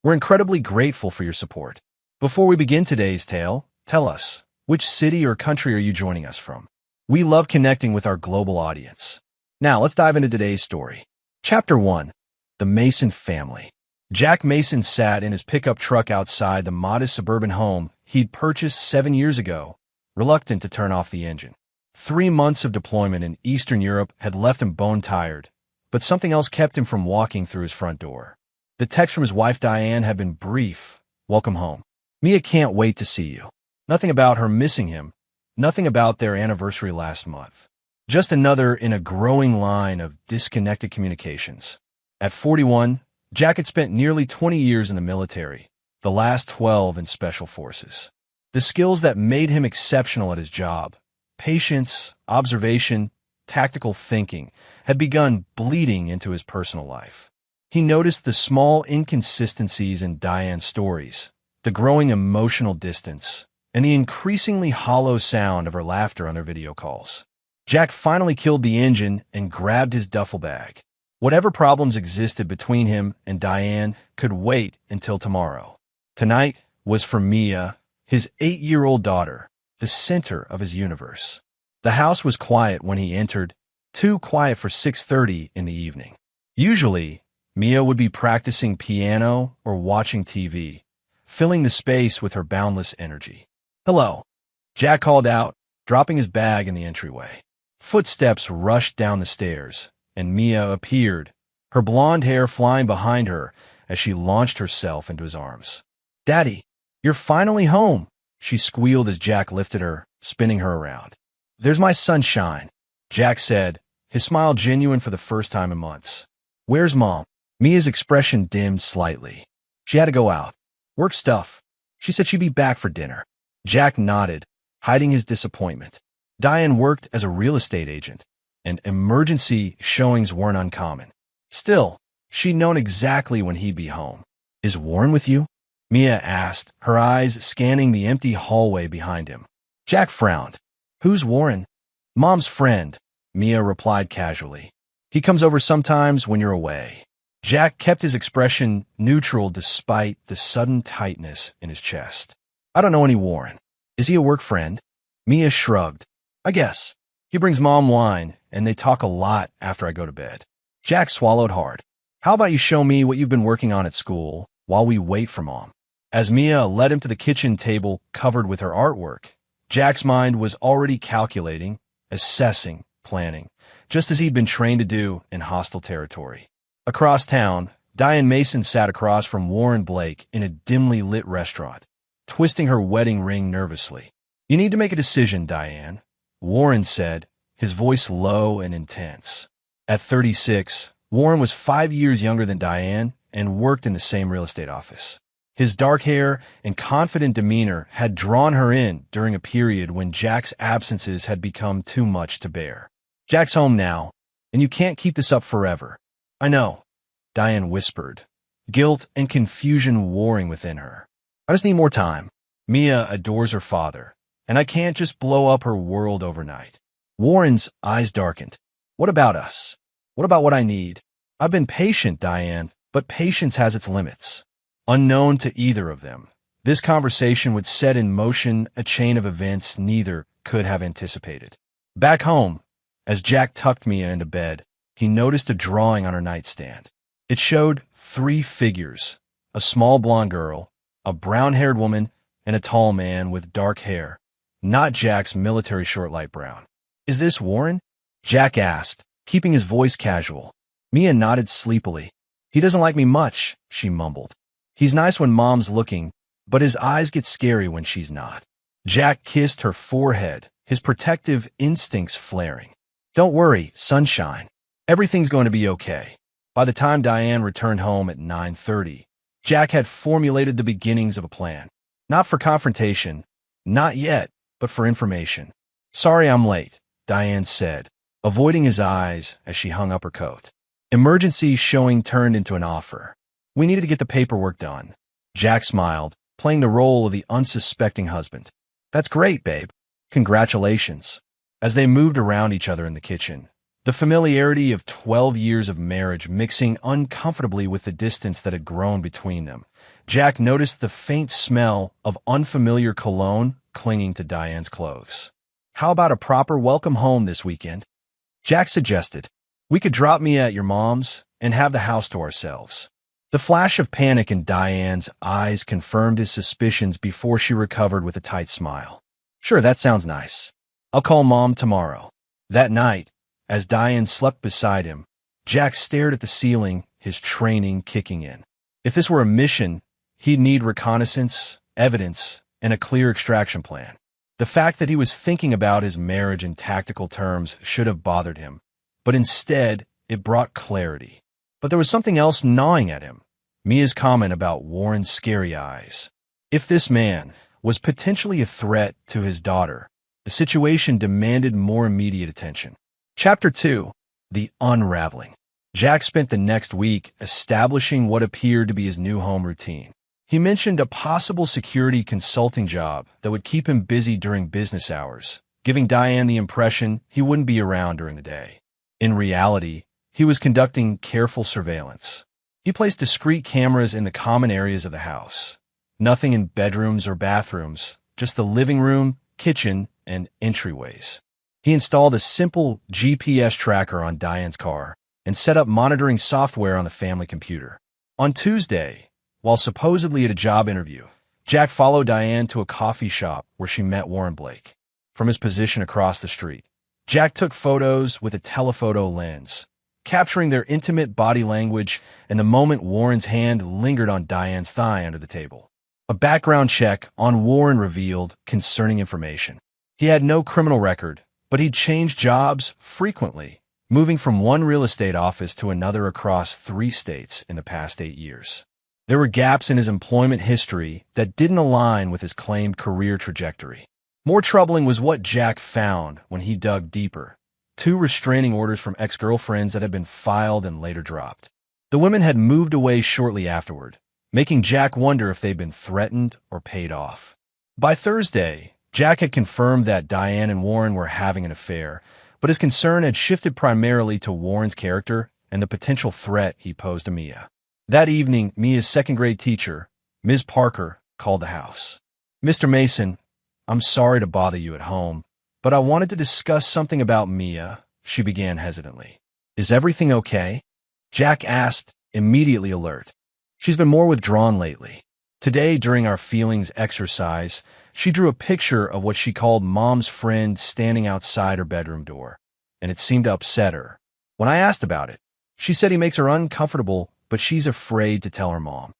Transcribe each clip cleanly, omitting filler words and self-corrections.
We're incredibly grateful for your support. Before we begin today's tale, tell us, which city or country are you joining us from? We love connecting with our global audience. Now, let's dive into today's story. Chapter 1. The Mason Family. Jack Mason sat in his pickup truck outside the modest suburban home he'd purchased 7 years ago, reluctant to turn off the engine. 3 months of deployment in Eastern Europe had left him bone-tired, but something else kept him from walking through his front door. The text from his wife Diane had been brief. Welcome home. Mia can't wait to see you. Nothing about her missing him. Nothing about their anniversary last month. Just another in a growing line of disconnected communications. At 41, Jack had spent nearly 20 years in the military, the last 12 in Special Forces. The skills that made him exceptional at his job, patience, observation, tactical thinking, had begun bleeding into his personal life. He noticed the small inconsistencies in Diane's stories, the growing emotional distance, and the increasingly hollow sound of her laughter on their video calls. Jack finally killed the engine and grabbed his duffel bag. Whatever problems existed between him and Diane could wait until tomorrow. Tonight was for Mia, his 8-year-old daughter, the center of his universe. The house was quiet when he entered, too quiet for 6:30 in the evening. Usually, Mia would be practicing piano or watching TV, filling the space with her boundless energy. "Hello," Jack called out, dropping his bag in the entryway. Footsteps rushed down the stairs, and Mia appeared, her blonde hair flying behind her as she launched herself into his arms. "Daddy, you're finally home," she squealed as Jack lifted her, spinning her around. "There's my sunshine," Jack said, his smile genuine for the first time in months. "Where's Mom?" Mia's expression dimmed slightly. "She had to go out. Work stuff. She said she'd be back for dinner." Jack nodded, hiding his disappointment. Diane worked as a real estate agent, and emergency showings weren't uncommon. Still, she'd known exactly when he'd be home. "Is Warren with you?" Mia asked, her eyes scanning the empty hallway behind him. Jack frowned. "Who's Warren?" "Mom's friend," Mia replied casually. "He comes over sometimes when you're away." Jack kept his expression neutral despite the sudden tightness in his chest. "I don't know any Warren. Is he a work friend?" Mia shrugged. "I guess. He brings Mom wine, and they talk a lot after I go to bed." Jack swallowed hard. "How about you show me what you've been working on at school while we wait for Mom?" As Mia led him to the kitchen table covered with her artwork, Jack's mind was already calculating, assessing, planning, just as he'd been trained to do in hostile territory. Across town, Diane Mason sat across from Warren Blake in a dimly lit restaurant, twisting her wedding ring nervously. "You need to make a decision, Diane," Warren said, his voice low and intense. At 36, Warren was 5 years younger than Diane and worked in the same real estate office. His dark hair and confident demeanor had drawn her in during a period when Jack's absences had become too much to bear. "Jack's home now, and you can't keep this up forever." "I know," Diane whispered, guilt and confusion warring within her. "I just need more time. Mia adores her father, and I can't just blow up her world overnight." Warren's eyes darkened. "What about us? What about what I need?" "I've been patient, Diane, but patience has its limits." Unknown to either of them, this conversation would set in motion a chain of events neither could have anticipated. Back home, as Jack tucked Mia into bed, he noticed a drawing on her nightstand. It showed 3 figures, a small blonde girl, a brown-haired woman, and a tall man with dark hair, not Jack's military short light brown. "Is this Warren?" Jack asked, keeping his voice casual. Mia nodded sleepily. "He doesn't like me much," she mumbled. "He's nice when Mom's looking, but his eyes get scary when she's not." Jack kissed her forehead, his protective instincts flaring. "Don't worry, sunshine. Everything's going to be okay." By the time Diane returned home at 9:30, Jack had formulated the beginnings of a plan. Not for confrontation, not yet, but for information. "Sorry I'm late," Diane said, avoiding his eyes as she hung up her coat. Emergency showing turned into an offer. "We needed to get the paperwork done." Jack smiled, playing the role of the unsuspecting husband. "That's great, babe. Congratulations." As they moved around each other in the kitchen, The familiarity of 12 years of marriage mixing uncomfortably with the distance that had grown between them. Jack noticed the faint smell of unfamiliar cologne clinging to Diane's clothes. "How about a proper welcome home this weekend?" Jack suggested. "We could drop Mia at your mom's and have the house to ourselves." The flash of panic in Diane's eyes confirmed his suspicions before she recovered with a tight smile. "Sure, that sounds nice. I'll call Mom tomorrow." That night, as Diane slept beside him, Jack stared at the ceiling, his training kicking in. If this were a mission, he'd need reconnaissance, evidence, and a clear extraction plan. The fact that he was thinking about his marriage in tactical terms should have bothered him, but instead, it brought clarity. But there was something else gnawing at him. Mia's comment about Warren's scary eyes. If this man was potentially a threat to his daughter, the situation demanded more immediate attention. Chapter 2. The Unraveling. Jack spent the next week establishing what appeared to be his new home routine. He mentioned a possible security consulting job that would keep him busy during business hours, giving Diane the impression he wouldn't be around during the day. In reality, he was conducting careful surveillance. He placed discrete cameras in the common areas of the house. Nothing in bedrooms or bathrooms, just the living room, kitchen, and entryways. He installed a simple GPS tracker on Diane's car and set up monitoring software on the family computer. On Tuesday, while supposedly at a job interview, Jack followed Diane to a coffee shop where she met Warren Blake. From his position across the street, Jack took photos with a telephoto lens, capturing their intimate body language and the moment Warren's hand lingered on Diane's thigh under the table. A background check on Warren revealed concerning information. He had no criminal record, but he'd changed jobs frequently, moving from one real estate office to another across 3 states in the past 8 years. There were gaps in his employment history that didn't align with his claimed career trajectory. More troubling was what Jack found when he dug deeper. 2 restraining orders from ex-girlfriends that had been filed and later dropped. The women had moved away shortly afterward, making Jack wonder if they'd been threatened or paid off. By Thursday, Jack had confirmed that Diane and Warren were having an affair, but his concern had shifted primarily to Warren's character and the potential threat he posed to Mia. That evening, Mia's second-grade teacher, Ms. Parker, called the house. "Mr. Mason, I'm sorry to bother you at home, but I wanted to discuss something about Mia," she began hesitantly. "Is everything okay?" Jack asked, immediately alert. "She's been more withdrawn lately. Today, during our feelings exercise, she drew a picture of what she called Mom's friend standing outside her bedroom door, and it seemed to upset her. When I asked about it, she said he makes her uncomfortable, but she's afraid to tell her mom."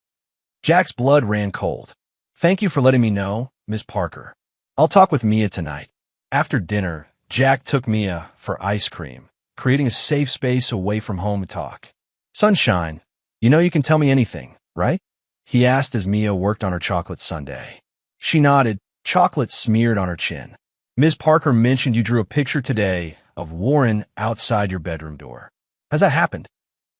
Jack's blood ran cold. "Thank you for letting me know, Miss Parker. I'll talk with Mia tonight." After dinner, Jack took Mia for ice cream, creating a safe space away from home to talk. "Sunshine, you know you can tell me anything, right?" he asked as Mia worked on her chocolate sundae. She nodded, chocolate smeared on her chin. "Ms. Parker mentioned you drew a picture today of Warren outside your bedroom door. Has that happened?"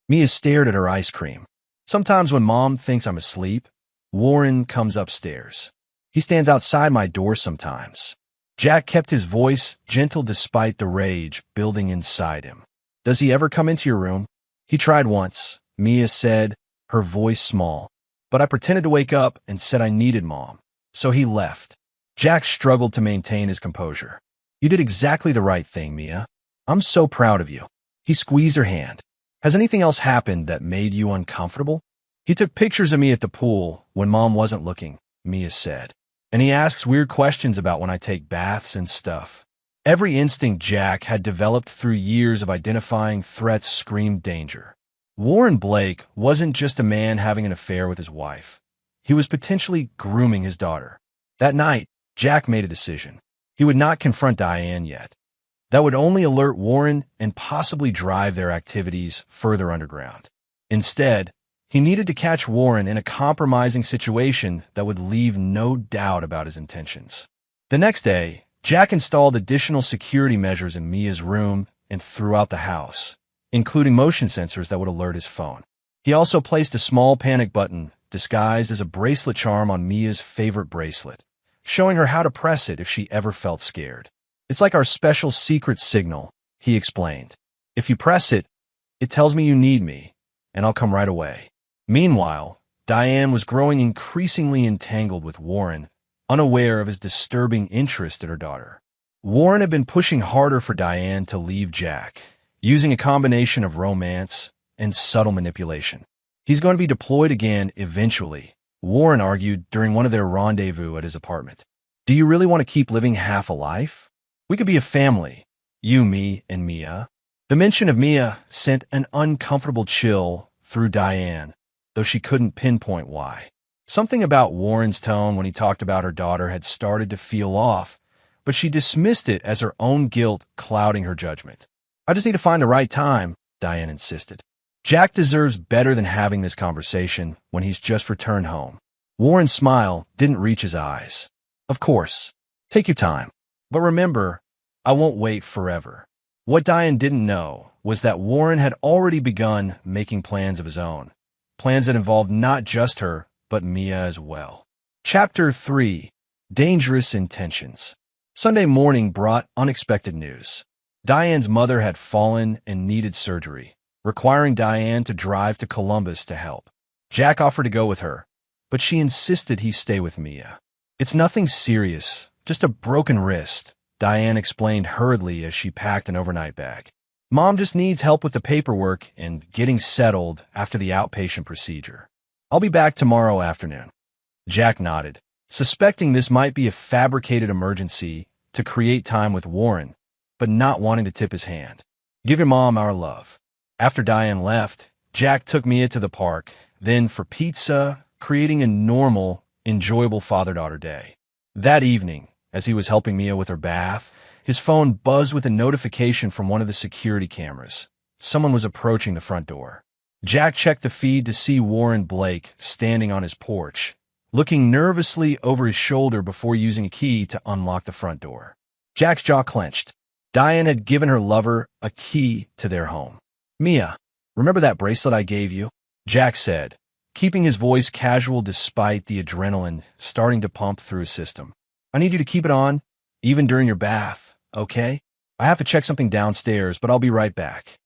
Mia stared at her ice cream. "Sometimes when Mom thinks I'm asleep, Warren comes upstairs. He stands outside my door sometimes." Jack kept his voice gentle despite the rage building inside him. "Does he ever come into your room?" "He tried once," Mia said, her voice small. "But I pretended to wake up and said I needed Mom, so he left." Jack struggled to maintain his composure. "You did exactly the right thing, Mia. I'm so proud of you." He squeezed her hand. "Has anything else happened that made you uncomfortable?" "He took pictures of me at the pool when Mom wasn't looking," Mia said. "And he asks weird questions about when I take baths and stuff." Every instinct Jack had developed through years of identifying threats screamed danger. Warren Blake wasn't just a man having an affair with his wife. He was potentially grooming his daughter. That night, Jack made a decision. He would not confront Diane yet. That would only alert Warren and possibly drive their activities further underground. Instead, he needed to catch Warren in a compromising situation that would leave no doubt about his intentions. The next day, Jack installed additional security measures in Mia's room and throughout the house, including motion sensors that would alert his phone. He also placed a small panic button disguised as a bracelet charm on Mia's favorite bracelet, showing her how to press it if she ever felt scared. "It's like our special secret signal," he explained. If you press it, it tells me you need me, and I'll come right away. Meanwhile, Diane was growing increasingly entangled with Warren, unaware of his disturbing interest in her daughter. Warren had been pushing harder for Diane to leave Jack, using a combination of romance and subtle manipulation. He's going to be deployed again eventually, Warren argued during one of their rendezvous at his apartment. Do you really want to keep living half a life? We could be a family, you, me, and Mia. The mention of Mia sent an uncomfortable chill through Diane, though she couldn't pinpoint why. Something about Warren's tone when he talked about her daughter had started to feel off, but she dismissed it as her own guilt clouding her judgment. I just need to find the right time, Diane insisted. Jack deserves better than having this conversation when he's just returned home. Warren's smile didn't reach his eyes. Of course, take your time. But remember, I won't wait forever. What Diane didn't know was that Warren had already begun making plans of his own. Plans that involved not just her, but Mia as well. Chapter 3. Dangerous Intentions. Sunday morning brought unexpected news. Diane's mother had fallen and needed surgery, requiring Diane to drive to Columbus to help. Jack offered to go with her, but she insisted he stay with Mia. It's nothing serious, just a broken wrist, Diane explained hurriedly as she packed an overnight bag. Mom just needs help with the paperwork and getting settled after the outpatient procedure. I'll be back tomorrow afternoon. Jack nodded, suspecting this might be a fabricated emergency to create time with Warren, but not wanting to tip his hand. Give your mom our love. After Diane left, Jack took Mia to the park, then for pizza, creating a normal, enjoyable father-daughter day. That evening, as he was helping Mia with her bath, his phone buzzed with a notification from one of the security cameras. Someone was approaching the front door. Jack checked the feed to see Warren Blake standing on his porch, looking nervously over his shoulder before using a key to unlock the front door. Jack's jaw clenched. Diane had given her lover a key to their home. Mia, remember that bracelet I gave you? Jack said, keeping his voice casual despite the adrenaline starting to pump through his system. I need you to keep it on, even during your bath, okay? I have to check something downstairs, but I'll be right back.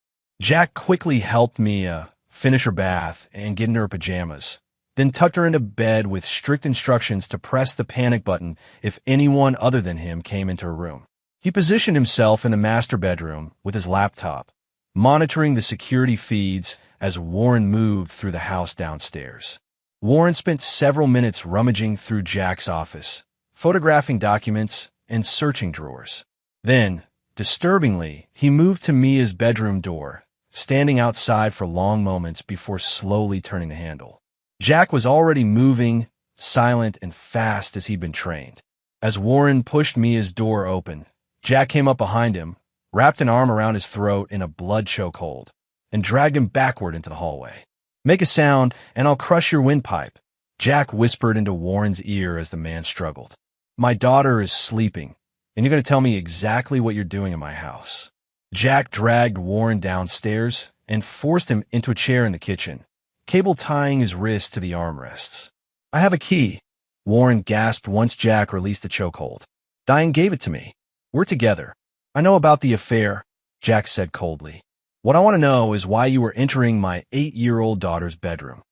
Jack quickly helped Mia finish her bath and get into her pajamas, then tucked her into bed with strict instructions to press the panic button if anyone other than him came into her room. He positioned himself in the master bedroom with his laptop, monitoring the security feeds as Warren moved through the house downstairs. Warren spent several minutes rummaging through Jack's office, photographing documents and searching drawers. Then, disturbingly, he moved to Mia's bedroom door, standing outside for long moments before slowly turning the handle. Jack was already moving, silent and fast as he'd been trained. As Warren pushed Mia's door open, Jack came up behind him, wrapped an arm around his throat in a blood chokehold, and dragged him backward into the hallway. Make a sound, and I'll crush your windpipe, Jack whispered into Warren's ear as the man struggled. My daughter is sleeping, and you're going to tell me exactly what you're doing in my house. Jack dragged Warren downstairs and forced him into a chair in the kitchen, cable tying his wrist to the armrests. I have a key, Warren gasped once Jack released the chokehold. Diane gave it to me. We're together. I know about the affair, Jack said coldly. What I want to know is why you were entering my 8-year-old daughter's bedroom.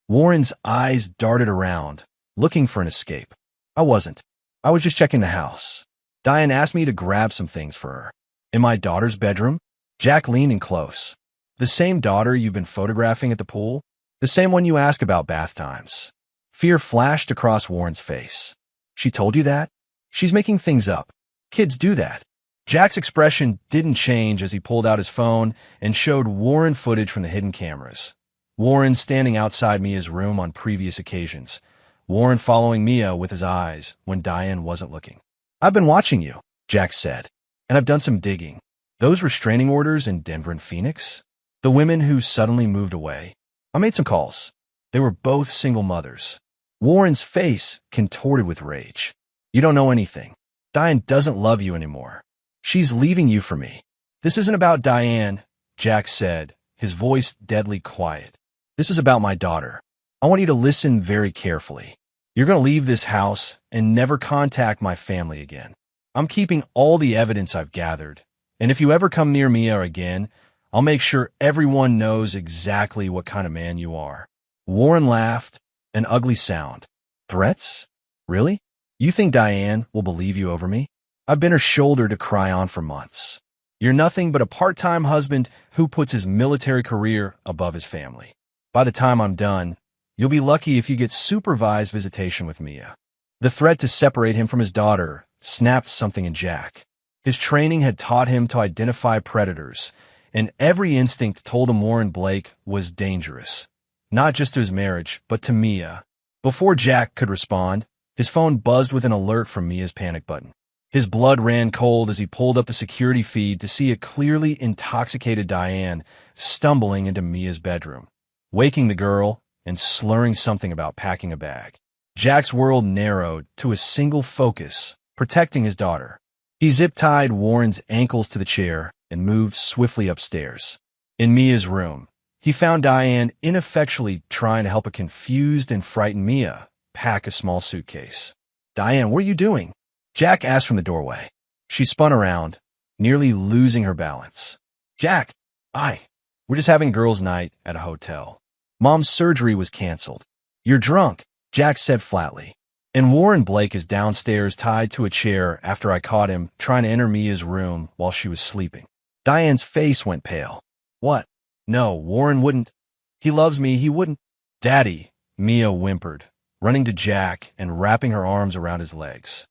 Warren's eyes darted around, looking for an escape. I wasn't. I was just checking the house. Diane asked me to grab some things for her. In my daughter's bedroom? Jack leaned in close. The same daughter you've been photographing at the pool? The same one you ask about bath times. Fear flashed across Warren's face. She told you that? She's making things up. Kids do that. Jack's expression didn't change as he pulled out his phone and showed Warren footage from the hidden cameras. Warren standing outside Mia's room on previous occasions. Warren following Mia with his eyes when Diane wasn't looking. I've been watching you, Jack said, and I've done some digging. Those restraining orders in Denver and Phoenix? The women who suddenly moved away? I made some calls. They were both single mothers. Warren's face contorted with rage. You don't know anything. Diane doesn't love you anymore. She's leaving you for me. This isn't about Diane, Jack said, his voice deadly quiet. This is about my daughter. I want you to listen very carefully. You're going to leave this house and never contact my family again. I'm keeping all the evidence I've gathered, and if you ever come near Mia again, I'll make sure everyone knows exactly what kind of man you are." Warren laughed, an ugly sound. "Threats? Really? You think Diane will believe you over me? I've been her shoulder to cry on for months. You're nothing but a part-time husband who puts his military career above his family. By the time I'm done, you'll be lucky if you get supervised visitation with Mia." The threat to separate him from his daughter snapped something in Jack. His training had taught him to identify predators, and every instinct told him Warren Blake was dangerous, not just to his marriage, but to Mia. Before Jack could respond, his phone buzzed with an alert from Mia's panic button. His blood ran cold as he pulled up the security feed to see a clearly intoxicated Diane stumbling into Mia's bedroom, waking the girl and slurring something about packing a bag. Jack's world narrowed to a single focus, protecting his daughter. He zip-tied Warren's ankles to the chair and moved swiftly upstairs. In Mia's room, he found Diane ineffectually trying to help a confused and frightened Mia pack a small suitcase. "Diane, what are you doing?" Jack asked from the doorway. She spun around, nearly losing her balance. "Jack, we're just having girls' night at a hotel. Mom's surgery was canceled." "You're drunk," Jack said flatly. "And Warren Blake is downstairs tied to a chair after I caught him trying to enter Mia's room while she was sleeping." Diane's face went pale. "What? No, Warren wouldn't. He loves me, he wouldn't." "Daddy," Mia whimpered, running to Jack and wrapping her arms around his legs.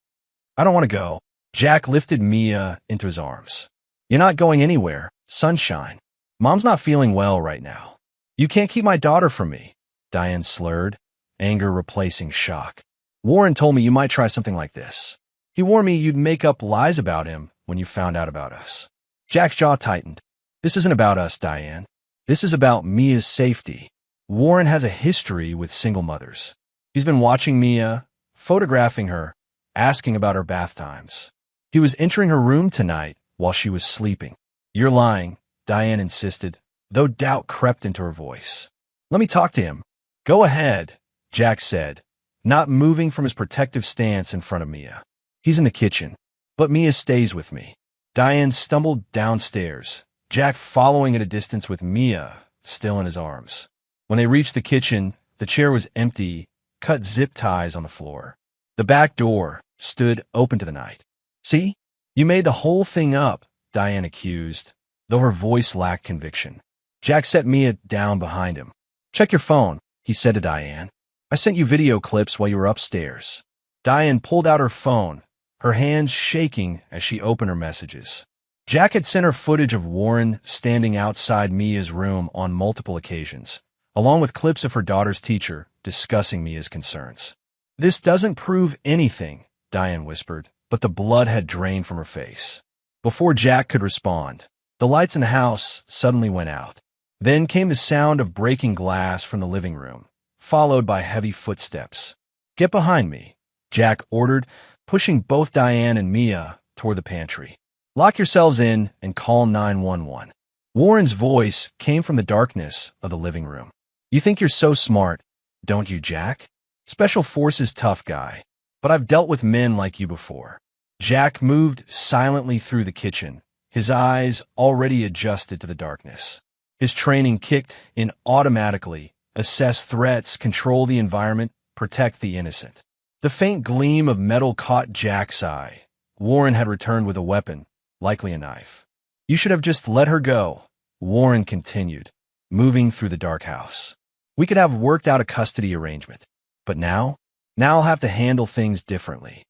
"I don't want to go." Jack lifted Mia into his arms. "You're not going anywhere, sunshine. Mom's not feeling well right now. You can't keep my daughter from me," Diane slurred, anger replacing shock. "Warren told me you might try something like this. He warned me you'd make up lies about him when you found out about us." Jack's jaw tightened. "This isn't about us, Diane. This is about Mia's safety. Warren has a history with single mothers. He's been watching Mia, photographing her, asking about her bath times. He was entering her room tonight while she was sleeping." "You're lying," Diane insisted, though doubt crept into her voice. "Let me talk to him." "Go ahead," Jack said, not moving from his protective stance in front of Mia. "He's in the kitchen, but Mia stays with me." Diane stumbled downstairs, Jack following at a distance with Mia still in his arms. When they reached the kitchen, the chair was empty, cut zip ties on the floor. The back door stood open to the night. "See? You made the whole thing up," Diane accused, though her voice lacked conviction. Jack set Mia down behind him. "Check your phone," he said to Diane. "I sent you video clips while you were upstairs." Diane pulled out her phone, her hands shaking as she opened her messages. Jack had sent her footage of Warren standing outside Mia's room on multiple occasions, along with clips of her daughter's teacher discussing Mia's concerns. "This doesn't prove anything," Diane whispered, but the blood had drained from her face. Before Jack could respond, the lights in the house suddenly went out. Then came the sound of breaking glass from the living room, followed by heavy footsteps. "Get behind me," Jack ordered, pushing both Diane and Mia toward the pantry. "Lock yourselves in and call 911. Warren's voice came from the darkness of the living room. "You think you're so smart, don't you, Jack? Special Forces tough guy, but I've dealt with men like you before." Jack moved silently through the kitchen, his eyes already adjusted to the darkness. His training kicked in automatically: assess threats, control the environment, protect the innocent. The faint gleam of metal caught Jack's eye. Warren had returned with a weapon, likely a knife. "You should have just let her go," Warren continued, moving through the dark house. "We could have worked out a custody arrangement. But now I'll have to handle things differently."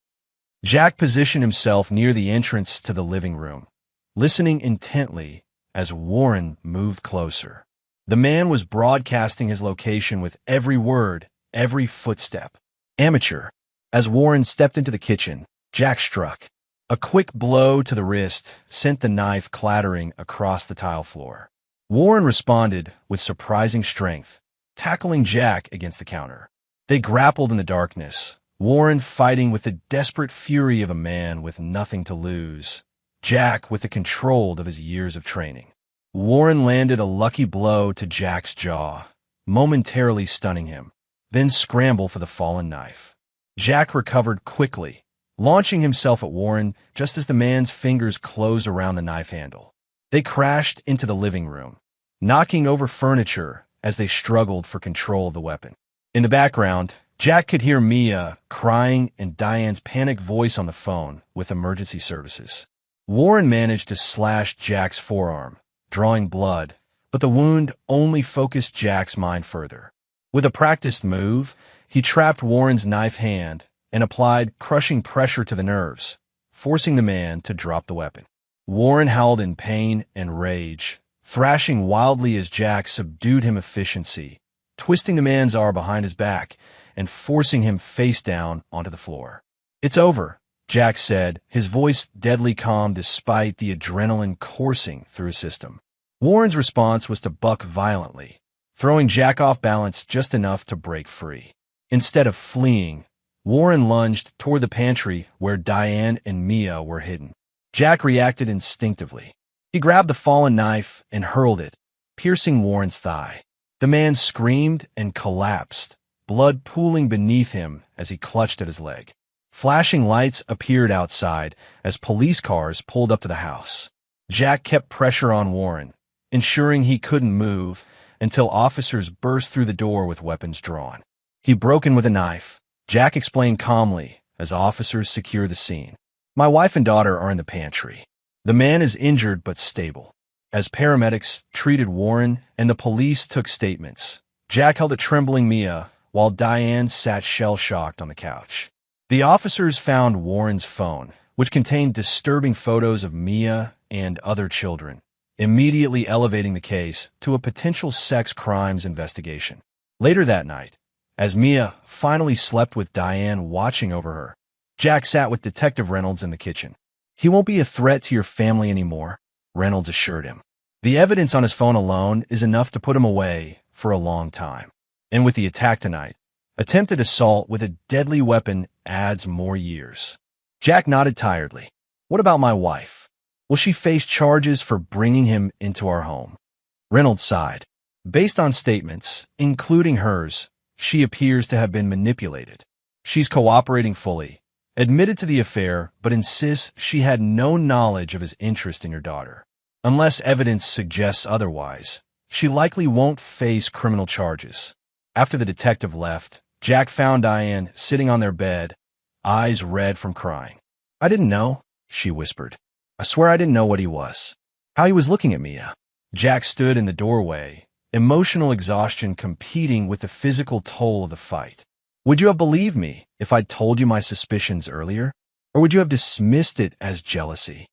Jack positioned himself near the entrance to the living room, listening intently as Warren moved closer. The man was broadcasting his location with every word, every footstep. "Amateur." As Warren stepped into the kitchen, Jack struck. A quick blow to the wrist sent the knife clattering across the tile floor. Warren responded with surprising strength, tackling Jack against the counter. They grappled in the darkness, Warren fighting with the desperate fury of a man with nothing to lose, Jack with the control of his years of training. Warren landed a lucky blow to Jack's jaw, momentarily stunning him, then scrambled for the fallen knife. Jack recovered quickly, launching himself at Warren just as the man's fingers closed around the knife handle. They crashed into the living room, knocking over furniture as they struggled for control of the weapon. In the background, Jack could hear Mia crying and Diane's panicked voice on the phone with emergency services. Warren managed to slash Jack's forearm, drawing blood, but the wound only focused Jack's mind further. With a practiced move, he trapped Warren's knife hand and applied crushing pressure to the nerves, forcing the man to drop the weapon. Warren howled in pain and rage, thrashing wildly as Jack subdued him efficiency, twisting the man's arm behind his back and forcing him face down onto the floor. "It's over," Jack said, his voice deadly calm despite the adrenaline coursing through his system. Warren's response was to buck violently, throwing Jack off balance just enough to break free. Instead of fleeing, Warren lunged toward the pantry where Diane and Mia were hidden. Jack reacted instinctively. He grabbed the fallen knife and hurled it, piercing Warren's thigh. The man screamed and collapsed, blood pooling beneath him as he clutched at his leg. Flashing lights appeared outside as police cars pulled up to the house. Jack kept pressure on Warren, ensuring he couldn't move until officers burst through the door with weapons drawn. "He broke in with a knife," Jack explained calmly as officers secured the scene. "My wife and daughter are in the pantry. The man is injured but stable." As paramedics treated Warren and the police took statements, Jack held a trembling Mia while Diane sat shell-shocked on the couch. The officers found Warren's phone, which contained disturbing photos of Mia and other children, immediately elevating the case to a potential sex crimes investigation. Later that night, as Mia finally slept with Diane watching over her, Jack sat with Detective Reynolds in the kitchen. "He won't be a threat to your family anymore," Reynolds assured him. "The evidence on his phone alone is enough to put him away for a long time. And with the attack tonight, attempted assault with a deadly weapon adds more years." Jack nodded tiredly. "What about my wife? Will she face charges for bringing him into our home?" Reynolds sighed. "Based on statements, including hers, she appears to have been manipulated. She's cooperating fully, admitted to the affair, but insists she had no knowledge of his interest in your daughter. Unless evidence suggests otherwise, she likely won't face criminal charges." After the detective left, Jack found Diane sitting on their bed, eyes red from crying. "I didn't know," she whispered. "I swear I didn't know what he was. How he was looking at Mia." Jack stood in the doorway, emotional exhaustion competing with the physical toll of the fight. "Would you have believed me if I'd told you my suspicions earlier? Or would you have dismissed it as jealousy?"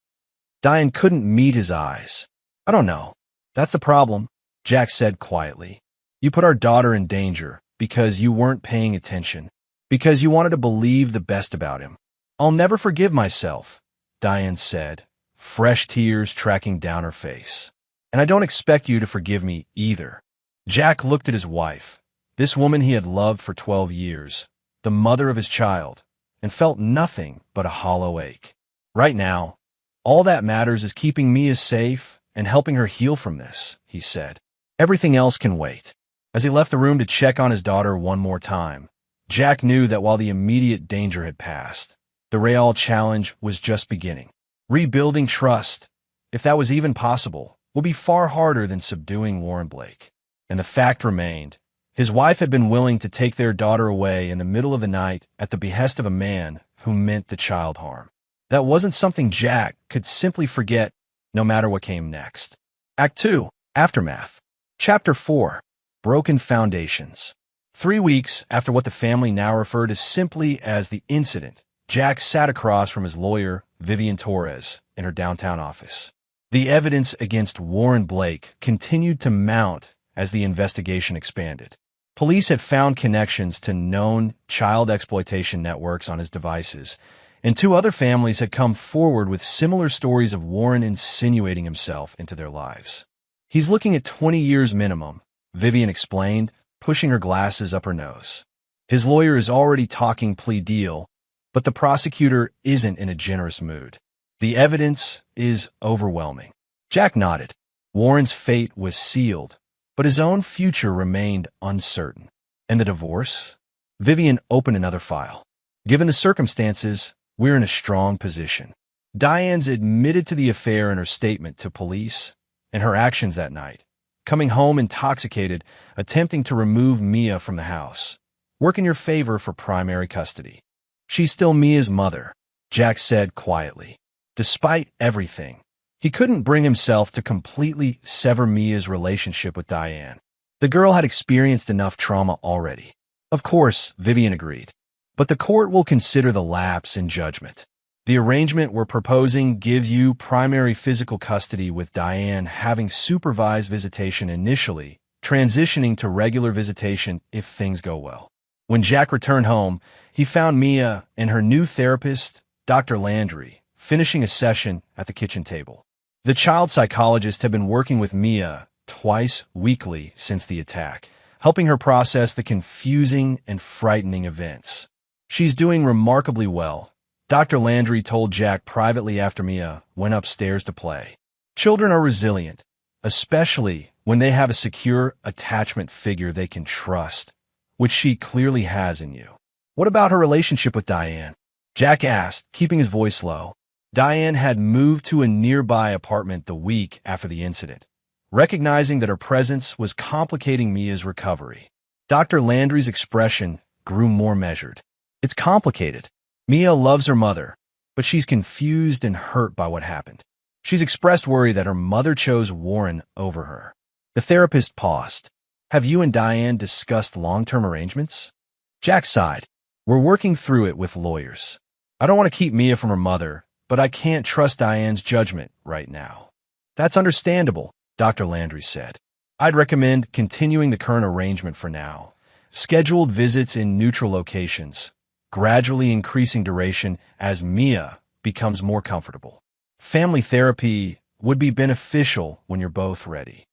Diane couldn't meet his eyes. "I don't know. That's the problem," Jack said quietly. "You put our daughter in danger because you weren't paying attention, because you wanted to believe the best about him." "I'll never forgive myself," Diane said, fresh tears tracking down her face. "And I don't expect you to forgive me either." Jack looked at his wife, this woman he had loved for 12 years, the mother of his child, and felt nothing but a hollow ache. "Right now, all that matters is keeping Mia safe and helping her heal from this," he said. "Everything else can wait." As he left the room to check on his daughter one more time, Jack knew that while the immediate danger had passed, the real challenge was just beginning. Rebuilding trust, if that was even possible, would be far harder than subduing Warren Blake. And the fact remained, his wife had been willing to take their daughter away in the middle of the night at the behest of a man who meant the child harm. That wasn't something Jack could simply forget, no matter what came next. Act 2, Aftermath. Chapter 4, Broken Foundations. 3 weeks after what the family now referred to simply as the incident, Jack sat across from his lawyer, Vivian Torres, in her downtown office. The evidence against Warren Blake continued to mount as the investigation expanded. Police had found connections to known child exploitation networks on his devices, and 2 other families had come forward with similar stories of Warren insinuating himself into their lives. "He's looking at 20 years minimum," Vivian explained, pushing her glasses up her nose. "His lawyer is already talking plea deal, but the prosecutor isn't in a generous mood. The evidence is overwhelming." Jack nodded. Warren's fate was sealed, but his own future remained uncertain. "And the divorce?" Vivian opened another file. "Given the circumstances, we're in a strong position. Diane's admitted to the affair in her statement to police and her actions that night, coming home intoxicated, attempting to remove Mia from the house. Work in your favor for primary custody. She's still Mia's mother, Jack said quietly. Despite everything, he couldn't bring himself to completely sever Mia's relationship with Diane. The girl had experienced enough trauma already. Of course, Vivian agreed. But the court will consider the lapse in judgment. The arrangement we're proposing gives you primary physical custody with Diane having supervised visitation initially, transitioning to regular visitation if things go well. When Jack returned home, he found Mia and her new therapist, Dr. Landry, finishing a session at the kitchen table. The child psychologist had been working with Mia twice weekly since the attack, helping her process the confusing and frightening events. She's doing remarkably well, Dr. Landry told Jack privately after Mia went upstairs to play. Children are resilient, especially when they have a secure attachment figure they can trust, which she clearly has in you. What about her relationship with Diane? Jack asked, keeping his voice low. Diane had moved to a nearby apartment the week after the incident, recognizing that her presence was complicating Mia's recovery. Dr. Landry's expression grew more measured. It's complicated. Mia loves her mother, but she's confused and hurt by what happened. She's expressed worry that her mother chose Warren over her. The therapist paused. Have you and Diane discussed long-term arrangements? Jack sighed. We're working through it with lawyers. I don't want to keep Mia from her mother, but I can't trust Diane's judgment right now. That's understandable, Dr. Landry said. I'd recommend continuing the current arrangement for now. Scheduled visits in neutral locations, gradually increasing duration as Mia becomes more comfortable. Family therapy would be beneficial when you're both ready.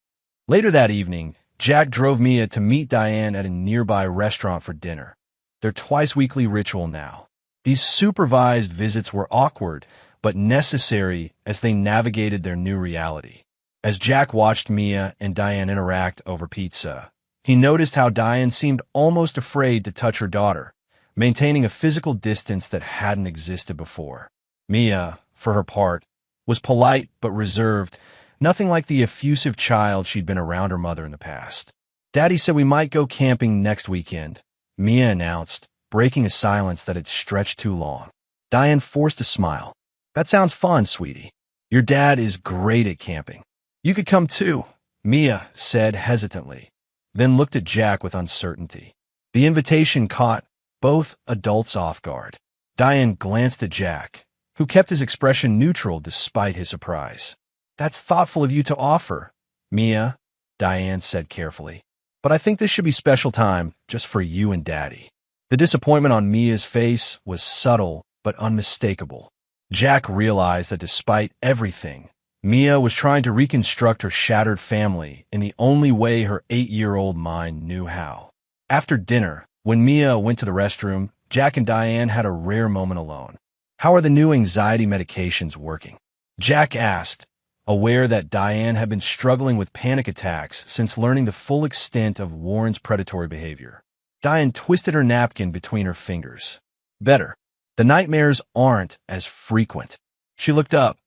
Later that evening, Jack drove Mia to meet Diane at a nearby restaurant for dinner. Their twice-weekly ritual now. These supervised visits were awkward, but necessary as they navigated their new reality. As Jack watched Mia and Diane interact over pizza, he noticed how Diane seemed almost afraid to touch her daughter, maintaining a physical distance that hadn't existed before. Mia, for her part, was polite but reserved, nothing like the effusive child she'd been around her mother in the past. Daddy said we might go camping next weekend, Mia announced, breaking a silence that had stretched too long. Diane forced a smile. That sounds fun, sweetie. Your dad is great at camping. You could come too, Mia said hesitantly, then looked at Jack with uncertainty. The invitation caught both adults off guard. Diane glanced at Jack, who kept his expression neutral despite his surprise. That's thoughtful of you to offer, Mia, Diane said carefully. But I think this should be special time just for you and Daddy. The disappointment on Mia's face was subtle but unmistakable. Jack realized that despite everything, Mia was trying to reconstruct her shattered family in the only way her 8-year-old mind knew how. After dinner, when Mia went to the restroom, Jack and Diane had a rare moment alone. How are the new anxiety medications working? Jack asked, aware that Diane had been struggling with panic attacks since learning the full extent of Warren's predatory behavior. Diane twisted her napkin between her fingers. Better. The nightmares aren't as frequent. She looked up,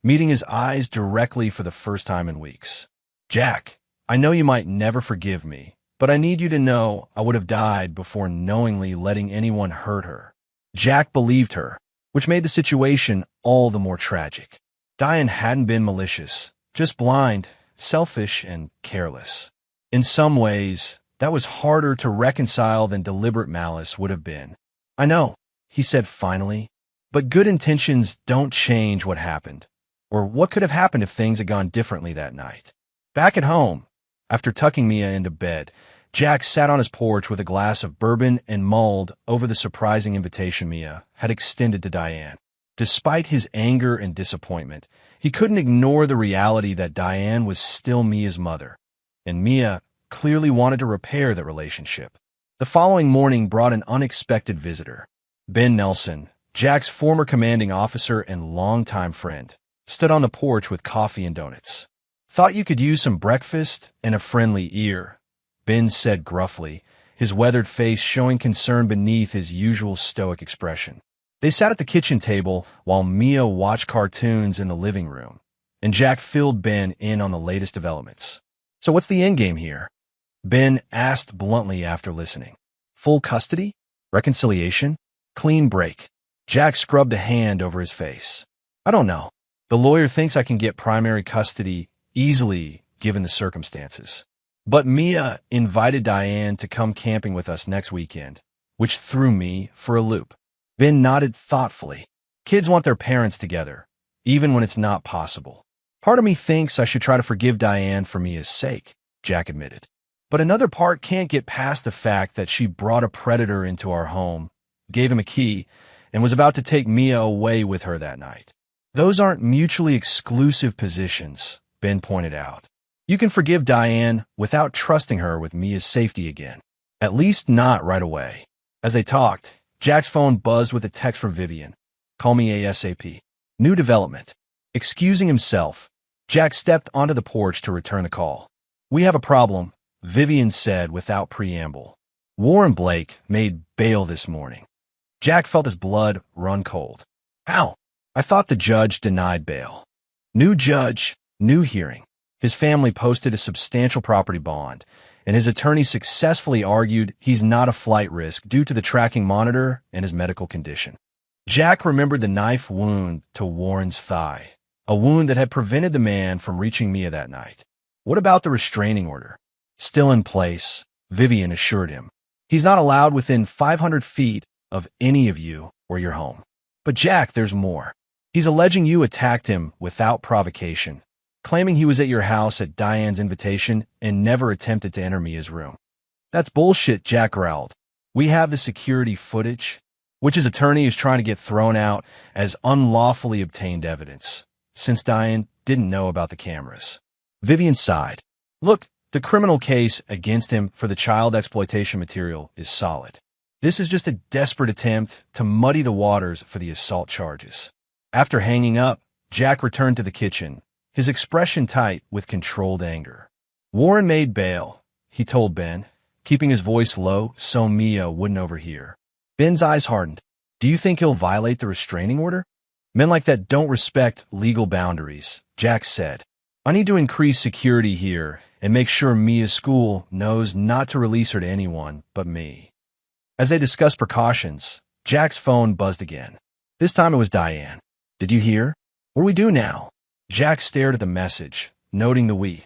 meeting his eyes directly for the first time in weeks. Jack, I know you might never forgive me, but I need you to know I would have died before knowingly letting anyone hurt her. Jack believed her, which made the situation all the more tragic. Diane hadn't been malicious, just blind, selfish, and careless. In some ways, that was harder to reconcile than deliberate malice would have been. I know, he said finally, but good intentions don't change what happened, or what could have happened if things had gone differently that night. Back at home, after tucking Mia into bed, Jack sat on his porch with a glass of bourbon and mulled over the surprising invitation Mia had extended to Diane. Despite his anger and disappointment, he couldn't ignore the reality that Diane was still Mia's mother, and Mia clearly wanted to repair that relationship. The following morning brought an unexpected visitor. Ben Nelson, Jack's former commanding officer and longtime friend, stood on the porch with coffee and donuts. Thought you could use some breakfast and a friendly ear, Ben said gruffly, his weathered face showing concern beneath his usual stoic expression. They sat at the kitchen table while Mia watched cartoons in the living room, and Jack filled Ben in on the latest developments. So what's the endgame here? Ben asked bluntly after listening. Full custody? Reconciliation? Clean break? Jack scrubbed a hand over his face. I don't know. The lawyer thinks I can get primary custody easily given the circumstances. But Mia invited Diane to come camping with us next weekend, which threw me for a loop. Ben nodded thoughtfully. Kids want their parents together, even when it's not possible. Part of me thinks I should try to forgive Diane for Mia's sake, Jack admitted. But another part can't get past the fact that she brought a predator into our home, gave him a key, and was about to take Mia away with her that night. Those aren't mutually exclusive positions, Ben pointed out. You can forgive Diane without trusting her with Mia's safety again. At least not right away. As they talked, Jack's phone buzzed with a text from Vivian. Call me ASAP. New development. Excusing himself, Jack stepped onto the porch to return the call. We have a problem, Vivian said without preamble. Warren Blake made bail this morning. Jack felt his blood run cold. How? I thought the judge denied bail. New judge, new hearing. His family posted a substantial property bond, and his attorney successfully argued he's not a flight risk due to the tracking monitor and his medical condition. Jack remembered the knife wound to Warren's thigh, a wound that had prevented the man from reaching Mia that night. What about the restraining order? Still in place, Vivian assured him. He's not allowed within 500 feet of any of you or your home. But Jack, there's more. He's alleging you attacked him without provocation, claiming he was at your house at Diane's invitation and never attempted to enter Mia's room. That's bullshit, Jack growled. We have the security footage, which his attorney is trying to get thrown out as unlawfully obtained evidence, since Diane didn't know about the cameras. Vivian sighed. Look, the criminal case against him for the child exploitation material is solid. This is just a desperate attempt to muddy the waters for the assault charges. After hanging up, Jack returned to the kitchen, his expression tight with controlled anger. Warren made bail, he told Ben, keeping his voice low so Mia wouldn't overhear. Ben's eyes hardened. Do you think he'll violate the restraining order? Men like that don't respect legal boundaries, Jack said. I need to increase security here and make sure Mia's school knows not to release her to anyone but me. As they discussed precautions, Jack's phone buzzed again. This time it was Diane. Did you hear? What do we do now? Jack stared at the message, noting the we.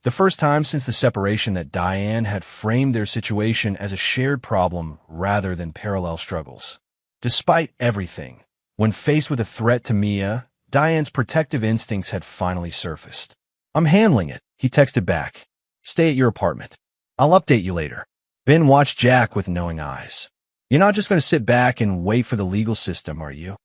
The first time since the separation that Diane had framed their situation as a shared problem rather than parallel struggles. Despite everything, when faced with a threat to Mia, Diane's protective instincts had finally surfaced. I'm handling it, he texted back. Stay at your apartment. I'll update you later. Ben watched Jack with knowing eyes. You're not just going to sit back and wait for the legal system, are you?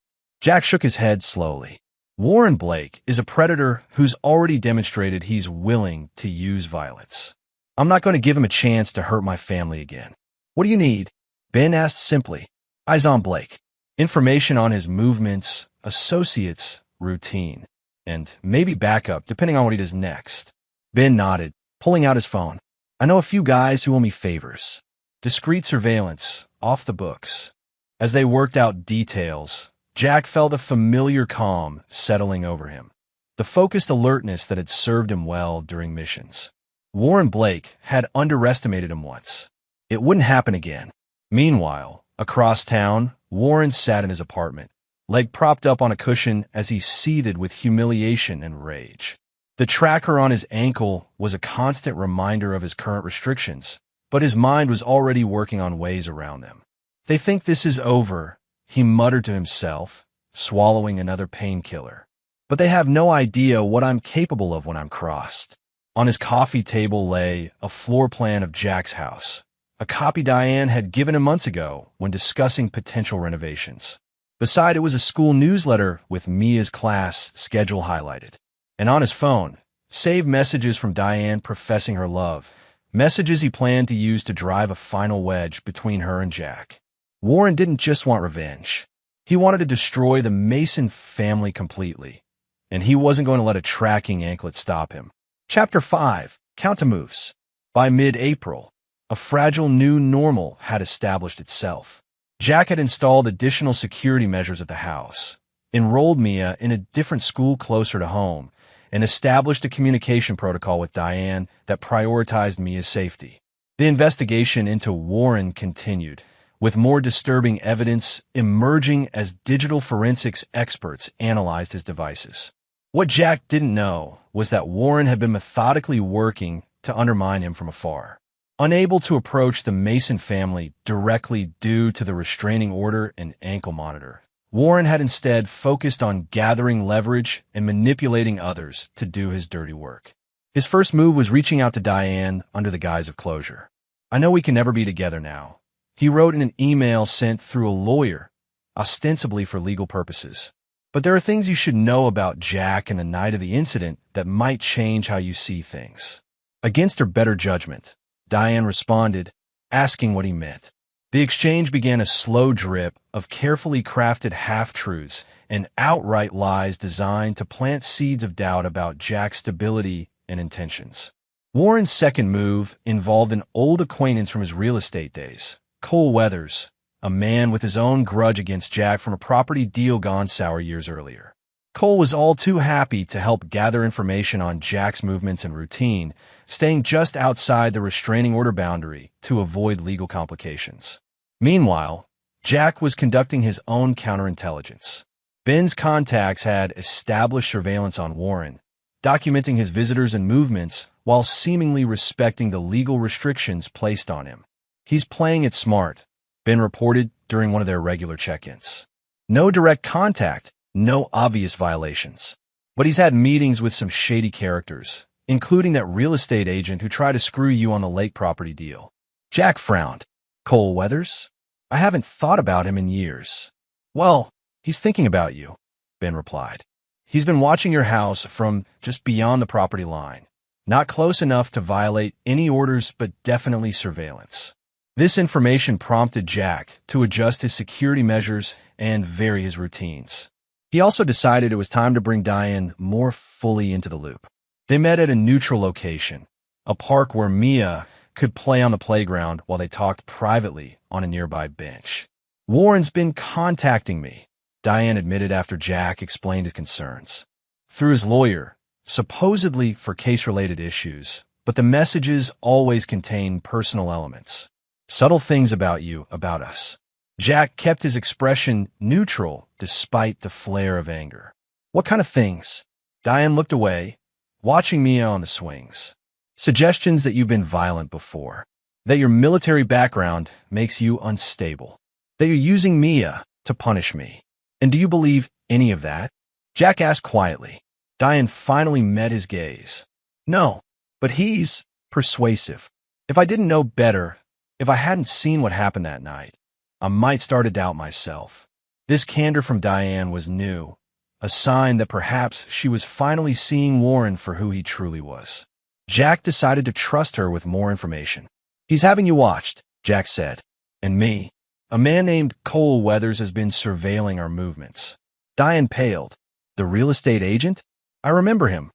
Jack shook his head slowly. Warren Blake is a predator who's already demonstrated he's willing to use violence. I'm not going to give him a chance to hurt my family again. What do you need? Ben asked simply. Eyes on Blake. Information on his movements, associates, routine, and maybe backup depending on what he does next. Ben nodded, pulling out his phone. I know a few guys who owe me favors. Discreet surveillance, off the books. As they worked out details, Jack felt a familiar calm settling over him, the focused alertness that had served him well during missions. Warren Blake had underestimated him once. It wouldn't happen again. Meanwhile, across town, Warren sat in his apartment, leg propped up on a cushion as he seethed with humiliation and rage. The tracker on his ankle was a constant reminder of his current restrictions, but his mind was already working on ways around them. They think this is over, he muttered to himself, swallowing another painkiller. But they have no idea what I'm capable of when I'm crossed. On his coffee table lay a floor plan of Jack's house, a copy Diane had given him months ago when discussing potential renovations. Beside it was a school newsletter with Mia's class schedule highlighted. And on his phone, saved messages from Diane professing her love, messages he planned to use to drive a final wedge between her and Jack. Warren didn't just want revenge. He wanted to destroy the Mason family completely, and he wasn't going to let a tracking anklet stop him. Chapter 5, Countermoves. By mid-April, a fragile new normal had established itself. Jack had installed additional security measures at the house, enrolled Mia in a different school closer to home, and established a communication protocol with Diane that prioritized Mia's safety. The investigation into Warren continued, with more disturbing evidence emerging as digital forensics experts analyzed his devices. What Jack didn't know was that Warren had been methodically working to undermine him from afar. Unable to approach the Mason family directly due to the restraining order and ankle monitor, Warren had instead focused on gathering leverage and manipulating others to do his dirty work. His first move was reaching out to Diane under the guise of closure. "I know we can never be together now," he wrote in an email sent through a lawyer, ostensibly for legal purposes. "But there are things you should know about Jack and the night of the incident that might change how you see things." Against her better judgment, Diane responded, asking what he meant. The exchange began a slow drip of carefully crafted half-truths and outright lies designed to plant seeds of doubt about Jack's stability and intentions. Warren's second move involved an old acquaintance from his real estate days, Cole Weathers, a man with his own grudge against Jack from a property deal gone sour years earlier. Cole was all too happy to help gather information on Jack's movements and routine, staying just outside the restraining order boundary to avoid legal complications. Meanwhile, Jack was conducting his own counterintelligence. Ben's contacts had established surveillance on Warren, documenting his visitors and movements while seemingly respecting the legal restrictions placed on him. "He's playing it smart," Ben reported during one of their regular check-ins. "No direct contact, no obvious violations. But he's had meetings with some shady characters, including that real estate agent who tried to screw you on the lake property deal." Jack frowned. "Cole Weathers? I haven't thought about him in years." "Well, he's thinking about you," Ben replied. "He's been watching your house from just beyond the property line. Not close enough to violate any orders, but definitely surveillance." This information prompted Jack to adjust his security measures and vary his routines. He also decided it was time to bring Diane more fully into the loop. They met at a neutral location, a park where Mia could play on the playground while they talked privately on a nearby bench. "Warren's been contacting me," Diane admitted after Jack explained his concerns. "Through his lawyer, supposedly for case-related issues, but the messages always contain personal elements. Subtle things about you, about us." Jack kept his expression neutral despite the flare of anger. "What kind of things?" Diane looked away, watching Mia on the swings. "Suggestions that you've been violent before, that your military background makes you unstable, that you're using Mia to punish me. And do you believe any of that?" Jack asked quietly. Diane finally met his gaze. "No, but he's persuasive. If I didn't know better, if I hadn't seen what happened that night, I might start to doubt myself." This candor from Diane was new, a sign that perhaps she was finally seeing Warren for who he truly was. Jack decided to trust her with more information. "He's having you watched," Jack said. "And me. A man named Cole Weathers has been surveilling our movements." Diane paled. "The real estate agent? I remember him.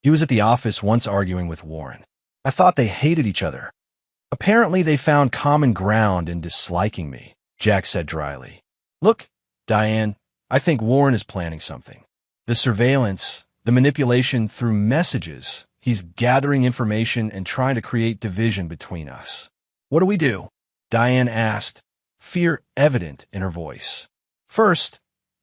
He was at the office once arguing with Warren. I thought they hated each other." "Apparently they found common ground in disliking me," Jack said dryly. "Look, Diane, I think Warren is planning something. The surveillance, the manipulation through messages, he's gathering information and trying to create division between us." "What do we do?" Diane asked, fear evident in her voice. "First,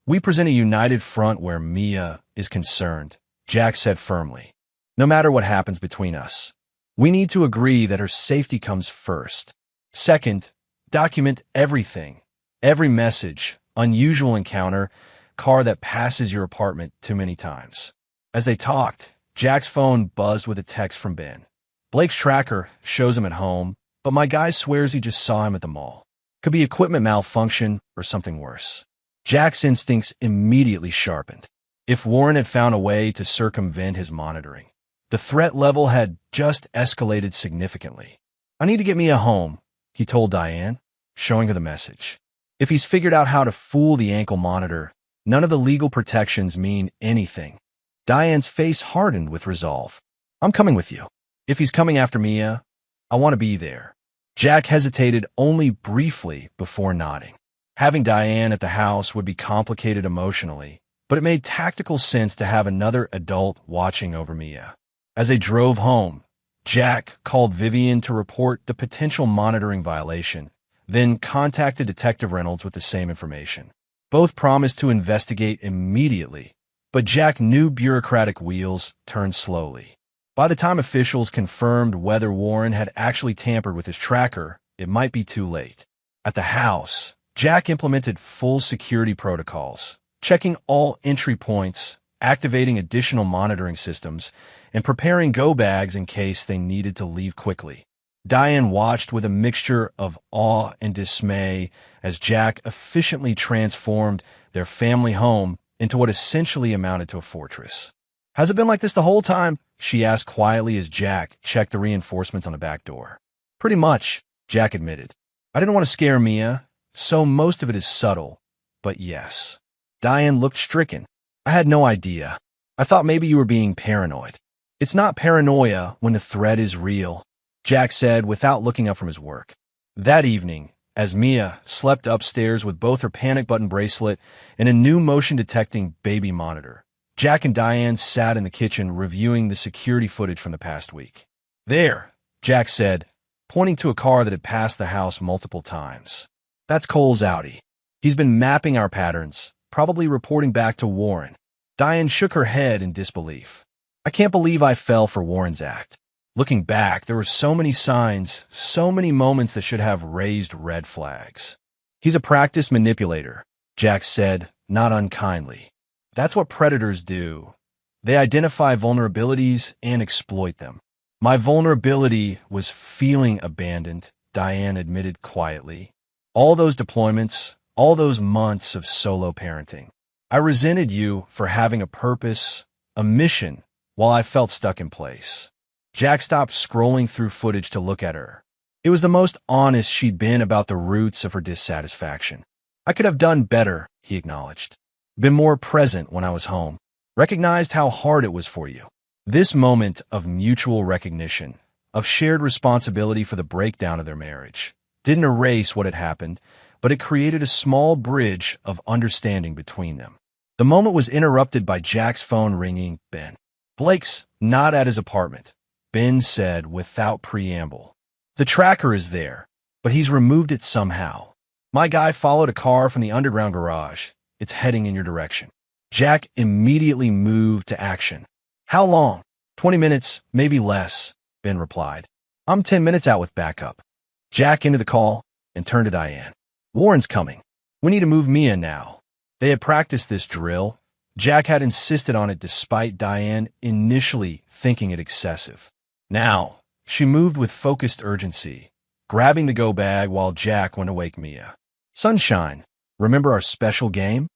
we present a united front where Mia is concerned," Jack said firmly. "No matter what happens between us, we need to agree that her safety comes first. Second, document everything, every message, unusual encounter, car that passes your apartment too many times." As they talked, Jack's phone buzzed with a text from Ben. "Blake's tracker shows him at home, but my guy swears he just saw him at the mall. Could be equipment malfunction or something worse." Jack's instincts immediately sharpened. If Warren had found a way to circumvent his monitoring, the threat level had just escalated significantly. "I need to get Mia home," he told Diane, showing her the message. "If he's figured out how to fool the ankle monitor, none of the legal protections mean anything." Diane's face hardened with resolve. "I'm coming with you. If he's coming after Mia, I want to be there." Jack hesitated only briefly before nodding. Having Diane at the house would be complicated emotionally, but it made tactical sense to have another adult watching over Mia. As they drove home, Jack called Vivian to report the potential monitoring violation, then contacted Detective Reynolds with the same information. Both promised to investigate immediately, but Jack knew bureaucratic wheels turned slowly. By the time officials confirmed whether Warren had actually tampered with his tracker, it might be too late. At the house, Jack implemented full security protocols, checking all entry points, activating additional monitoring systems, and preparing go bags in case they needed to leave quickly. Diane watched with a mixture of awe and dismay as Jack efficiently transformed their family home into what essentially amounted to a fortress. "Has it been like this the whole time?" she asked quietly as Jack checked the reinforcements on the back door. "Pretty much," Jack admitted. "I didn't want to scare Mia, so most of it is subtle, but yes." Diane looked stricken. "I had no idea. I thought maybe you were being paranoid." "It's not paranoia when the threat is real," Jack said without looking up from his work. That evening, as Mia slept upstairs with both her panic button bracelet and a new motion-detecting baby monitor, Jack and Diane sat in the kitchen reviewing the security footage from the past week. "There," Jack said, pointing to a car that had passed the house multiple times. "That's Cole's Audi. He's been mapping our patterns, probably reporting back to Warren." Diane shook her head in disbelief. "I can't believe I fell for Warren's act." Looking back, there were so many signs, so many moments that should have raised red flags. "He's a practiced manipulator," Jack said, not unkindly. "That's what predators do. They identify vulnerabilities and exploit them." "My vulnerability was feeling abandoned," Diane admitted quietly. "All those deployments, all those months of solo parenting. I resented you for having a purpose, a mission, while I felt stuck in place." Jack stopped scrolling through footage to look at her. It was the most honest she'd been about the roots of her dissatisfaction. "I could have done better," he acknowledged. "Been more present when I was home. Recognized how hard it was for you." This moment of mutual recognition, of shared responsibility for the breakdown of their marriage, didn't erase what had happened, but it created a small bridge of understanding between them. The moment was interrupted by Jack's phone ringing. "Ben. Blake's not at his apartment," Ben said without preamble. "The tracker is there, but he's removed it somehow. My guy followed a car from the underground garage. It's heading in your direction." Jack immediately moved to action. "How long?" 20 minutes, maybe less," Ben replied. "I'm 10 minutes out with backup." Jack ended the call and turned to Diane. "Warren's coming. We need to move Mia now." They had practiced this drill. Jack had insisted on it despite Diane initially thinking it excessive. Now, she moved with focused urgency, grabbing the go bag while Jack went to wake Mia. "Sunshine, remember our special game?"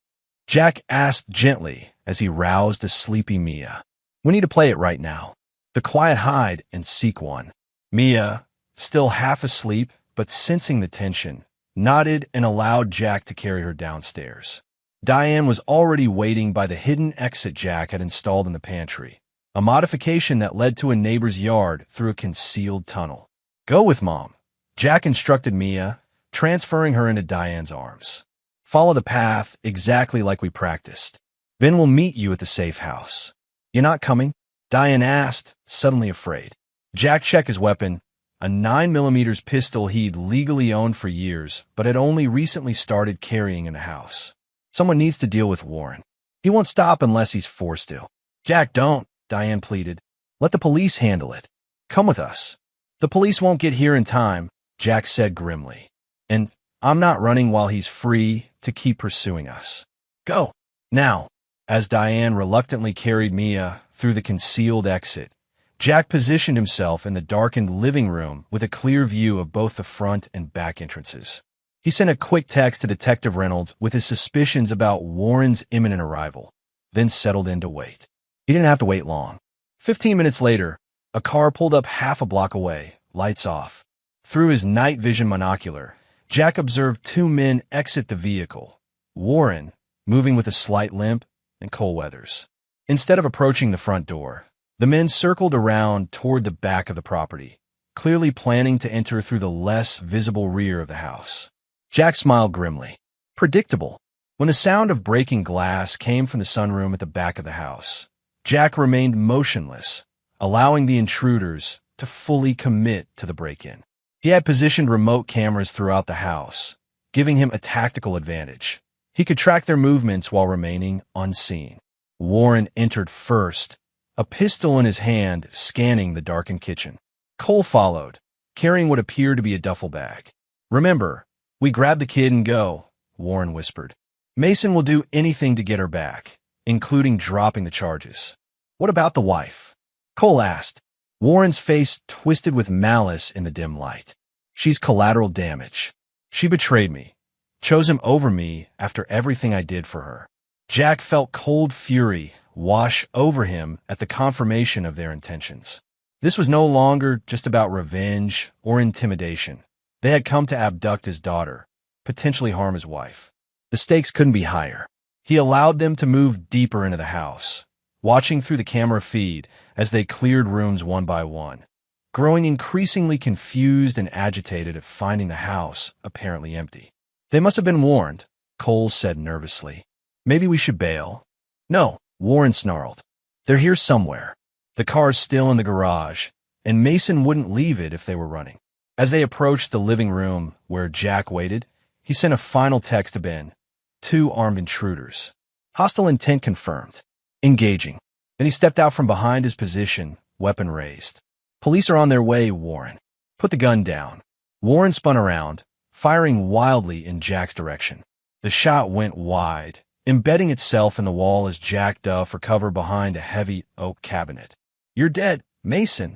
Jack asked gently as he roused a sleepy Mia. "We need to play it right now. The quiet hide and seek one." Mia, still half asleep but sensing the tension, nodded and allowed Jack to carry her downstairs. Diane was already waiting by the hidden exit Jack had installed in the pantry, a modification that led to a neighbor's yard through a concealed tunnel. "Go with Mom," Jack instructed Mia, transferring her into Diane's arms. "Follow the path exactly like we practiced. Ben will meet you at the safe house." "You're not coming?" Diane asked, suddenly afraid. Jack checked his weapon, a 9mm pistol he'd legally owned for years, but had only recently started carrying in the house. "Someone needs to deal with Warren. He won't stop unless he's forced to." "Jack, don't," Diane pleaded. "Let the police handle it. Come with us." "The police won't get here in time," Jack said grimly. "And I'm not running while he's free to keep pursuing us. Go, now." As Diane reluctantly carried Mia through the concealed exit, Jack positioned himself in the darkened living room with a clear view of both the front and back entrances. He sent a quick text to Detective Reynolds with his suspicions about Warren's imminent arrival, then settled in to wait. He didn't have to wait long. 15 minutes later, a car pulled up half a block away, lights off. Through his night vision monocular, Jack observed two men exit the vehicle, Warren, moving with a slight limp, and Cole Weathers. Instead of approaching the front door, the men circled around toward the back of the property, clearly planning to enter through the less visible rear of the house. Jack smiled grimly. predictable. When the sound of breaking glass came from the sunroom at the back of the house, Jack remained motionless, allowing the intruders to fully commit to the break-in. He had positioned remote cameras throughout the house, giving him a tactical advantage. He could track their movements while remaining unseen. Warren entered first, a pistol in his hand, scanning the darkened kitchen. Cole followed, carrying what appeared to be a duffel bag. "Remember, we grab the kid and go," Warren whispered. "Mason will do anything to get her back, including dropping the charges." "What about the wife?" Cole asked. Warren's face twisted with malice in the dim light. "She's collateral damage. She betrayed me, chose him over me after everything I did for her." Jack felt cold fury wash over him at the confirmation of their intentions. This was no longer just about revenge or intimidation. They had come to abduct his daughter, potentially harm his wife. The stakes couldn't be higher. He allowed them to move deeper into the house, watching through the camera feed as they cleared rooms one by one, growing increasingly confused and agitated at finding the house apparently empty. "They must have been warned," Cole said nervously. "Maybe we should bail." "No," Warren snarled. "They're here somewhere. The car's still in the garage, and Mason wouldn't leave it if they were running." As they approached the living room where Jack waited, he sent a final text to Ben. "Two armed intruders. Hostile intent confirmed. Engaging." Then he stepped out from behind his position, weapon raised. "Police are on their way, Warren. Put the gun down." Warren spun around, firing wildly in Jack's direction. The shot went wide, embedding itself in the wall as Jack dove for cover behind a heavy oak cabinet. "You're dead, Mason,"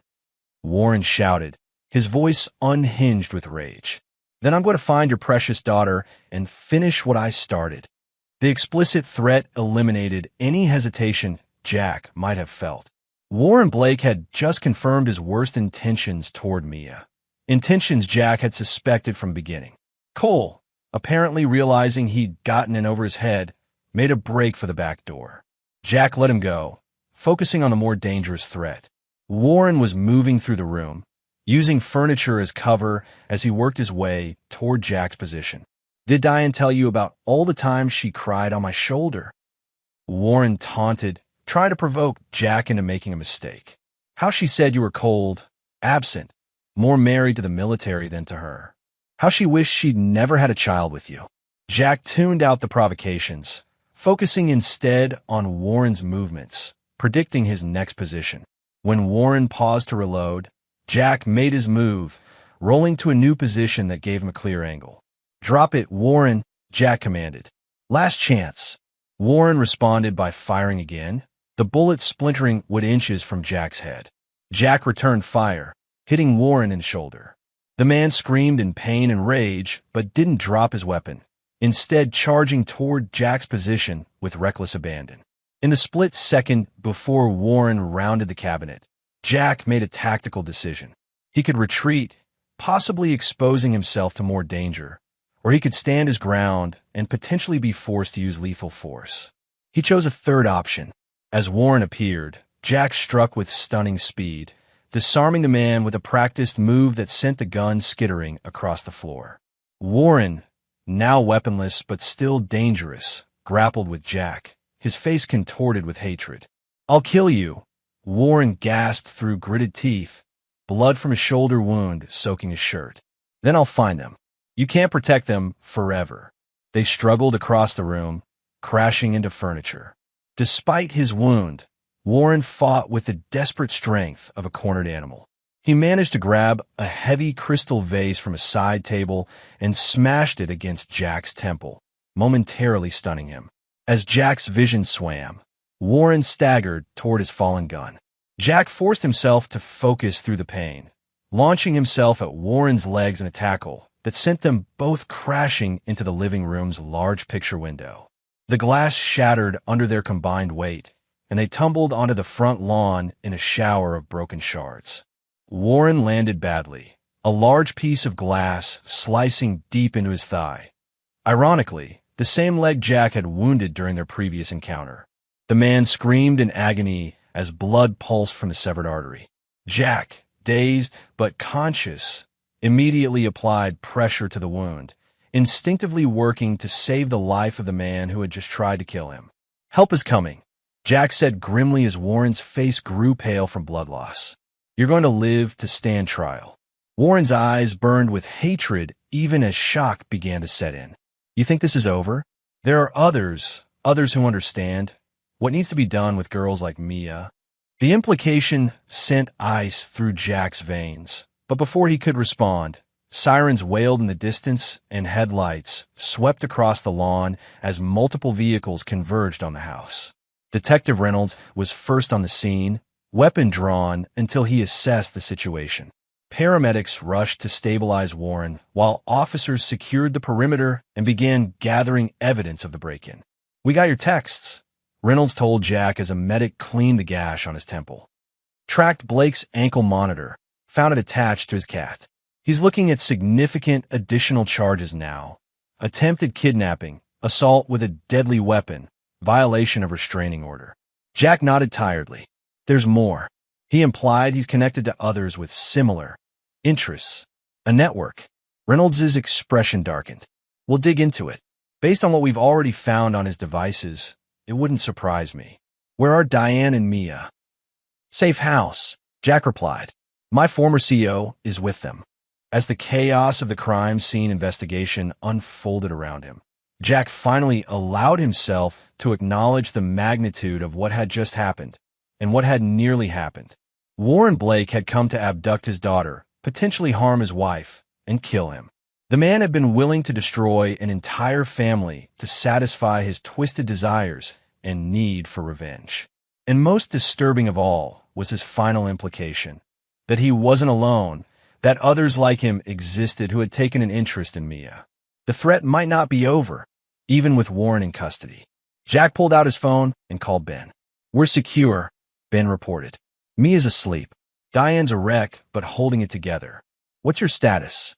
Warren shouted, his voice unhinged with rage. "Then I'm going to find your precious daughter and finish what I started." The explicit threat eliminated any hesitation Jack might have felt. Warren Blake had just confirmed his worst intentions toward Mia, intentions Jack had suspected from beginning. Cole, apparently realizing he'd gotten in over his head, made a break for the back door. Jack let him go, focusing on the more dangerous threat. Warren was moving through the room, using furniture as cover as he worked his way toward Jack's position. "Did Diane tell you about all the times she cried on my shoulder?" Warren taunted, trying to provoke Jack into making a mistake. "How she said you were cold, absent, more married to the military than to her. How she wished she'd never had a child with you." Jack tuned out the provocations, focusing instead on Warren's movements, predicting his next position. When Warren paused to reload, Jack made his move, rolling to a new position that gave him a clear angle. "Drop it, Warren," Jack commanded. "Last chance." Warren responded by firing again, the bullet splintering wood inches from Jack's head. Jack returned fire, hitting Warren in the shoulder. The man screamed in pain and rage, but didn't drop his weapon, instead charging toward Jack's position with reckless abandon. In the split second before Warren rounded the cabinet, Jack made a tactical decision. He could retreat, possibly exposing himself to more danger, or he could stand his ground and potentially be forced to use lethal force. He chose a third option. As Warren appeared, Jack struck with stunning speed, disarming the man with a practiced move that sent the gun skittering across the floor. Warren, now weaponless but still dangerous, grappled with Jack, his face contorted with hatred. "I'll kill you," Warren gasped through gritted teeth, blood from his shoulder wound soaking his shirt. "Then I'll find them. You can't protect them forever." They struggled across the room, crashing into furniture. Despite his wound, Warren fought with the desperate strength of a cornered animal. He managed to grab a heavy crystal vase from a side table and smashed it against Jack's temple, momentarily stunning him. As Jack's vision swam, Warren staggered toward his fallen gun. Jack forced himself to focus through the pain, launching himself at Warren's legs in a tackle that sent them both crashing into the living room's large picture window. The glass shattered under their combined weight, and they tumbled onto the front lawn in a shower of broken shards. Warren landed badly, a large piece of glass slicing deep into his thigh. Ironically, the same leg Jack had wounded during their previous encounter. The man screamed in agony as blood pulsed from the severed artery. Jack, dazed but conscious, immediately applied pressure to the wound, instinctively working to save the life of the man who had just tried to kill him. "Help is coming," Jack said grimly as Warren's face grew pale from blood loss. "You're going to live to stand trial." Warren's eyes burned with hatred even as shock began to set in. "You think this is over? There are others who understand what needs to be done with girls like Mia." The implication sent ice through Jack's veins, but before he could respond, sirens wailed in the distance and headlights swept across the lawn as multiple vehicles converged on the house. Detective Reynolds was first on the scene, weapon drawn until he assessed the situation. Paramedics rushed to stabilize Warren, while officers secured the perimeter and began gathering evidence of the break-in. "We got your texts," Reynolds told Jack as a medic cleaned the gash on his temple. "Tracked Blake's ankle monitor, found it attached to his cat. He's looking at significant additional charges now. Attempted kidnapping, assault with a deadly weapon, violation of restraining order." Jack nodded tiredly. "There's more." He implied he's connected to others with similar interests. A network. Reynolds' expression darkened. "We'll dig into it. Based on what we've already found on his devices, it wouldn't surprise me." "Where are Diane and Mia?" "Safe house," Jack replied. "My former CO is with them." As the chaos of the crime scene investigation unfolded around him, Jack finally allowed himself to acknowledge the magnitude of what had just happened and what had nearly happened. Warren Blake had come to abduct his daughter, potentially harm his wife, and kill him. The man had been willing to destroy an entire family to satisfy his twisted desires and need for revenge. And most disturbing of all was his final implication, that he wasn't alone, that others like him existed who had taken an interest in Mia. The threat might not be over, even with Warren in custody. Jack pulled out his phone and called Ben. "We're secure," Ben reported. "Mia's asleep. Diane's a wreck, but holding it together. What's your status?"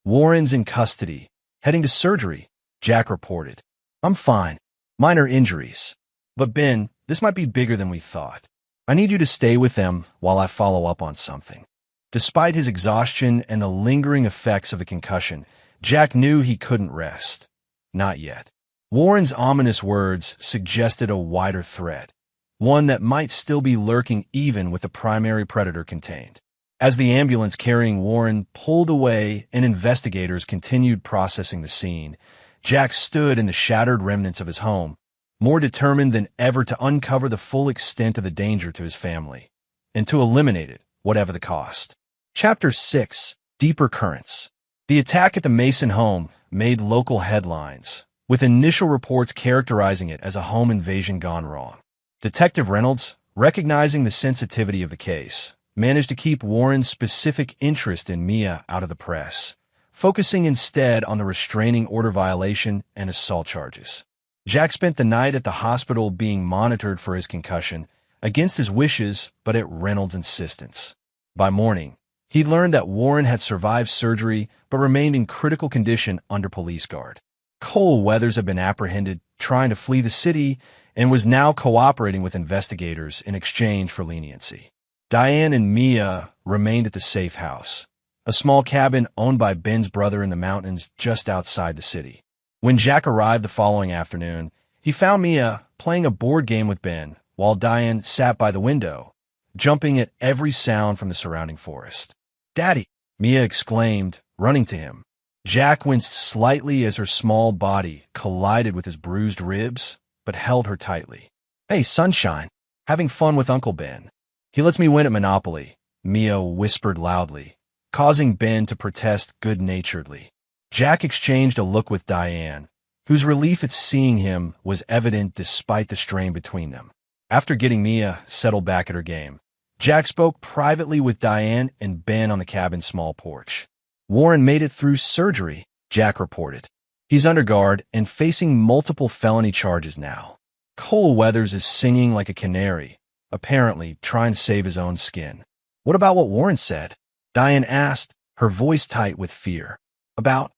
"Warren's in custody, heading to surgery," Jack reported. "I'm fine. Minor injuries. But Ben, this might be bigger than we thought. I need you to stay with them while I follow up on something." Despite his exhaustion and the lingering effects of the concussion, Jack knew he couldn't rest. Not yet. Warren's ominous words suggested a wider threat, one that might still be lurking even with the primary predator contained. As the ambulance carrying Warren pulled away and investigators continued processing the scene, Jack stood in the shattered remnants of his home, more determined than ever to uncover the full extent of the danger to his family, and to eliminate it, whatever the cost. Chapter 6: Deeper Currents. The attack at the Mason home made local headlines, with initial reports characterizing it as a home invasion gone wrong. Detective Reynolds, recognizing the sensitivity of the case, managed to keep Warren's specific interest in Mia out of the press, focusing instead on the restraining order violation and assault charges. Jack spent the night at the hospital being monitored for his concussion, against his wishes but at Reynolds' insistence. By morning, he learned that Warren had survived surgery but remained in critical condition under police guard. Cole Weathers had been apprehended trying to flee the city and was now cooperating with investigators in exchange for leniency. Diane and Mia remained at the safe house, a small cabin owned by Ben's brother in the mountains just outside the city. When Jack arrived the following afternoon, he found Mia playing a board game with Ben, while Diane sat by the window, jumping at every sound from the surrounding forest. "Daddy!" Mia exclaimed, running to him. Jack winced slightly as her small body collided with his bruised ribs, but held her tightly. "Hey, sunshine, having fun with Uncle Ben. He lets me win at Monopoly," Mia whispered loudly, causing Ben to protest good-naturedly. Jack exchanged a look with Diane, whose relief at seeing him was evident despite the strain between them. After getting Mia settled back at her game, Jack spoke privately with Diane and Ben on the cabin's small porch. "Warren made it through surgery," Jack reported. "He's under guard and facing multiple felony charges now. Cole Weathers is singing like a canary, apparently trying to save his own skin." "What about what Warren said?" Diane asked, her voice tight with fear. "About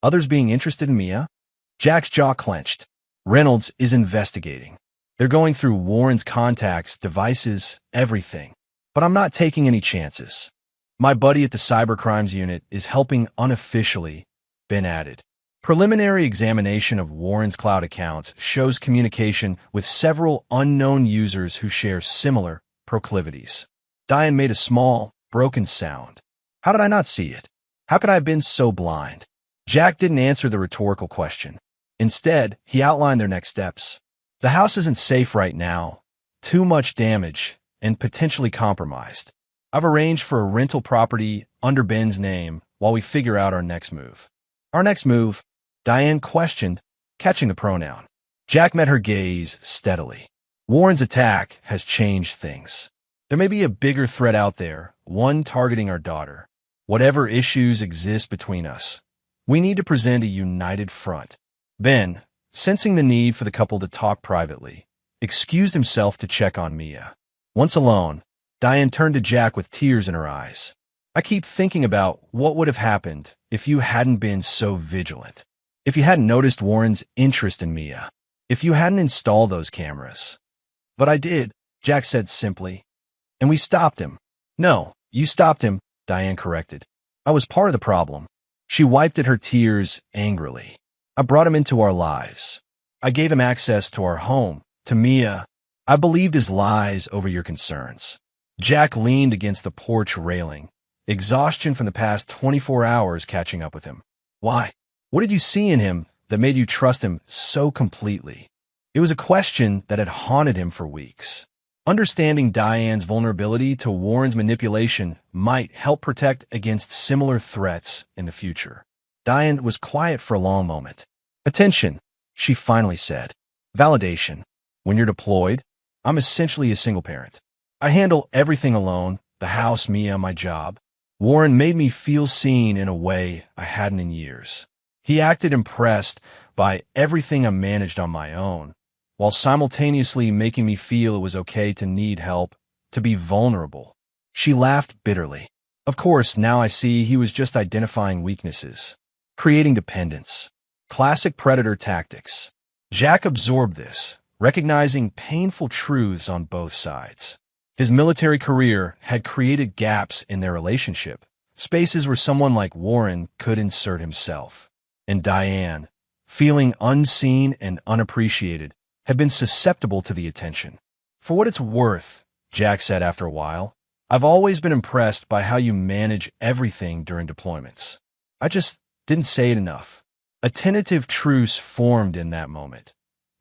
others being interested in Mia?" Jack's jaw clenched. "Reynolds is investigating. They're going through Warren's contacts, devices, everything. But I'm not taking any chances. My buddy at the cybercrimes unit is helping unofficially," Ben added. Preliminary examination of Warren's cloud accounts shows communication with several unknown users who share similar proclivities. Diane made a small, broken sound. How did I not see it? How could I have been so blind? Jack didn't answer the rhetorical question. Instead, he outlined their next steps. The house isn't safe right now. Too much damage and potentially compromised. I've arranged for a rental property under Ben's name while we figure out our next move. Our next move? Diane questioned, catching the pronoun. Jack met her gaze steadily. Warren's attack has changed things. There may be a bigger threat out there, one targeting our daughter. Whatever issues exist between us, we need to present a united front. Ben, sensing the need for the couple to talk privately, excused himself to check on Mia. Once alone, Diane turned to Jack with tears in her eyes. I keep thinking about what would have happened if you hadn't been so vigilant. If you hadn't noticed Warren's interest in Mia. If you hadn't installed those cameras. But I did, Jack said simply. And we stopped him. No, you stopped him, Diane corrected. I was part of the problem. She wiped at her tears angrily. I brought him into our lives. I gave him access to our home, to Mia. I believed his lies over your concerns. Jack leaned against the porch railing, exhaustion from the past 24 hours catching up with him. Why? What did you see in him that made you trust him so completely? It was a question that had haunted him for weeks. Understanding Diane's vulnerability to Warren's manipulation might help protect against similar threats in the future. Diane was quiet for a long moment. Attention, she finally said. Validation. When you're deployed, I'm essentially a single parent. I handle everything alone, the house, Mia, my job. Warren made me feel seen in a way I hadn't in years. He acted impressed by everything I managed on my own, while simultaneously making me feel it was okay to need help, to be vulnerable. She laughed bitterly. Of course, now I see he was just identifying weaknesses, creating dependence. Classic predator tactics. Jack absorbed this, recognizing painful truths on both sides. His military career had created gaps in their relationship, spaces where someone like Warren could insert himself. And Diane, feeling unseen and unappreciated, had been susceptible to the attention. For what it's worth, Jack said after a while, I've always been impressed by how you manage everything during deployments. I just didn't say it enough. A tentative truce formed in that moment.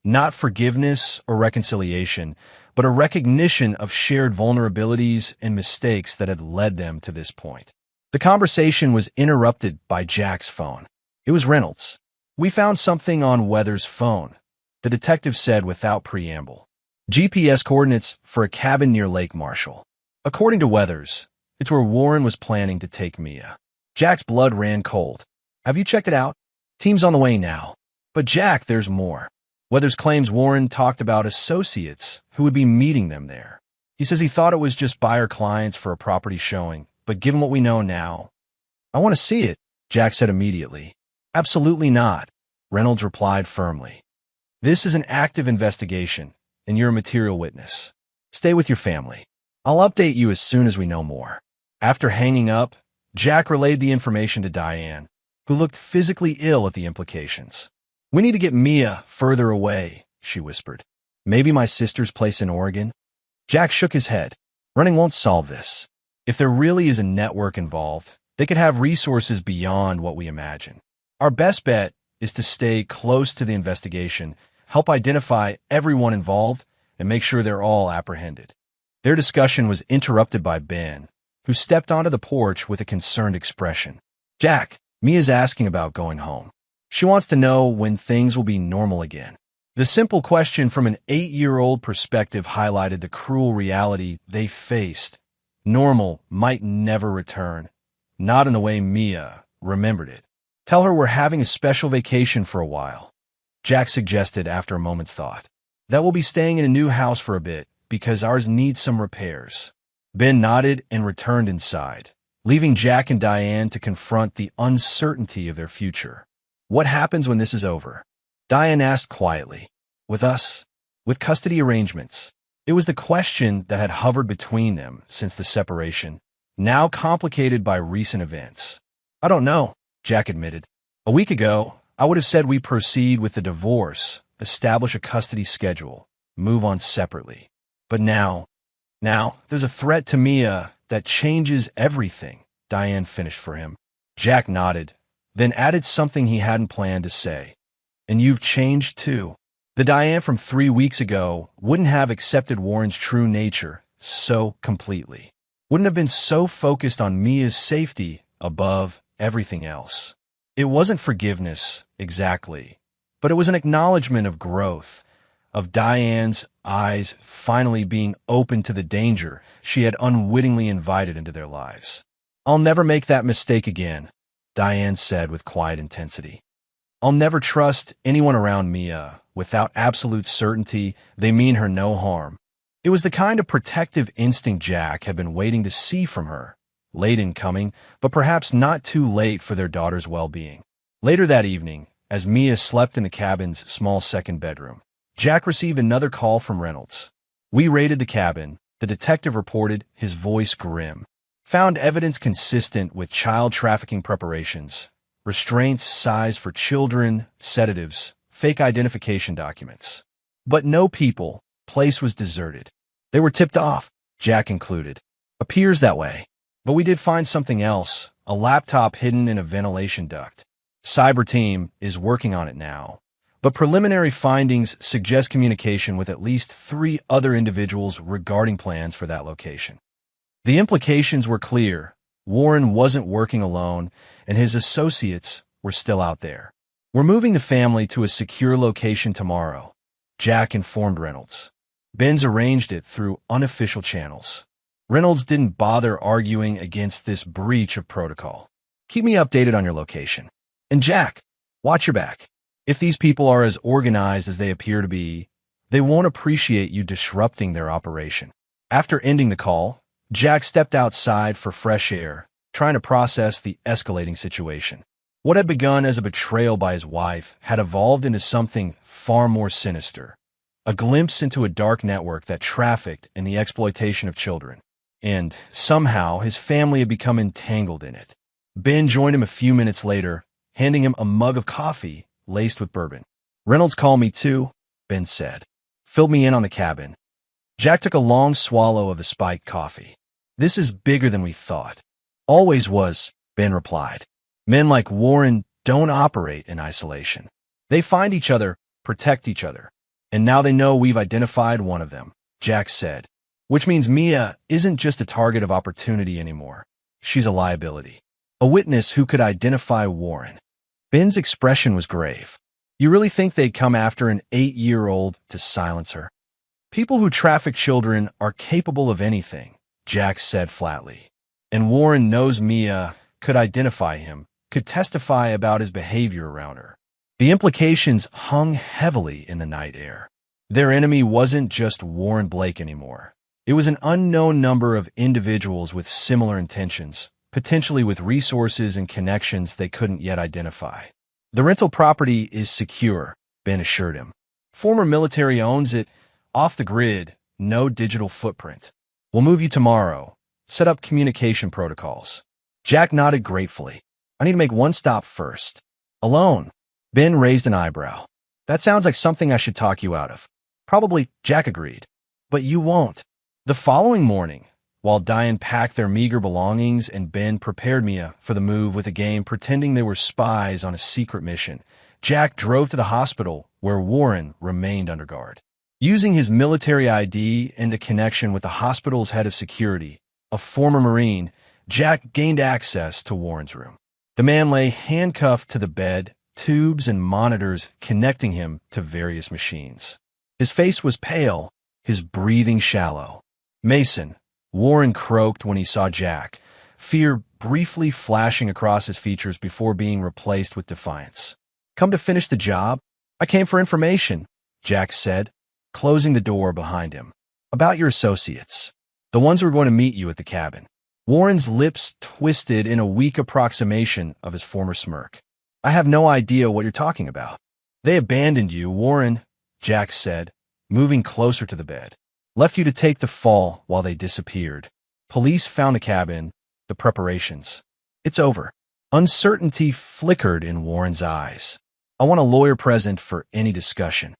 Not forgiveness or reconciliation, but a recognition of shared vulnerabilities and mistakes that had led them to this point. The conversation was interrupted by Jack's phone. It was Reynolds. We found something on Weathers' phone, the detective said without preamble. GPS coordinates for a cabin near Lake Marshall. According to Weathers, it's where Warren was planning to take Mia. Jack's blood ran cold. Have you checked it out? Team's on the way now. But Jack, there's more. Weathers claims Warren talked about associates who would be meeting them there. He says he thought it was just buyer clients for a property showing, but given what we know now, I want to see it, Jack said immediately. Absolutely not, Reynolds replied firmly. This is an active investigation, and you're a material witness. Stay with your family. I'll update you as soon as we know more. After hanging up, Jack relayed the information to Diane, who looked physically ill at the implications. We need to get Mia further away, she whispered. Maybe my sister's place in Oregon? Jack shook his head. Running won't solve this. If there really is a network involved, they could have resources beyond what we imagine. Our best bet is to stay close to the investigation, help identify everyone involved, and make sure they're all apprehended. Their discussion was interrupted by Ben, who stepped onto the porch with a concerned expression. Jack, Mia's asking about going home. She wants to know when things will be normal again. The simple question from an 8-year-old perspective highlighted the cruel reality they faced. Normal might never return, not in the way Mia remembered it. Tell her we're having a special vacation for a while, Jack suggested after a moment's thought. That we'll be staying in a new house for a bit because ours needs some repairs. Ben nodded and returned inside, leaving Jack and Diane to confront the uncertainty of their future. What happens when this is over? Diane asked quietly. With us? With custody arrangements? It was the question that had hovered between them since the separation, now complicated by recent events. I don't know, Jack admitted. A week ago, I would have said we proceed with the divorce, establish a custody schedule, move on separately. But now, there's a threat to Mia that changes everything, Diane finished for him. Jack nodded, then added something he hadn't planned to say. And you've changed too. The Diane from 3 weeks ago wouldn't have accepted Warren's true nature so completely. Wouldn't have been so focused on Mia's safety above everything else. It wasn't forgiveness, exactly, but it was an acknowledgement of growth, of Diane's eyes finally being open to the danger she had unwittingly invited into their lives. I'll never make that mistake again, Diane said with quiet intensity. I'll never trust anyone around Mia without absolute certainty they mean her no harm. It was the kind of protective instinct Jack had been waiting to see from her, late in coming, but perhaps not too late for their daughter's well-being. Later that evening, as Mia slept in the cabin's small second bedroom, Jack received another call from Reynolds. We raided the cabin, the detective reported, his voice grim. Found evidence consistent with child trafficking preparations, restraints sized for children, sedatives, fake identification documents. But no people, place was deserted. They were tipped off, Jack included. Appears that way. But we did find something else, a laptop hidden in a ventilation duct. Cyber team is working on it now. But preliminary findings suggest communication with at least 3 other individuals regarding plans for that location. The implications were clear. Warren wasn't working alone, and his associates were still out there. We're moving the family to a secure location tomorrow, Jack informed Reynolds. Ben's arranged it through unofficial channels. Reynolds didn't bother arguing against this breach of protocol. Keep me updated on your location. And Jack, watch your back. If these people are as organized as they appear to be, they won't appreciate you disrupting their operation. After ending the call, Jack stepped outside for fresh air, trying to process the escalating situation. What had begun as a betrayal by his wife had evolved into something far more sinister, a glimpse into a dark network that trafficked in the exploitation of children. And, somehow, his family had become entangled in it. Ben joined him a few minutes later, handing him a mug of coffee laced with bourbon. Reynolds called me too, Ben said. Filled me in on the cabin. Jack took a long swallow of the spiked coffee. This is bigger than we thought. Always was, Ben replied. Men like Warren don't operate in isolation. They find each other, protect each other. And now they know we've identified one of them, Jack said. Which means Mia isn't just a target of opportunity anymore. She's a liability. A witness who could identify Warren. Ben's expression was grave. You really think they'd come after an 8-year-old to silence her? People who traffic children are capable of anything, Jack said flatly. And Warren knows Mia could identify him, could testify about his behavior around her. The implications hung heavily in the night air. Their enemy wasn't just Warren Blake anymore. It was an unknown number of individuals with similar intentions, potentially with resources and connections they couldn't yet identify. The rental property is secure, Ben assured him. Former military owns it, off the grid, no digital footprint. We'll move you tomorrow. Set up communication protocols. Jack nodded gratefully. I need to make one stop first. Alone. Ben raised an eyebrow. That sounds like something I should talk you out of. Probably, Jack agreed. But you won't. The following morning, while Diane packed their meager belongings and Ben prepared Mia for the move with a game pretending they were spies on a secret mission, Jack drove to the hospital where Warren remained under guard. Using his military ID and a connection with the hospital's head of security, a former Marine, Jack gained access to Warren's room. The man lay handcuffed to the bed, tubes and monitors connecting him to various machines. His face was pale, his breathing shallow. Mason, Warren croaked when he saw Jack, fear briefly flashing across his features before being replaced with defiance. Come to finish the job? I came for information, Jack said, closing the door behind him. About your associates. The ones who were going to meet you at the cabin. Warren's lips twisted in a weak approximation of his former smirk. I have no idea what you're talking about. They abandoned you, Warren, Jack said, moving closer to the bed. Left you to take the fall while they disappeared. Police found the cabin, the preparations. It's over. Uncertainty flickered in Warren's eyes. I want a lawyer present for any discussion.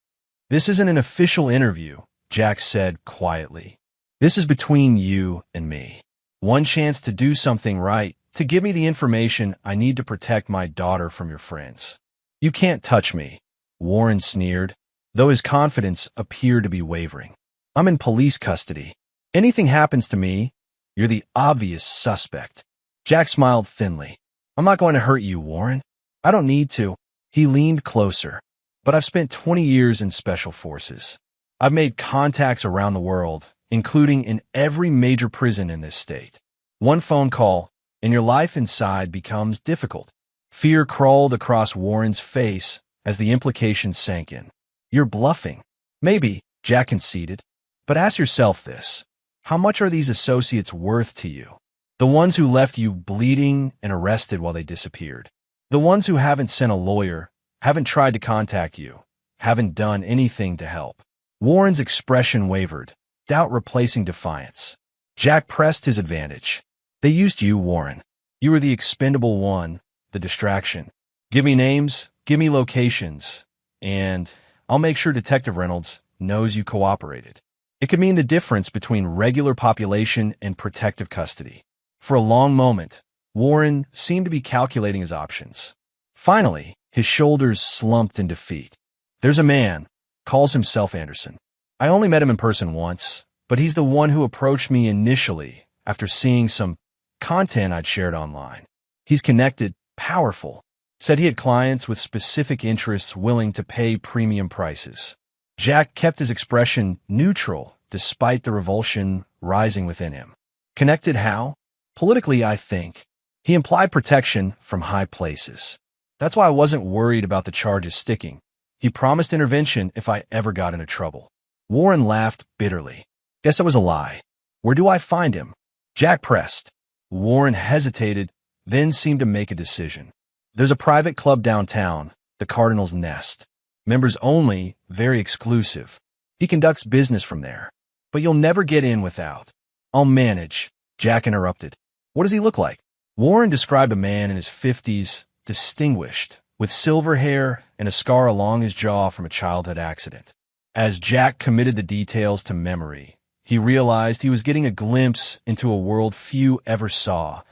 This isn't an official interview, Jack said quietly. This is between you and me. One chance to do something right, to give me the information I need to protect my daughter from your friends. You can't touch me, Warren sneered, though his confidence appeared to be wavering. I'm in police custody. Anything happens to me, you're the obvious suspect. Jack smiled thinly. I'm not going to hurt you, Warren. I don't need to. He leaned closer. But I've spent 20 years in special forces. I've made contacts around the world, including in every major prison in this state. One phone call, and your life inside becomes difficult. Fear crawled across Warren's face as the implication sank in. You're bluffing. Maybe, Jack conceded. But ask yourself this. How much are these associates worth to you? The ones who left you bleeding and arrested while they disappeared. The ones who haven't sent a lawyer, haven't tried to contact you, haven't done anything to help. Warren's expression wavered, doubt replacing defiance. Jack pressed his advantage. They used you, Warren. You were the expendable one, the distraction. Give me names, give me locations, and I'll make sure Detective Reynolds knows you cooperated. It could mean the difference between regular population and protective custody. For a long moment, Warren seemed to be calculating his options. Finally, his shoulders slumped in defeat. There's a man, calls himself Anderson. I only met him in person once, but he's the one who approached me initially after seeing some content I'd shared online. He's connected, powerful, said he had clients with specific interests willing to pay premium prices. Jack kept his expression neutral despite the revulsion rising within him. Connected how? Politically, I think. He implied protection from high places. That's why I wasn't worried about the charges sticking. He promised intervention if I ever got into trouble. Warren laughed bitterly. Guess it was a lie. Where do I find him? Jack pressed. Warren hesitated, then seemed to make a decision. There's a private club downtown, the Cardinal's Nest. Members only, very exclusive. He conducts business from there. But you'll never get in without. I'll manage, Jack interrupted. What does he look like? Warren described a man in his 50s, distinguished, with silver hair and a scar along his jaw from a childhood accident. As Jack committed the details to memory, he realized he was getting a glimpse into a world few ever saw,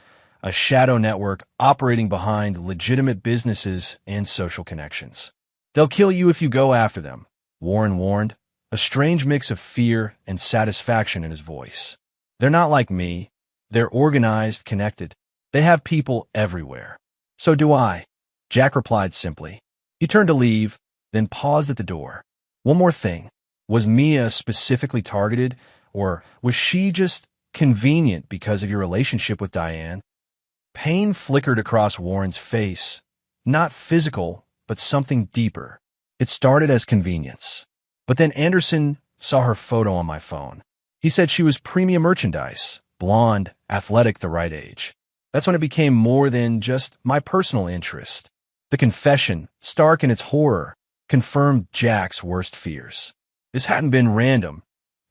a shadow network operating behind legitimate businesses and social connections. They'll kill you if you go after them, Warren warned, a strange mix of fear and satisfaction in his voice. They're not like me. They're organized, connected. They have people everywhere. So do I, Jack replied simply. He turned to leave, then paused at the door. One more thing. Was Mia specifically targeted, or was she just convenient because of your relationship with Diane? Pain flickered across Warren's face. Not physical, but something deeper. It started as convenience. But then Anderson saw her photo on my phone. He said she was premium merchandise, blonde, athletic, the right age. That's when it became more than just my personal interest. The confession, stark in its horror, confirmed Jack's worst fears. This hadn't been random.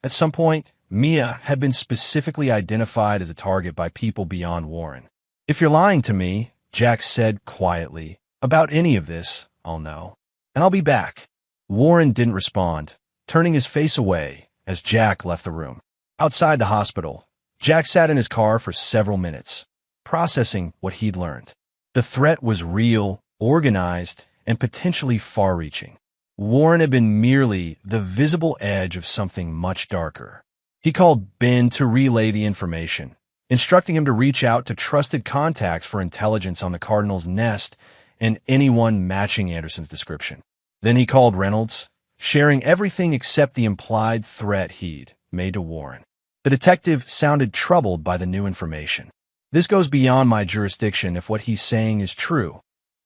At some point, Mia had been specifically identified as a target by people beyond Warren. If you're lying to me, Jack said quietly, about any of this, I'll know. And I'll be back. Warren didn't respond, turning his face away as Jack left the room. Outside the hospital, Jack sat in his car for several minutes, processing what he'd learned. The threat was real, organized, and potentially far-reaching. Warren had been merely the visible edge of something much darker. He called Ben to relay the information, instructing him to reach out to trusted contacts for intelligence on the Cardinal's Nest and anyone matching Anderson's description. Then he called Reynolds, sharing everything except the implied threat he'd made to Warren. The detective sounded troubled by the new information. This goes beyond my jurisdiction if what he's saying is true,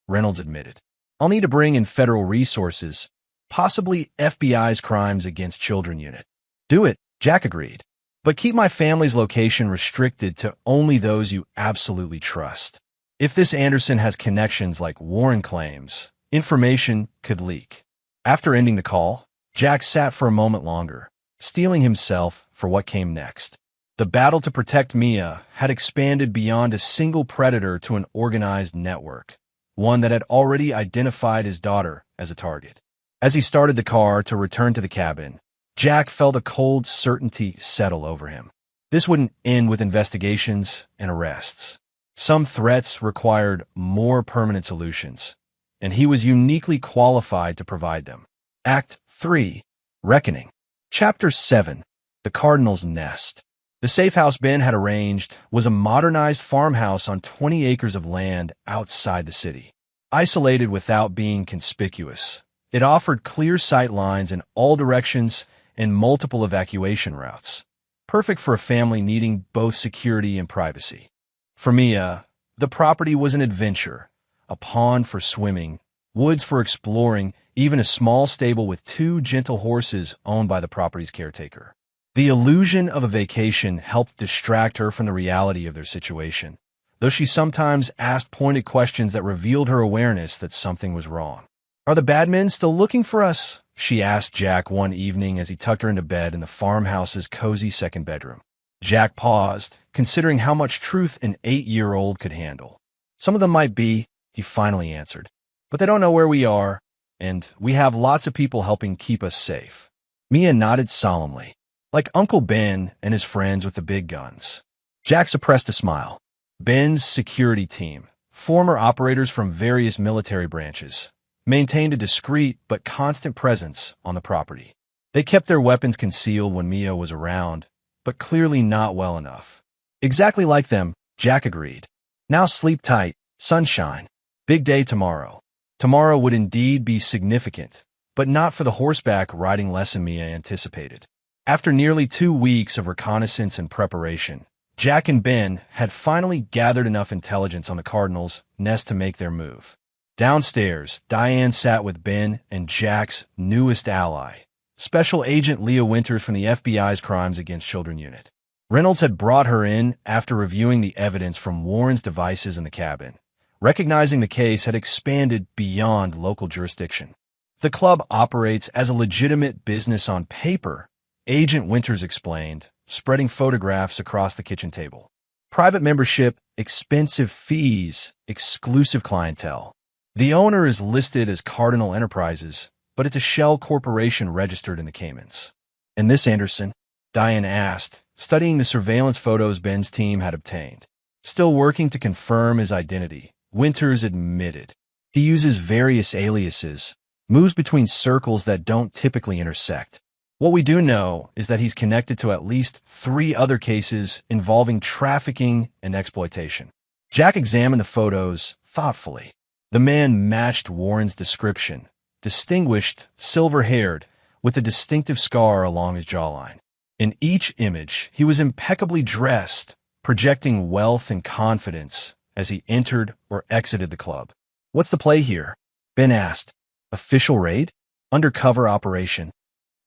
Reynolds admitted. I'll need to bring in federal resources, possibly FBI's Crimes Against Children unit. Do it, Jack agreed. But keep my family's location restricted to only those you absolutely trust. If this Anderson has connections like Warren claims, information could leak. After ending the call, Jack sat for a moment longer, steeling himself for what came next. The battle to protect Mia had expanded beyond a single predator to an organized network. one that had already identified his daughter as a target. As he started the car to return to the cabin, Jack felt a cold certainty settle over him. This wouldn't end with investigations and arrests. Some threats required more permanent solutions, and he was uniquely qualified to provide them. Act 3. Reckoning. Chapter 7. The Cardinal's Nest. The safe house Ben had arranged was a modernized farmhouse on 20 acres of land outside the city. Isolated without being conspicuous, it offered clear sight lines in all directions and multiple evacuation routes, perfect for a family needing both security and privacy. For Mia, the property was an adventure, a pond for swimming, woods for exploring, even a small stable with 2 gentle horses owned by the property's caretaker. The illusion of a vacation helped distract her from the reality of their situation, though she sometimes asked pointed questions that revealed her awareness that something was wrong. "Are the bad men still looking for us?" she asked Jack one evening as he tucked her into bed in the farmhouse's cozy second bedroom. Jack paused, considering how much truth an 8-year-old could handle. "Some of them might be," he finally answered, "but they don't know where we are, and we have lots of people helping keep us safe." Mia nodded solemnly, like Uncle Ben and his friends with the big guns. Jack suppressed a smile. Ben's security team, former operators from various military branches, maintained a discreet but constant presence on the property. They kept their weapons concealed when Mia was around, but clearly not well enough. "Exactly like them," Jack agreed. "Now sleep tight, sunshine. Big day tomorrow." Tomorrow would indeed be significant, but not for the horseback riding lesson Mia anticipated. After nearly 2 weeks of reconnaissance and preparation, Jack and Ben had finally gathered enough intelligence on the Cardinals' nest to make their move. Downstairs, Diane sat with Ben and Jack's newest ally, Special Agent Leah Winters from the FBI's Crimes Against Children Unit. Reynolds had brought her in after reviewing the evidence from Warren's devices in the cabin, recognizing the case had expanded beyond local jurisdiction. "The club operates as a legitimate business on paper," Agent Winters explained, spreading photographs across the kitchen table. "Private membership, expensive fees, exclusive clientele. The owner is listed as Cardinal Enterprises, but it's a shell corporation registered in the Caymans." "And this Anderson?" Diane asked, studying the surveillance photos Ben's team had obtained. "Still working to confirm his identity," Winters admitted. "He uses various aliases, moves between circles that don't typically intersect. What we do know is that he's connected to at least 3 other cases involving trafficking and exploitation." Jack examined the photos thoughtfully. The man matched Warren's description, distinguished, silver-haired, with a distinctive scar along his jawline. In each image, he was impeccably dressed, projecting wealth and confidence as he entered or exited the club. "What's the play here?" Ben asked. "Official raid? Undercover operation?"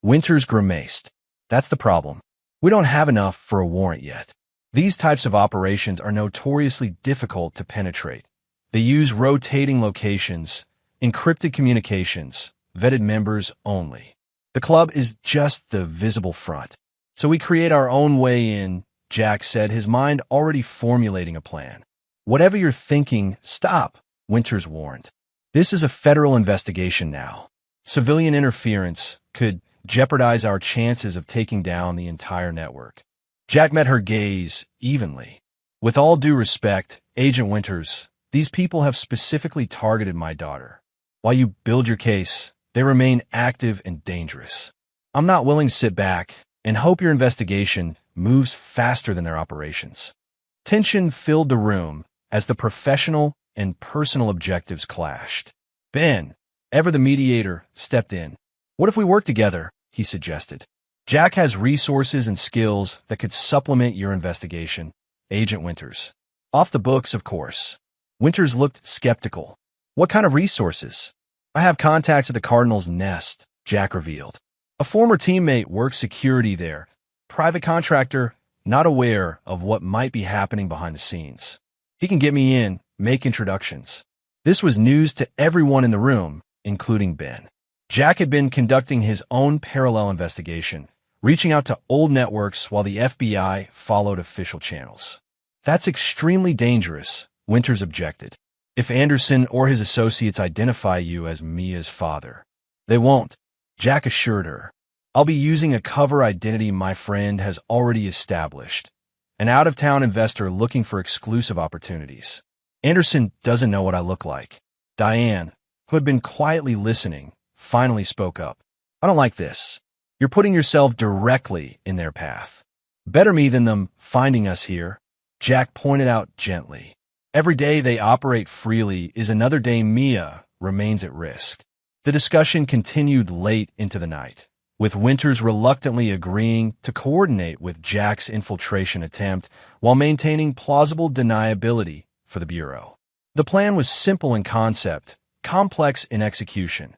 Winters grimaced. "That's the problem. We don't have enough for a warrant yet. These types of operations are notoriously difficult to penetrate. They use rotating locations, encrypted communications, vetted members only. The club is just the visible front. So we create our own way in," Jack said, his mind already formulating a plan. "Whatever you're thinking, stop," Winters warned. "This is a federal investigation now. Civilian interference could jeopardize our chances of taking down the entire network." Jack met her gaze evenly. "With all due respect, Agent Winters, these people have specifically targeted my daughter. While you build your case, they remain active and dangerous. I'm not willing to sit back and hope your investigation moves faster than their operations." Tension filled the room as the professional and personal objectives clashed. Ben, ever the mediator, stepped in. "What if we work together?" he suggested. "Jack has resources and skills that could supplement your investigation, Agent Winters. Off the books, of course." Winters looked skeptical. "What kind of resources?" "I have contacts at the Cardinal's Nest," Jack revealed. "A former teammate works security there. Private contractor, not aware of what might be happening behind the scenes. He can get me in, make introductions." This was news to everyone in the room, including Ben. Jack had been conducting his own parallel investigation, reaching out to old networks while the FBI followed official channels. "That's extremely dangerous," Winters objected. if Anderson or his associates identify you as Mia's father. They won't, Jack assured her. I'll be using a cover identity my friend has already established, an out-of-town investor looking for exclusive opportunities. Anderson doesn't know what I look like. Diane, who had been quietly listening, finally spoke up. I don't like this. You're putting yourself directly in their path. Better me than them finding us here, Jack pointed out gently. Every day they operate freely is another day Mia remains at risk. The discussion continued late into the night, with Winters reluctantly agreeing to coordinate with Jack's infiltration attempt while maintaining plausible deniability for the Bureau. The plan was simple in concept, complex in execution.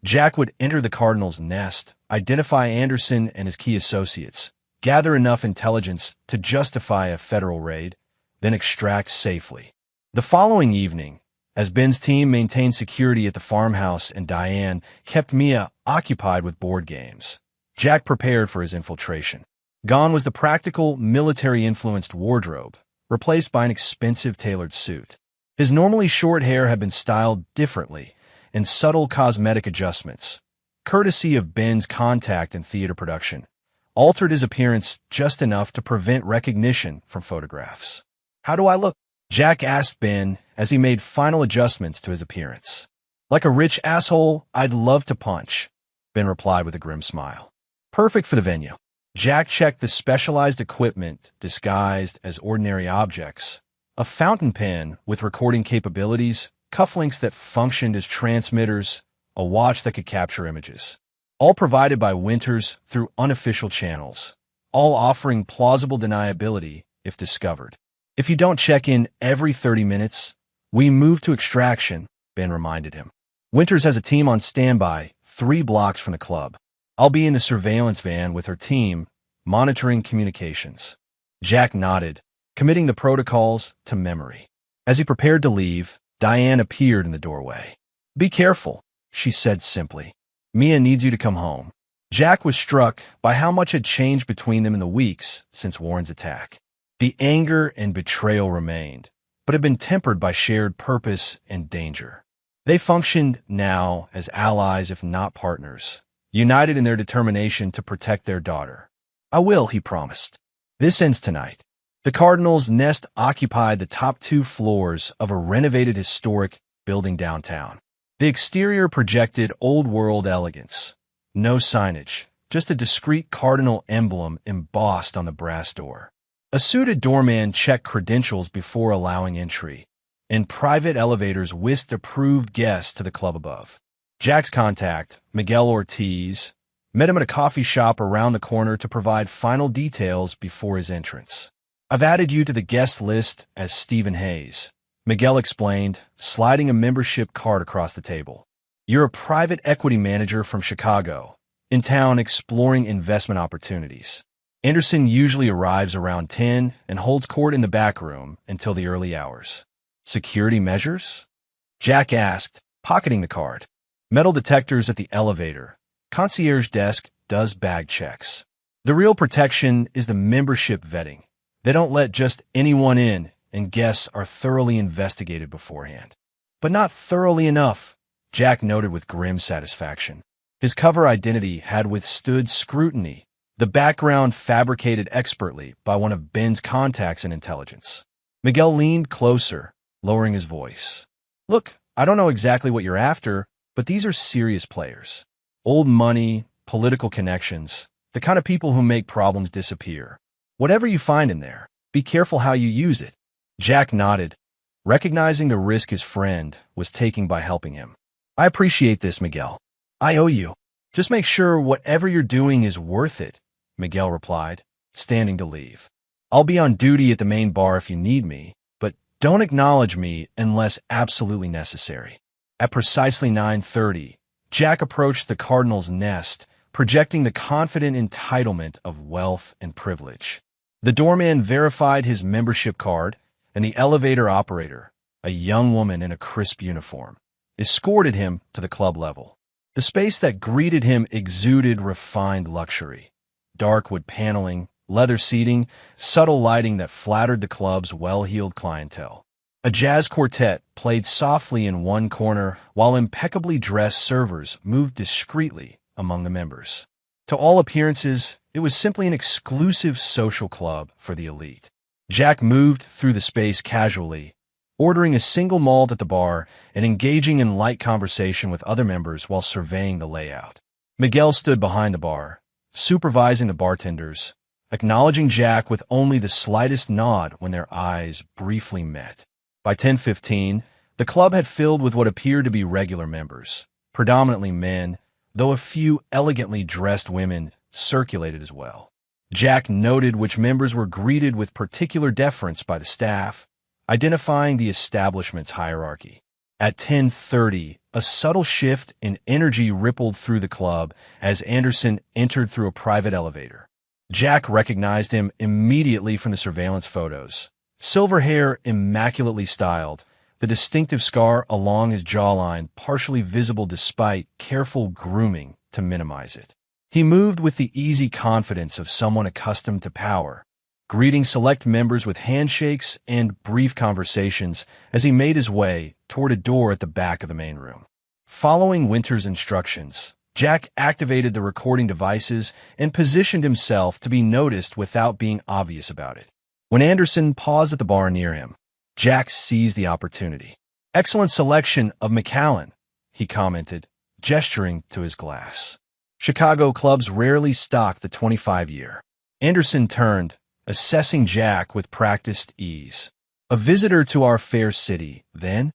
Jack would enter the Cardinals' nest, identify Anderson and his key associates, gather enough intelligence to justify a federal raid, then extract safely. The following evening, as Ben's team maintained security at the farmhouse and Diane kept Mia occupied with board games, Jack prepared for his infiltration. Gone was the practical, military-influenced wardrobe, replaced by an expensive tailored suit. His normally short hair had been styled differently, and subtle cosmetic adjustments, courtesy of Ben's contact and theater production, altered his appearance just enough to prevent recognition from photographs. How do I look? Jack asked Ben as he made final adjustments to his appearance. Like a rich asshole I'd love to punch, Ben replied with a grim smile. Perfect for the venue. Jack checked the specialized equipment disguised as ordinary objects, a fountain pen with recording capabilities, cufflinks that functioned as transmitters, a watch that could capture images. All provided by Winters through unofficial channels, all offering plausible deniability if discovered. If you don't check in every 30 minutes, we move to extraction, Ben reminded him. Winters has a team on standby 3 blocks from the club. I'll be in the surveillance van with her team, monitoring communications. Jack nodded, committing the protocols to memory. As he prepared to leave, Diane appeared in the doorway. Be careful, she said simply. Mia needs you to come home. Jack was struck by how much had changed between them in the weeks since Warren's attack. The anger and betrayal remained, but had been tempered by shared purpose and danger. They functioned now as allies if not partners, united in their determination to protect their daughter. I will, he promised. This ends tonight. The Cardinals' nest occupied the top 2 floors of a renovated historic building downtown. The exterior projected old-world elegance. No signage, just a discreet cardinal emblem embossed on the brass door. A suited doorman checked credentials before allowing entry, and private elevators whisked approved guests to the club above. Jack's contact, Miguel Ortiz, met him at a coffee shop around the corner to provide final details before his entrance. I've added you to the guest list as Stephen Hayes, Miguel explained, sliding a membership card across the table. You're a private equity manager from Chicago, in town exploring investment opportunities. Anderson usually arrives around 10 and holds court in the back room until the early hours. Security measures? Jack asked, pocketing the card. Metal detectors at the elevator. Concierge desk does bag checks. The real protection is the membership vetting. They don't let just anyone in, and guests are thoroughly investigated beforehand. But not thoroughly enough, Jack noted with grim satisfaction. His cover identity had withstood scrutiny, the background fabricated expertly by one of Ben's contacts in intelligence. Miguel leaned closer, lowering his voice. Look, I don't know exactly what you're after, but these are serious players. Old money, political connections, the kind of people who make problems disappear. Whatever you find in there, be careful how you use it. Jack nodded, recognizing the risk his friend was taking by helping him. I appreciate this, Miguel. I owe you. Just make sure whatever you're doing is worth it, Miguel replied, standing to leave. I'll be on duty at the main bar if you need me, but don't acknowledge me unless absolutely necessary. At precisely 9:30, Jack approached the Cardinals' nest, projecting the confident entitlement of wealth and privilege. The doorman verified his membership card, and the elevator operator, a young woman in a crisp uniform, escorted him to the club level. The space that greeted him exuded refined luxury. Dark wood paneling, leather seating, subtle lighting that flattered the club's well-heeled clientele. A jazz quartet played softly in one corner while impeccably dressed servers moved discreetly among the members. To all appearances, it was simply an exclusive social club for the elite. Jack moved through the space casually, ordering a single malt at the bar and engaging in light conversation with other members while surveying the layout. Miguel stood behind the bar, supervising the bartenders, acknowledging Jack with only the slightest nod when their eyes briefly met. By 10:15, the club had filled with what appeared to be regular members, predominantly men, though a few elegantly dressed women circulated as well. Jack noted which members were greeted with particular deference by the staff, identifying the establishment's hierarchy. At 10:30, a subtle shift in energy rippled through the club as Anderson entered through a private elevator. Jack recognized him immediately from the surveillance photos. Silver hair immaculately styled, the distinctive scar along his jawline partially visible despite careful grooming to minimize it. He moved with the easy confidence of someone accustomed to power, greeting select members with handshakes and brief conversations as he made his way toward a door at the back of the main room. Following Winter's instructions, Jack activated the recording devices and positioned himself to be noticed without being obvious about it. When Anderson paused at the bar near him, Jack seized the opportunity. "Excellent selection of Macallan," he commented, gesturing to his glass. Chicago clubs rarely stock the 25-year. Anderson turned, assessing Jack with practiced ease. "A visitor to our fair city, then?"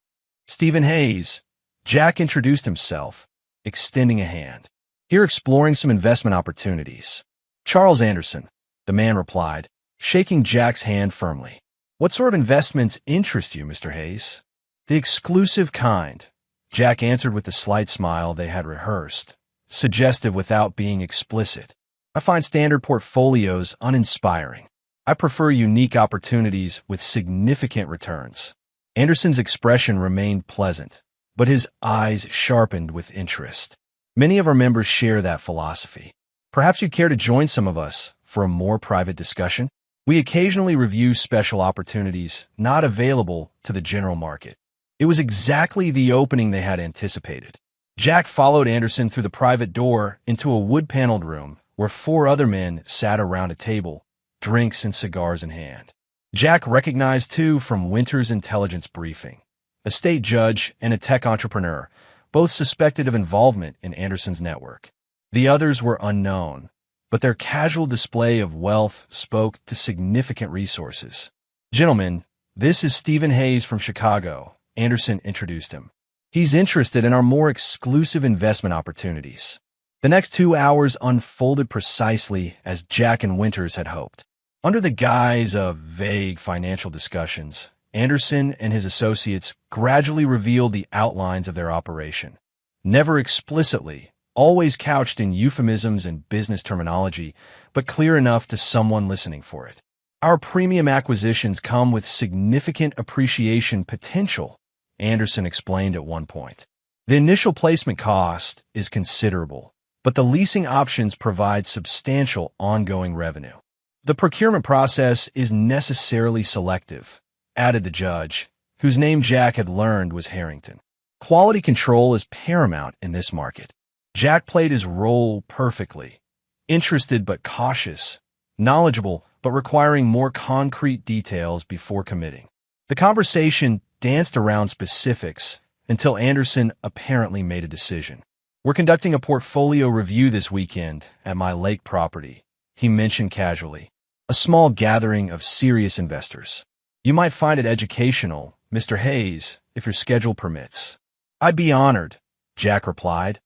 "Stephen Hayes." Jack introduced himself, extending a hand. "Here exploring some investment opportunities." "Charles Anderson," the man replied, shaking Jack's hand firmly. "What sort of investments interest you, Mr. Hayes?" "The exclusive kind," Jack answered with the slight smile they had rehearsed, suggestive without being explicit. "I find standard portfolios uninspiring. I prefer unique opportunities with significant returns." Anderson's expression remained pleasant, but his eyes sharpened with interest. "Many of our members share that philosophy. Perhaps you'd care to join some of us for a more private discussion? We occasionally review special opportunities not available to the general market." It was exactly the opening they had anticipated. Jack followed Anderson through the private door into a wood-paneled room where 4 other men sat around a table, drinks and cigars in hand. Jack recognized 2 from Winter's intelligence briefing, a state judge and a tech entrepreneur, both suspected of involvement in Anderson's network. The others were unknown, but their casual display of wealth spoke to significant resources. "Gentlemen, this is Stephen Hayes from Chicago," Anderson introduced him. "He's interested in our more exclusive investment opportunities." The next 2 hours unfolded precisely as Jack and Winters had hoped. Under the guise of vague financial discussions, Anderson and his associates gradually revealed the outlines of their operation. Never explicitly, always couched in euphemisms and business terminology, but clear enough to someone listening for it. "Our premium acquisitions come with significant appreciation potential," Anderson explained at one point. "The initial placement cost is considerable, but the leasing options provide substantial ongoing revenue. The procurement process is necessarily selective," added the judge, whose name Jack had learned was Harrington. "Quality control is paramount in this market." Jack played his role perfectly, interested but cautious, knowledgeable but requiring more concrete details before committing. The conversation danced around specifics until Anderson apparently made a decision. "We're conducting a portfolio review this weekend at my lake property," he mentioned casually. "A small gathering of serious investors. You might find it educational, Mr. Hayes, if your schedule permits." "I'd be honored," Jack replied,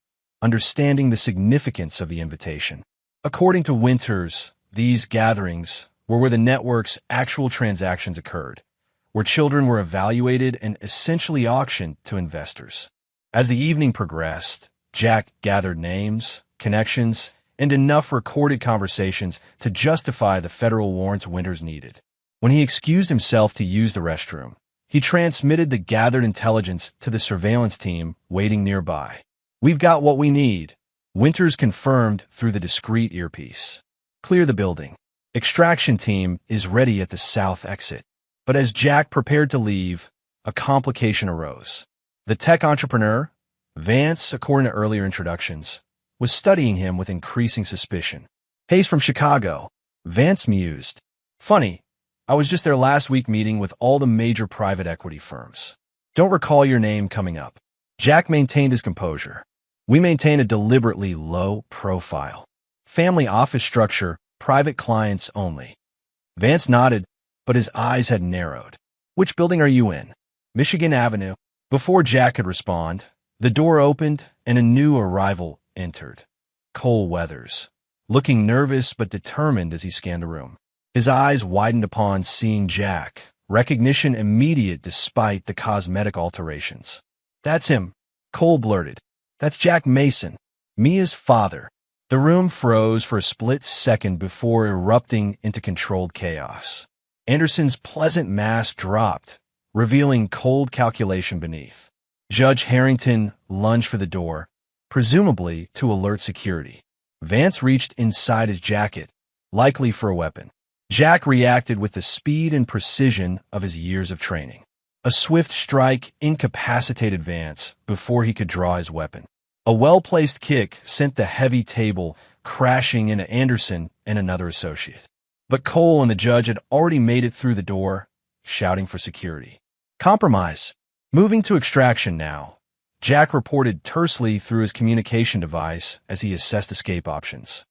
understanding the significance of the invitation. According to Winters, these gatherings were where the network's actual transactions occurred, where children were evaluated and essentially auctioned to investors. As the evening progressed, Jack gathered names, connections, and enough recorded conversations to justify the federal warrants Winters needed. When he excused himself to use the restroom, he transmitted the gathered intelligence to the surveillance team waiting nearby. "We've got what we need," Winters confirmed through the discreet earpiece. "Clear the building. Extraction team is ready at the south exit." But as Jack prepared to leave, a complication arose. The tech entrepreneur, Vance, according to earlier introductions, was studying him with increasing suspicion. "Hayes from Chicago," Vance mused. "Funny, I was just there last week meeting with all the major private equity firms. Don't recall your name coming up." Jack maintained his composure. "We maintain a deliberately low profile. Family office structure, private clients only." Vance nodded, but his eyes had narrowed. "Which building are you in?" "Michigan Avenue." Before Jack could respond, the door opened and a new arrival entered. Cole Weathers, looking nervous but determined as he scanned the room. His eyes widened upon seeing Jack, recognition immediate despite the cosmetic alterations. "That's him," Cole blurted. "That's Jack Mason, Mia's father." The room froze for a split second before erupting into controlled chaos. Anderson's pleasant mask dropped, revealing cold calculation beneath. Judge Harrington lunged for the door, presumably to alert security. Vance reached inside his jacket, likely for a weapon. Jack reacted with the speed and precision of his years of training. A swift strike incapacitated Vance before he could draw his weapon. A well-placed kick sent the heavy table crashing into Anderson and another associate. But Cole and the judge had already made it through the door, shouting for security. "Compromise. Moving to extraction now," Jack reported tersely through his communication device as he assessed escape options.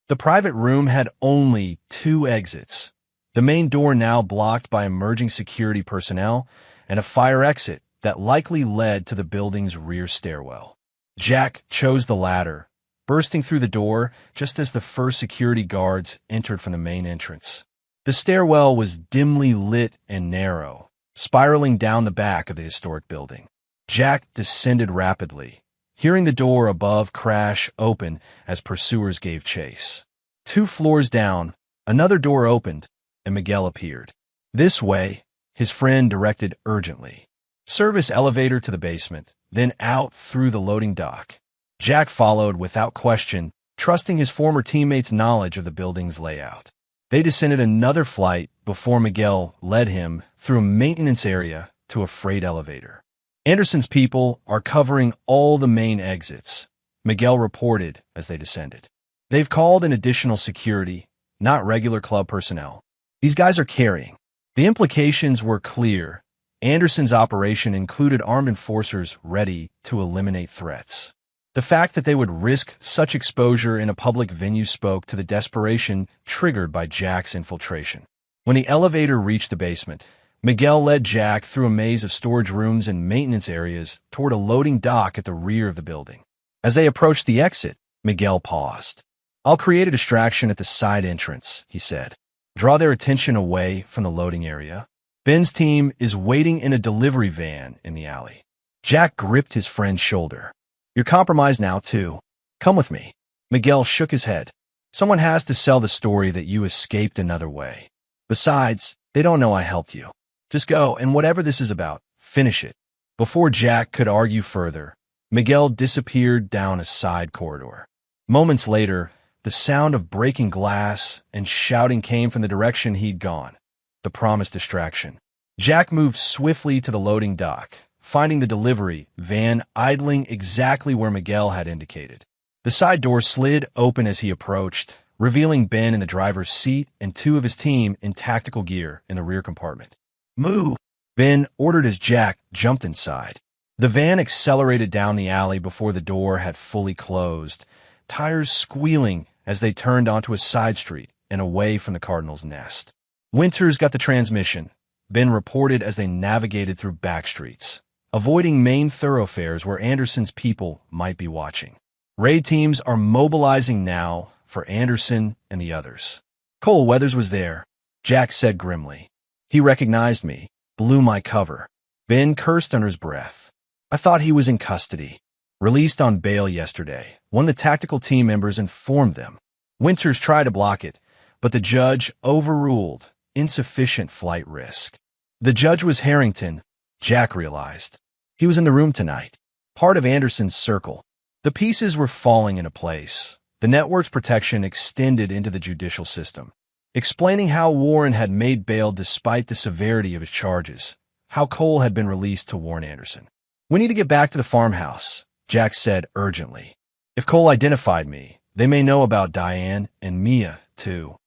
The private room had only 2 exits, the main door now blocked by emerging security personnel and a fire exit that likely led to the building's rear stairwell. Jack chose the latter, bursting through the door just as the first security guards entered from the main entrance. The stairwell was dimly lit and narrow, spiraling down the back of the historic building. Jack descended rapidly, hearing the door above crash open as pursuers gave chase. 2 floors down, another door opened, and Miguel appeared. "This way," his friend directed urgently. "Service elevator to the basement, then out through the loading dock." Jack followed without question, trusting his former teammates' knowledge of the building's layout. They descended another flight before Miguel led him through a maintenance area to a freight elevator. "Anderson's people are covering all the main exits," Miguel reported as they descended. "They've called in additional security, not regular club personnel. These guys are carrying." The implications were clear. Anderson's operation included armed enforcers ready to eliminate threats. The fact that they would risk such exposure in a public venue spoke to the desperation triggered by Jack's infiltration. When the elevator reached the basement, Miguel led Jack through a maze of storage rooms and maintenance areas toward a loading dock at the rear of the building. As they approached the exit, Miguel paused. "I'll create a distraction at the side entrance," he said. "Draw their attention away from the loading area. Ben's team is waiting in a delivery van in the alley." Jack gripped his friend's shoulder. "You're compromised now, too. Come with me." Miguel shook his head. "Someone has to sell the story that you escaped another way. Besides, they don't know I helped you. Just go, and whatever this is about, finish it." Before Jack could argue further, Miguel disappeared down a side corridor. Moments later, the sound of breaking glass and shouting came from the direction he'd gone, the promised distraction. Jack moved swiftly to the loading dock, finding the delivery van idling exactly where Miguel had indicated. The side door slid open as he approached, revealing Ben in the driver's seat and 2 of his team in tactical gear in the rear compartment. "Move," Ben ordered as Jack jumped inside. The van accelerated down the alley before the door had fully closed, tires squealing as they turned onto a side street and away from the Cardinals' nest. "Winters got the transmission," Ben reported as they navigated through back streets, avoiding main thoroughfares where Anderson's people might be watching. "Raid teams are mobilizing now for Anderson and the others." "Cole Weathers was there," Jack said grimly. "He recognized me, blew my cover." Ben cursed under his breath. "I thought he was in custody. Released on bail yesterday. One of the tactical team members informed them. Winters tried to block it, but the judge overruled insufficient flight risk." The judge was Harrington, Jack realized. He was in the room tonight, part of Anderson's circle. The pieces were falling into place. The network's protection extended into the judicial system, explaining how Warren had made bail despite the severity of his charges, how Cole had been released to warn Anderson. "We need to get back to the farmhouse," Jack said urgently. "If Cole identified me, they may know about Diane and Mia, too."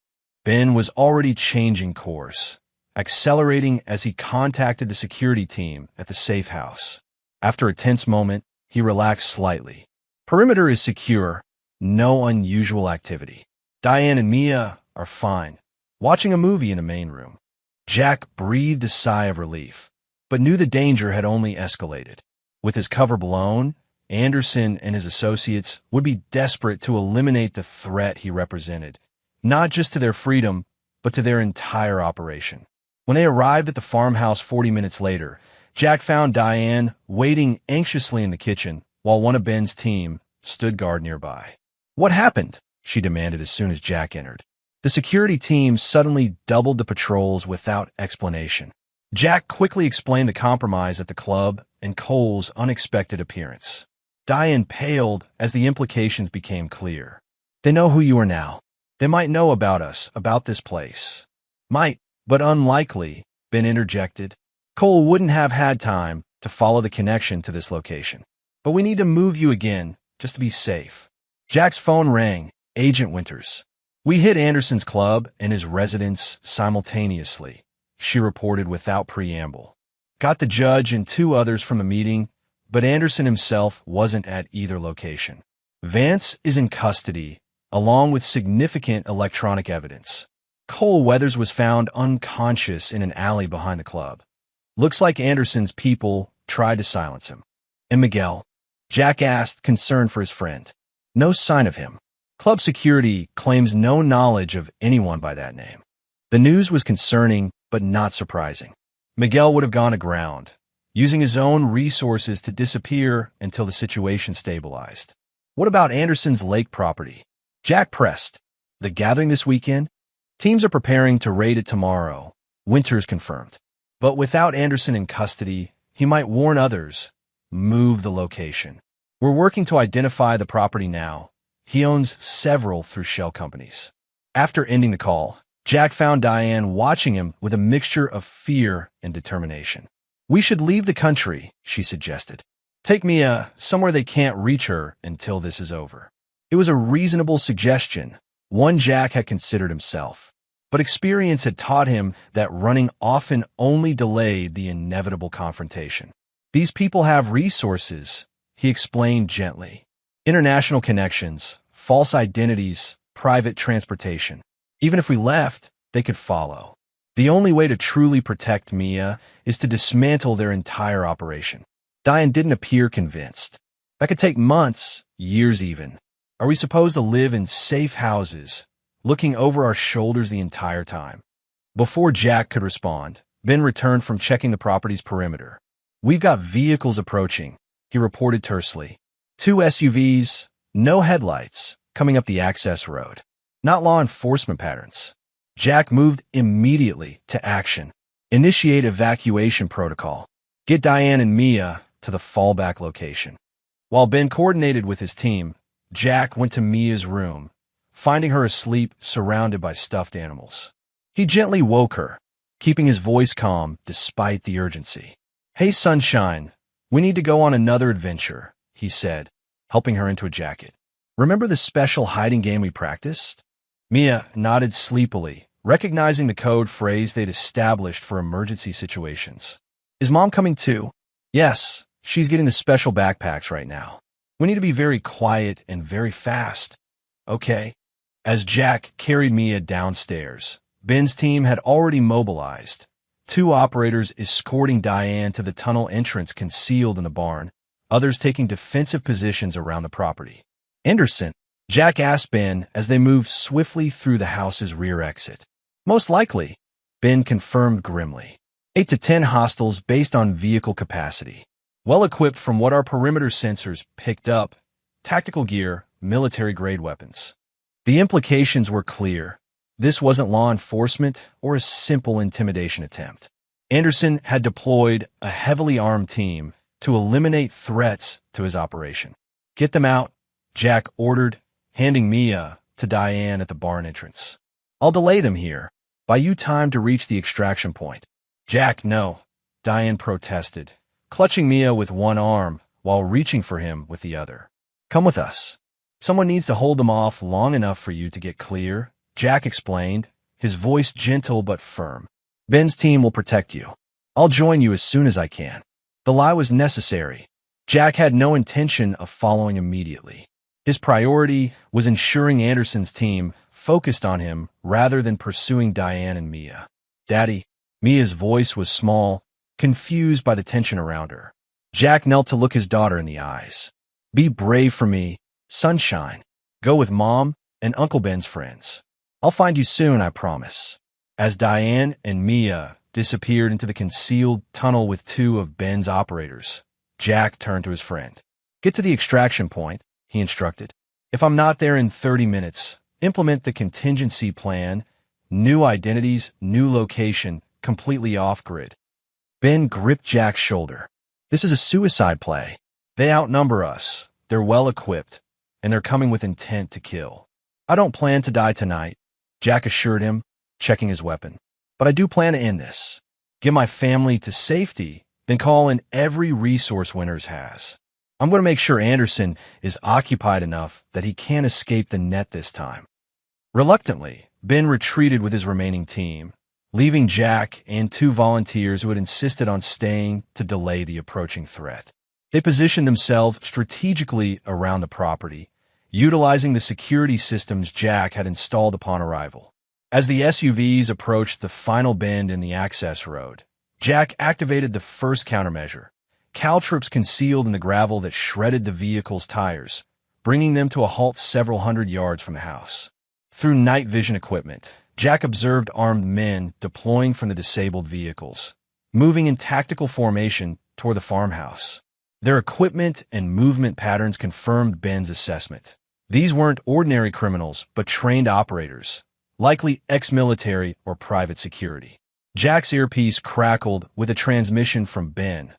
Ben was already changing course, accelerating as he contacted the security team at the safe house. After a tense moment, he relaxed slightly. "Perimeter is secure, no unusual activity. Diane and Mia are fine, watching a movie in the main room." Jack breathed a sigh of relief, but knew the danger had only escalated. With his cover blown, Anderson and his associates would be desperate to eliminate the threat he represented, not just to their freedom, but to their entire operation. When they arrived at the farmhouse 40 minutes later, Jack found Diane waiting anxiously in the kitchen while one of Ben's team stood guard nearby. "What happened?" she demanded as soon as Jack entered. The security team suddenly doubled the patrols without explanation. Jack quickly explained the compromise at the club and Cole's unexpected appearance. Diane paled as the implications became clear. "They know who you are now. They might know about us, about this place." "Might, but unlikely," Ben interjected. "Cole wouldn't have had time to follow the connection to this location. But we need to move you again, just to be safe." Jack's phone rang. "Agent Winters. We hit Anderson's club and his residence simultaneously," she reported without preamble. "Got the judge and 2 others from the meeting, but Anderson himself wasn't at either location. Vance is in custody, along with significant electronic evidence. Cole Weathers was found unconscious in an alley behind the club. Looks like Anderson's people tried to silence him." "And Miguel?" Jack asked, concerned for his friend. "No sign of him. Club security claims no knowledge of anyone by that name." The news was concerning, but not surprising. Miguel would have gone aground, using his own resources to disappear until the situation stabilized. "What about Anderson's lake property?" Jack pressed. "The gathering this weekend? Teams are preparing to raid it tomorrow," Winters confirmed. "But without Anderson in custody, he might warn others, move the location. We're working to identify the property now. He owns several through shell companies." After ending the call, Jack found Diane watching him with a mixture of fear and determination. "We should leave the country," she suggested. "Take Mia somewhere they can't reach her until this is over." It was a reasonable suggestion, one Jack had considered himself. But experience had taught him that running often only delayed the inevitable confrontation. "These people have resources," he explained gently. "International connections, false identities, private transportation. Even if we left, they could follow. The only way to truly protect Mia is to dismantle their entire operation." Diane didn't appear convinced. "That could take months, years even. Are we supposed to live in safe houses, looking over our shoulders the entire time?" Before Jack could respond, Ben returned from checking the property's perimeter. "We've got vehicles approaching," he reported tersely. 2 SUVs, no headlights, coming up the access road. Not law enforcement patterns. Jack moved immediately to action. "Initiate evacuation protocol. Get Diane and Mia to the fallback location." While Ben coordinated with his team, Jack went to Mia's room, finding her asleep surrounded by stuffed animals. He gently woke her, keeping his voice calm despite the urgency. "Hey, sunshine, we need to go on another adventure," he said, helping her into a jacket. "Remember the special hiding game we practiced?" Mia nodded sleepily, recognizing the code phrase they'd established for emergency situations. "Is Mom coming too?" "Yes, she's getting the special backpacks right now. We need to be very quiet and very fast." "Okay." As Jack carried Mia downstairs, Ben's team had already mobilized. 2 operators escorting Diane to the tunnel entrance concealed in the barn, others taking defensive positions around the property. "Anderson?" Jack asked Ben as they moved swiftly through the house's rear exit. "Most likely," Ben confirmed grimly. 8 to 10 hostiles based on vehicle capacity. Well-equipped from what our perimeter sensors picked up, tactical gear, military-grade weapons. The implications were clear. This wasn't law enforcement or a simple intimidation attempt. Anderson had deployed a heavily armed team to eliminate threats to his operation. "Get them out," Jack ordered, handing Mia to Diane at the barn entrance. "I'll delay them here. Buy you time to reach the extraction point." "Jack, no. Diane protested, clutching Mia with one arm while reaching for him with the other. "Come with us. Someone needs to hold them off long enough for you to get clear," Jack explained, his voice gentle but firm. "Ben's team will protect you. I'll join you as soon as I can." The lie was necessary. Jack had no intention of following immediately. His priority was ensuring Anderson's team focused on him rather than pursuing Diane and Mia. "Daddy." Mia's voice was small, confused by the tension around her. Jack knelt to look his daughter in the eyes. "Be brave for me, sunshine. Go with Mom and Uncle Ben's friends. I'll find you soon, I promise." As Diane and Mia disappeared into the concealed tunnel with two of Ben's operators, Jack turned to his friend. "Get to the extraction point," he instructed. "If I'm not there in 30 minutes, implement the contingency plan, new identities, new location, completely off-grid." Ben gripped Jack's shoulder. "This is a suicide play. They outnumber us, they're well-equipped, and they're coming with intent to kill. I don't plan to die tonight," Jack assured him, checking his weapon. "But I do plan to end this. Get my family to safety, then call in every resource Winters has. I'm going to make sure Anderson is occupied enough that he can't escape the net this time." Reluctantly, Ben retreated with his remaining team, leaving Jack and two volunteers who had insisted on staying to delay the approaching threat. They positioned themselves strategically around the property, utilizing the security systems Jack had installed upon arrival. As the SUVs approached the final bend in the access road, Jack activated the first countermeasure, caltrops concealed in the gravel that shredded the vehicle's tires, bringing them to a halt several hundred yards from the house. Through night vision equipment, Jack observed armed men deploying from the disabled vehicles, moving in tactical formation toward the farmhouse. Their equipment and movement patterns confirmed Ben's assessment. These weren't ordinary criminals, but trained operators, likely ex-military or private security. Jack's earpiece crackled with a transmission from Ben.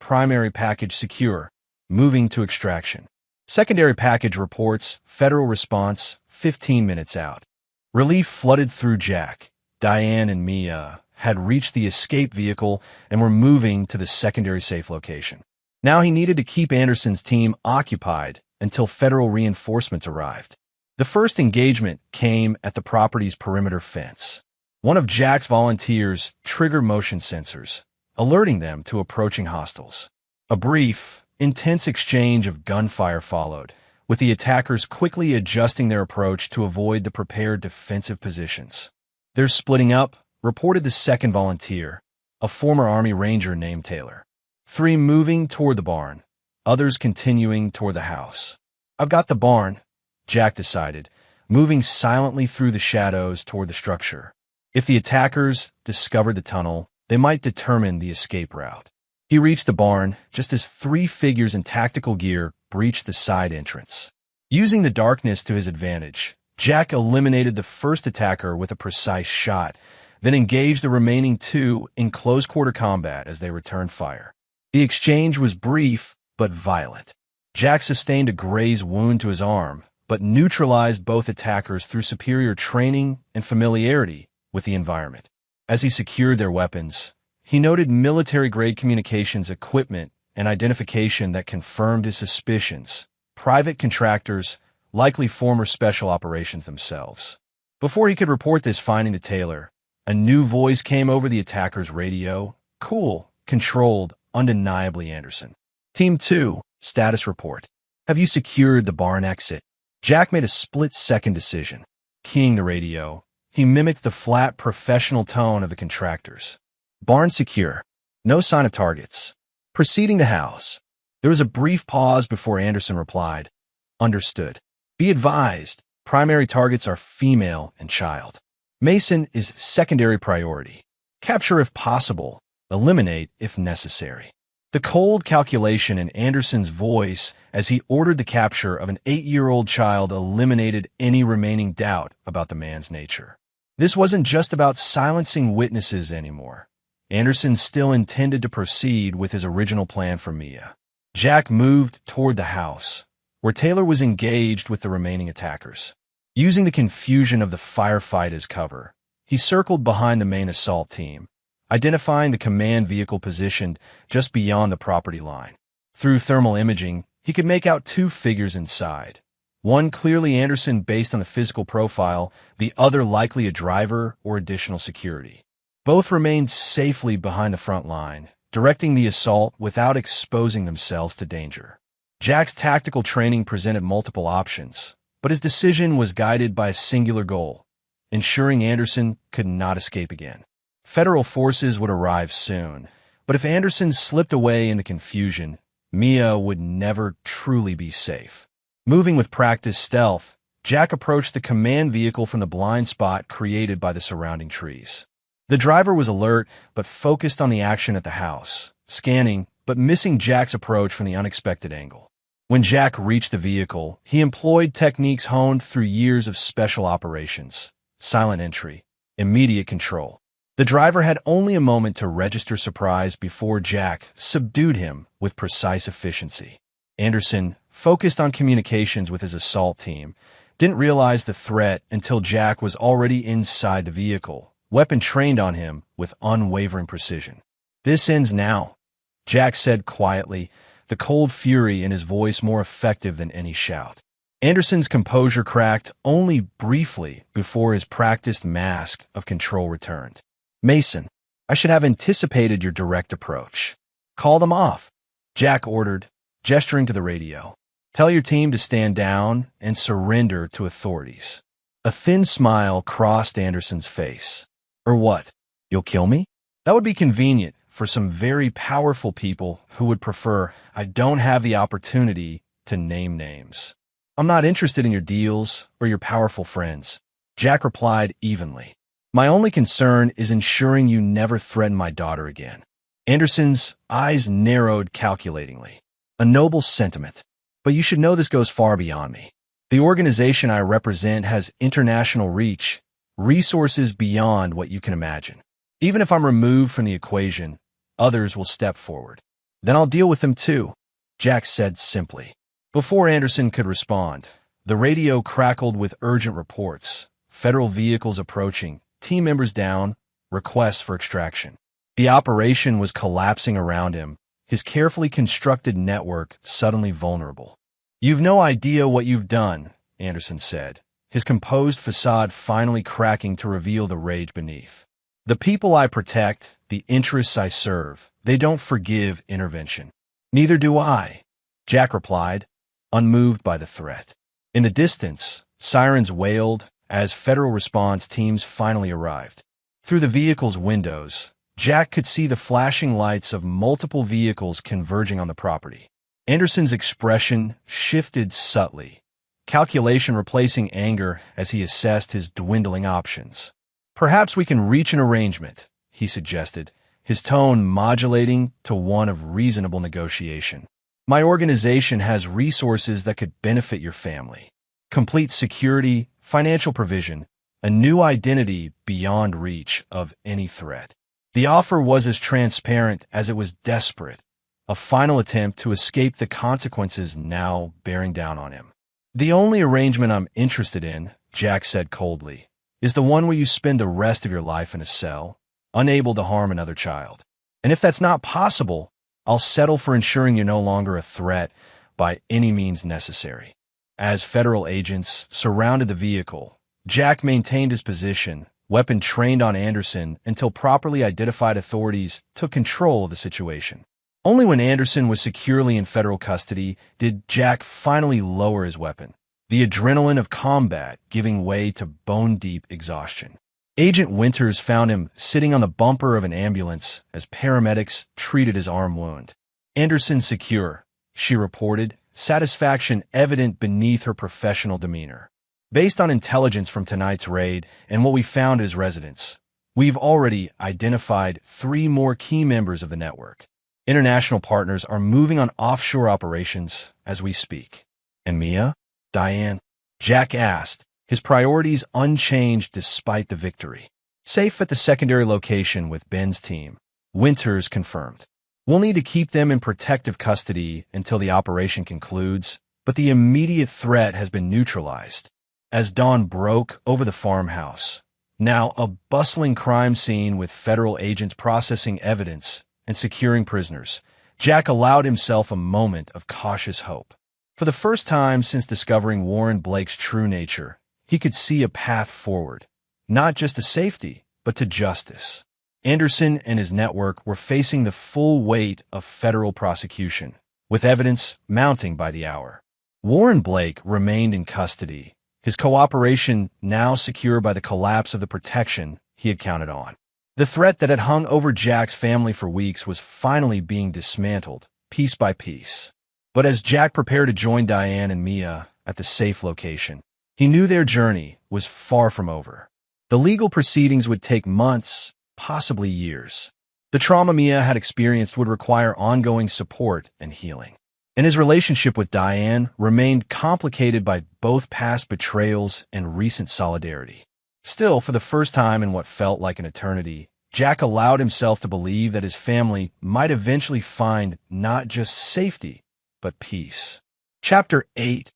"Primary package secure. Moving to extraction. Secondary package reports federal response 15 minutes out." Relief flooded through Jack. Diane and Mia had reached the escape vehicle and were moving to the secondary safe location. Now he needed to keep Anderson's team occupied until federal reinforcements arrived. The first engagement came at the property's perimeter fence. One of Jack's volunteers triggered motion sensors, alerting them to approaching hostiles. A brief, intense exchange of gunfire followed, with the attackers quickly adjusting their approach to avoid the prepared defensive positions. "They're splitting up," reported the second volunteer, a former Army Ranger named Taylor. "Three moving toward the barn, others continuing toward the house." "I've got the barn," Jack decided, moving silently through the shadows toward the structure. If the attackers discovered the tunnel, they might determine the escape route. He reached the barn just as three figures in tactical gear breached the side entrance. Using the darkness to his advantage, Jack eliminated the first attacker with a precise shot, then engaged the remaining two in close-quarter combat as they returned fire. The exchange was brief but violent. Jack sustained a graze wound to his arm, but neutralized both attackers through superior training and familiarity with the environment. As he secured their weapons, he noted military-grade communications equipment and identification that confirmed his suspicions. Private contractors, likely former special operations themselves. Before he could report this finding to Taylor, a new voice came over the attacker's radio. "Cool, controlled, undeniably Anderson. Team 2, status report. Have you secured the barn exit?" Jack made a split-second decision. Keying the radio, he mimicked the flat, professional tone of the contractors. "Barn secure. No sign of targets. Proceeding to house." There was a brief pause before Anderson replied, "Understood. Be advised, primary targets are female and child. Mason is secondary priority. Capture if possible, eliminate if necessary." The cold calculation in Anderson's voice as he ordered the capture of an 8-year-old child eliminated any remaining doubt about the man's nature. This wasn't just about silencing witnesses anymore. Anderson still intended to proceed with his original plan for Mia. Jack moved toward the house, where Taylor was engaged with the remaining attackers. Using the confusion of the firefight as cover, he circled behind the main assault team, identifying the command vehicle positioned just beyond the property line. Through thermal imaging, he could make out two figures inside. One clearly Anderson based on the physical profile, the other likely a driver or additional security. Both remained safely behind the front line, directing the assault without exposing themselves to danger. Jack's tactical training presented multiple options, but his decision was guided by a singular goal: ensuring Anderson could not escape again. Federal forces would arrive soon, but if Anderson slipped away in the confusion, Mia would never truly be safe. Moving with practiced stealth, Jack approached the command vehicle from the blind spot created by the surrounding trees. The driver was alert but focused on the action at the house, scanning but missing Jack's approach from the unexpected angle. When Jack reached the vehicle, he employed techniques honed through years of special operations: silent entry, immediate control. The driver had only a moment to register surprise before Jack subdued him with precise efficiency. Anderson, focused on communications with his assault team, didn't realize the threat until Jack was already inside the vehicle, weapon trained on him with unwavering precision. "This ends now," Jack said quietly, the cold fury in his voice more effective than any shout. Anderson's composure cracked only briefly before his practiced mask of control returned. "Mason, I should have anticipated your direct approach. Call them off," Jack ordered, gesturing to the radio. "Tell your team to stand down and surrender to authorities." A thin smile crossed Anderson's face. "Or what? You'll kill me?" That would be convenient for some very powerful people who would prefer I don't have the opportunity to name names. "I'm not interested in your deals or your powerful friends," Jack replied evenly. "My only concern is ensuring you never threaten my daughter again." Anderson's eyes narrowed calculatingly. "A noble sentiment. But you should know this goes far beyond me. The organization I represent has international reach, resources beyond what you can imagine. Even if I'm removed from the equation, others will step forward. Then I'll deal with them too," Jack said simply. Before Anderson could respond, the radio crackled with urgent reports: federal vehicles approaching, team members down, requests for extraction. The operation was collapsing around him, his carefully constructed network suddenly vulnerable. "You've no idea what you've done," Anderson said, his composed facade finally cracking to reveal the rage beneath. "The people I protect, the interests I serve, they don't forgive intervention." "Neither do I," Jack replied, unmoved by the threat. In the distance, sirens wailed as federal response teams finally arrived. Through the vehicle's windows, Jack could see the flashing lights of multiple vehicles converging on the property. Anderson's expression shifted subtly, calculation replacing anger as he assessed his dwindling options. "Perhaps we can reach an arrangement," he suggested, his tone modulating to one of reasonable negotiation. "My organization has resources that could benefit your family. Complete security, financial provision, a new identity beyond reach of any threat." The offer was as transparent as it was desperate, a final attempt to escape the consequences now bearing down on him. "The only arrangement I'm interested in," Jack said coldly, "is the one where you spend the rest of your life in a cell, unable to harm another child. And if that's not possible, I'll settle for ensuring you're no longer a threat by any means necessary." As federal agents surrounded the vehicle, Jack maintained his position, weapon trained on Anderson, until properly identified authorities took control of the situation. Only when Anderson was securely in federal custody did Jack finally lower his weapon, the adrenaline of combat giving way to bone-deep exhaustion. Agent Winters found him sitting on the bumper of an ambulance as paramedics treated his arm wound. "Anderson secure," she reported, satisfaction evident beneath her professional demeanor. "Based on intelligence from tonight's raid and what we found at his residence, we've already identified 3 more key members of the network. International partners are moving on offshore operations as we speak." "And Mia? Diane?" Jack asked, his priorities unchanged despite the victory. "Safe at the secondary location with Ben's team," Winters confirmed. "We'll need to keep them in protective custody until the operation concludes, but the immediate threat has been neutralized." As dawn broke over the farmhouse, Now a bustling crime scene with federal agents processing evidence and securing prisoners. Jack allowed himself a moment of cautious hope. For the first time since discovering Warren Blake's true nature, he could see a path forward, not just to safety, but to justice. Anderson and his network were facing the full weight of federal prosecution, with evidence mounting by the hour. Warren Blake remained in custody, his cooperation now secure by the collapse of the protection he had counted on. The threat that had hung over Jack's family for weeks was finally being dismantled, piece by piece. But as Jack prepared to join Diane and Mia at the safe location, he knew their journey was far from over. The legal proceedings would take months, possibly years. The trauma Mia had experienced would require ongoing support and healing. And his relationship with Diane remained complicated by both past betrayals and recent solidarity. Still, for the first time in what felt like an eternity, Jack allowed himself to believe that his family might eventually find not just safety, but peace. Chapter 8.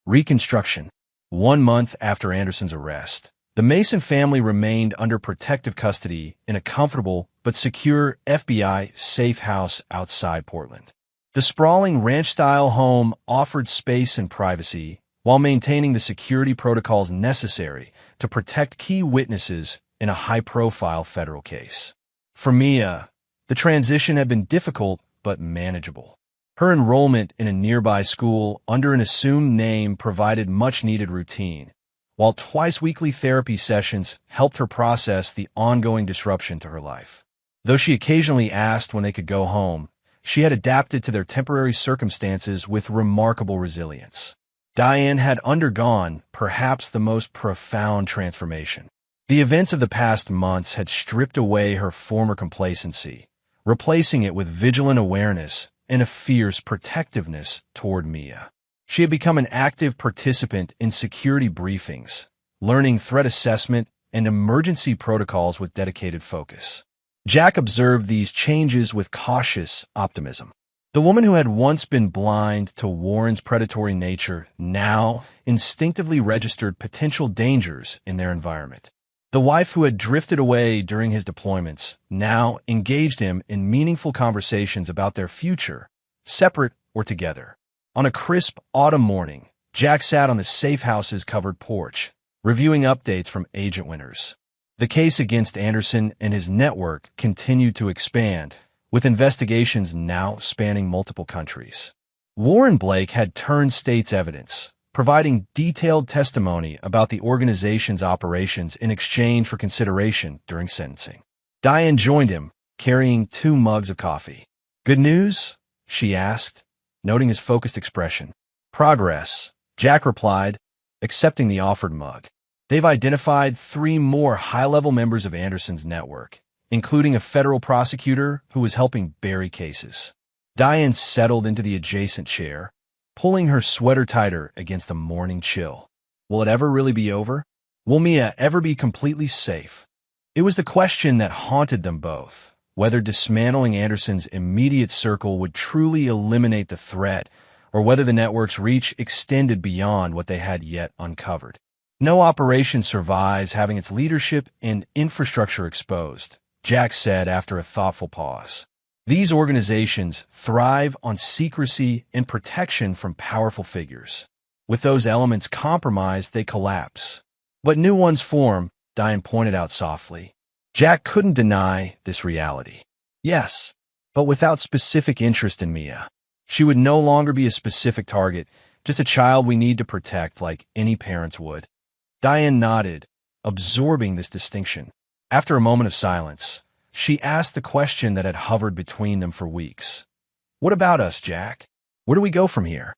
Reconstruction. 1 month after Anderson's arrest, the Mason family remained under protective custody in a comfortable but secure FBI safe house outside Portland. The sprawling ranch-style home offered space and privacy while maintaining the security protocols necessary to protect key witnesses in a high-profile federal case. For Mia, the transition had been difficult but manageable. Her enrollment in a nearby school under an assumed name provided much-needed routine, while twice-weekly therapy sessions helped her process the ongoing disruption to her life. Though she occasionally asked when they could go home, she had adapted to their temporary circumstances with remarkable resilience. Diane had undergone perhaps the most profound transformation. The events of the past months had stripped away her former complacency, replacing it with vigilant awareness and a fierce protectiveness toward Mia. She had become an active participant in security briefings, learning threat assessment and emergency protocols with dedicated focus. Jack observed these changes with cautious optimism. The woman who had once been blind to Warren's predatory nature now instinctively registered potential dangers in their environment. The wife who had drifted away during his deployments now engaged him in meaningful conversations about their future, separate or together. On a crisp autumn morning, Jack sat on the safe house's covered porch, reviewing updates from Agent Winters. The case against Anderson and his network continued to expand, with investigations now spanning multiple countries. Warren Blake had turned state's evidence, providing detailed testimony about the organization's operations in exchange for consideration during sentencing. Diane joined him, carrying 2 mugs of coffee. "Good news?" she asked, noting his focused expression. "Progress," Jack replied, accepting the offered mug. They've identified 3 more high-level members of Anderson's network, including a federal prosecutor who was helping bury cases. Diane settled into the adjacent chair, pulling her sweater tighter against the morning chill. Will it ever really be over? Will Mia ever be completely safe? It was the question that haunted them both, whether dismantling Anderson's immediate circle would truly eliminate the threat, or whether the network's reach extended beyond what they had yet uncovered. No operation survives having its leadership and infrastructure exposed, Jack said after a thoughtful pause. These organizations thrive on secrecy and protection from powerful figures. With those elements compromised, they collapse. But new ones form, Diane pointed out softly. Jack couldn't deny this reality. Yes, but without specific interest in Mia. She would no longer be a specific target, just a child we need to protect like any parents would. Diane nodded, absorbing this distinction. After a moment of silence, she asked the question that had hovered between them for weeks. What about us, Jack? Where do we go from here?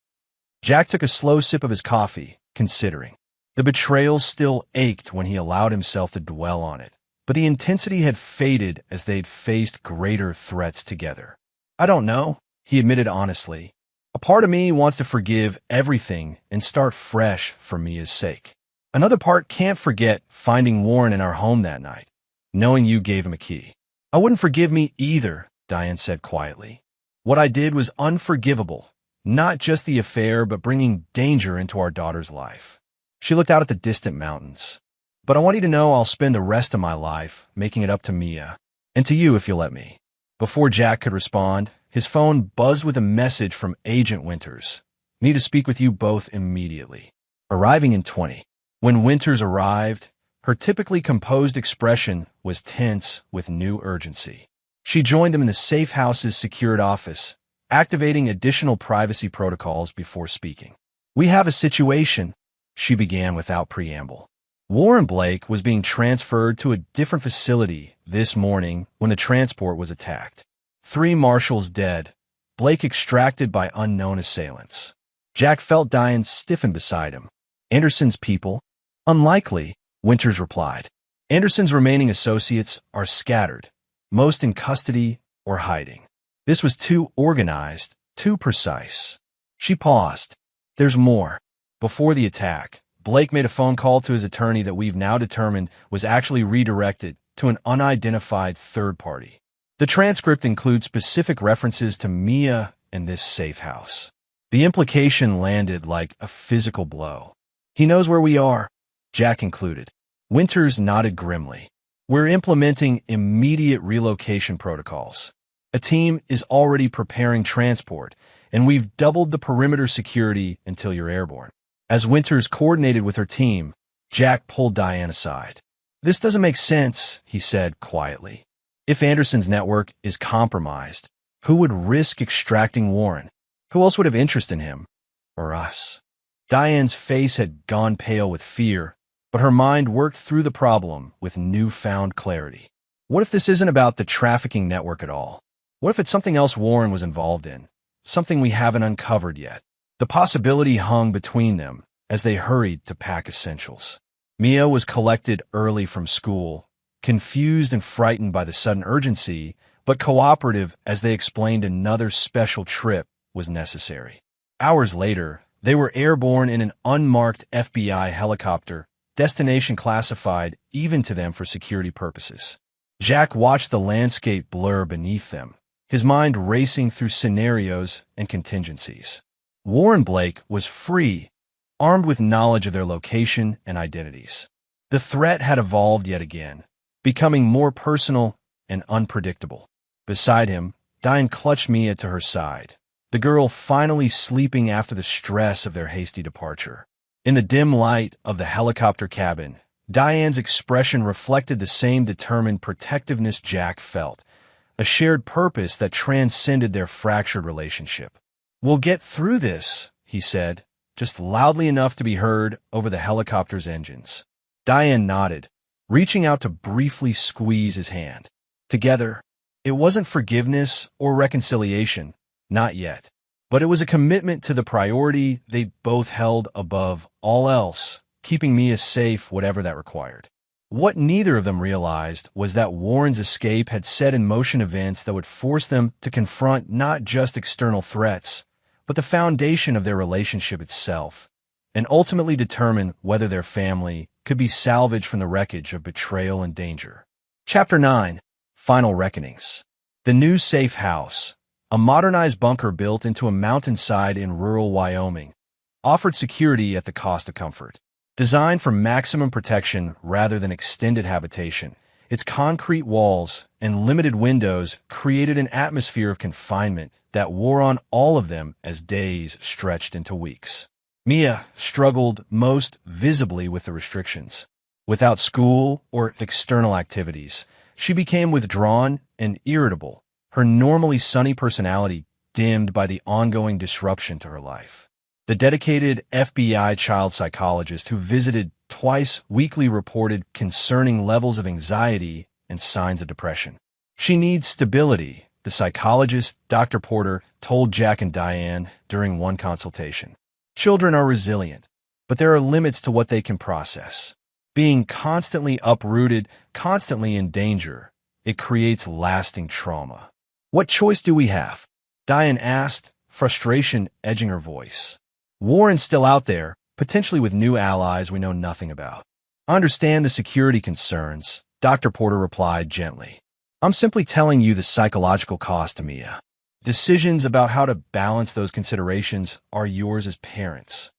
Jack took a slow sip of his coffee, considering. The betrayal still ached when he allowed himself to dwell on it, but the intensity had faded as they'd faced greater threats together. I don't know, he admitted honestly. A part of me wants to forgive everything and start fresh for Mia's sake. Another part can't forget finding Warren in our home that night, knowing you gave him a key. I wouldn't forgive me either, Diane said quietly. What I did was unforgivable, not just the affair, but bringing danger into our daughter's life. She looked out at the distant mountains. But I want you to know I'll spend the rest of my life making it up to Mia. And to you if you'll let me. Before Jack could respond, his phone buzzed with a message from Agent Winters. Need to speak with you both immediately. Arriving in 20. When Winters arrived, her typically composed expression was tense with new urgency. She joined them in the safe house's secured office, activating additional privacy protocols before speaking. We have a situation, she began without preamble. Warren Blake was being transferred to a different facility this morning when the transport was attacked. 3 marshals dead, Blake extracted by unknown assailants. Jack felt Diane stiffen beside him. Anderson's people? Unlikely, Winters replied. Anderson's remaining associates are scattered, most in custody or hiding. This was too organized, too precise. She paused. There's more. Before the attack, Blake made a phone call to his attorney that we've now determined was actually redirected to an unidentified third party. The transcript includes specific references to Mia and this safe house. The implication landed like a physical blow. He knows where we are, Jack concluded. Winters nodded grimly. We're implementing immediate relocation protocols. A team is already preparing transport, and we've doubled the perimeter security until you're airborne. As Winters coordinated with her team, Jack pulled Diane aside. This doesn't make sense, he said quietly. If Anderson's network is compromised, who would risk extracting Warren? Who else would have interest in him? Or us? Diane's face had gone pale with fear, but her mind worked through the problem with newfound clarity. What if this isn't about the trafficking network at all? What if it's something else Warren was involved in? Something we haven't uncovered yet? The possibility hung between them as they hurried to pack essentials. Mia was collected early from school, confused and frightened by the sudden urgency, but cooperative as they explained another special trip was necessary. Hours later, they were airborne in an unmarked FBI helicopter, destination classified even to them for security purposes. Jack watched the landscape blur beneath them, his mind racing through scenarios and contingencies. Warren Blake was free, armed with knowledge of their location and identities. The threat had evolved yet again, becoming more personal and unpredictable. Beside him, Diane clutched Mia to her side, the girl finally sleeping after the stress of their hasty departure. In the dim light of the helicopter cabin, Diane's expression reflected the same determined protectiveness Jack felt, a shared purpose that transcended their fractured relationship. We'll get through this, he said, just loudly enough to be heard over the helicopter's engines. Diane nodded, reaching out to briefly squeeze his hand. Together, it wasn't forgiveness or reconciliation, not yet, but it was a commitment to the priority they both held above all else, keeping Mia safe whatever that required. What neither of them realized was that Warren's escape had set in motion events that would force them to confront not just external threats, but the foundation of their relationship itself, and ultimately determine whether their family could be salvaged from the wreckage of betrayal and danger. Chapter 9. Final Reckonings. The new safe house, a modernized bunker built into a mountainside in rural Wyoming, offered security at the cost of comfort. Designed for maximum protection rather than extended habitation, its concrete walls and limited windows created an atmosphere of confinement that wore on all of them as days stretched into weeks. Mia struggled most visibly with the restrictions. Without school or external activities, she became withdrawn and irritable, her normally sunny personality dimmed by the ongoing disruption to her life. The dedicated FBI child psychologist who visited twice weekly reported concerning levels of anxiety and signs of depression. She needs stability, the psychologist, Dr. Porter, told Jack and Diane during one consultation. Children are resilient, but there are limits to what they can process. Being constantly uprooted, constantly in danger, it creates lasting trauma. What choice do we have? Diane asked, frustration edging her voice. Warren's still out there, potentially with new allies we know nothing about. I understand the security concerns, Dr. Porter replied gently. I'm simply telling you the psychological cost to Mia. Decisions about how to balance those considerations are yours as parents.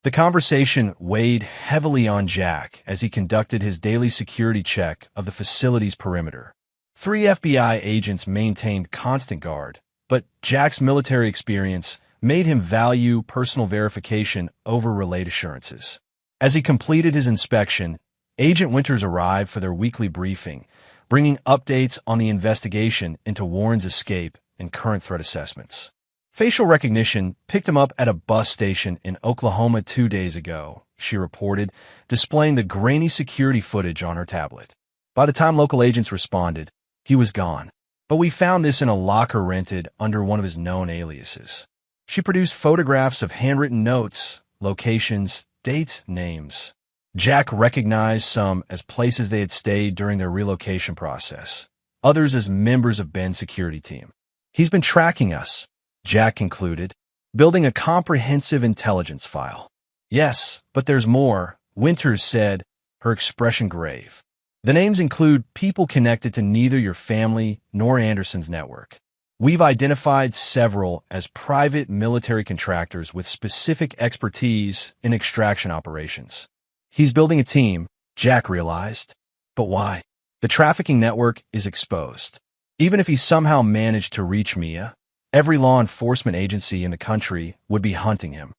The conversation weighed heavily on Jack as he conducted his daily security check of the facility's perimeter. 3 FBI agents maintained constant guard, but Jack's military experience made him value personal verification over relayed assurances. As he completed his inspection, Agent Winters arrived for their weekly briefing, bringing updates on the investigation into Warren's escape and current threat assessments. Facial recognition picked him up at a bus station in Oklahoma 2 days ago, she reported, displaying the grainy security footage on her tablet. By the time local agents responded, he was gone. But we found this in a locker rented under one of his known aliases. She produced photographs of handwritten notes, locations, dates, names. Jack recognized some as places they had stayed during their relocation process, others as members of Ben's security team. He's been tracking us, Jack concluded, building a comprehensive intelligence file. Yes, but there's more, Winters said, her expression grave. The names include people connected to neither your family nor Anderson's network. We've identified several as private military contractors with specific expertise in extraction operations. He's building a team, Jack realized. But why? The trafficking network is exposed. Even if he somehow managed to reach Mia, every law enforcement agency in the country would be hunting him.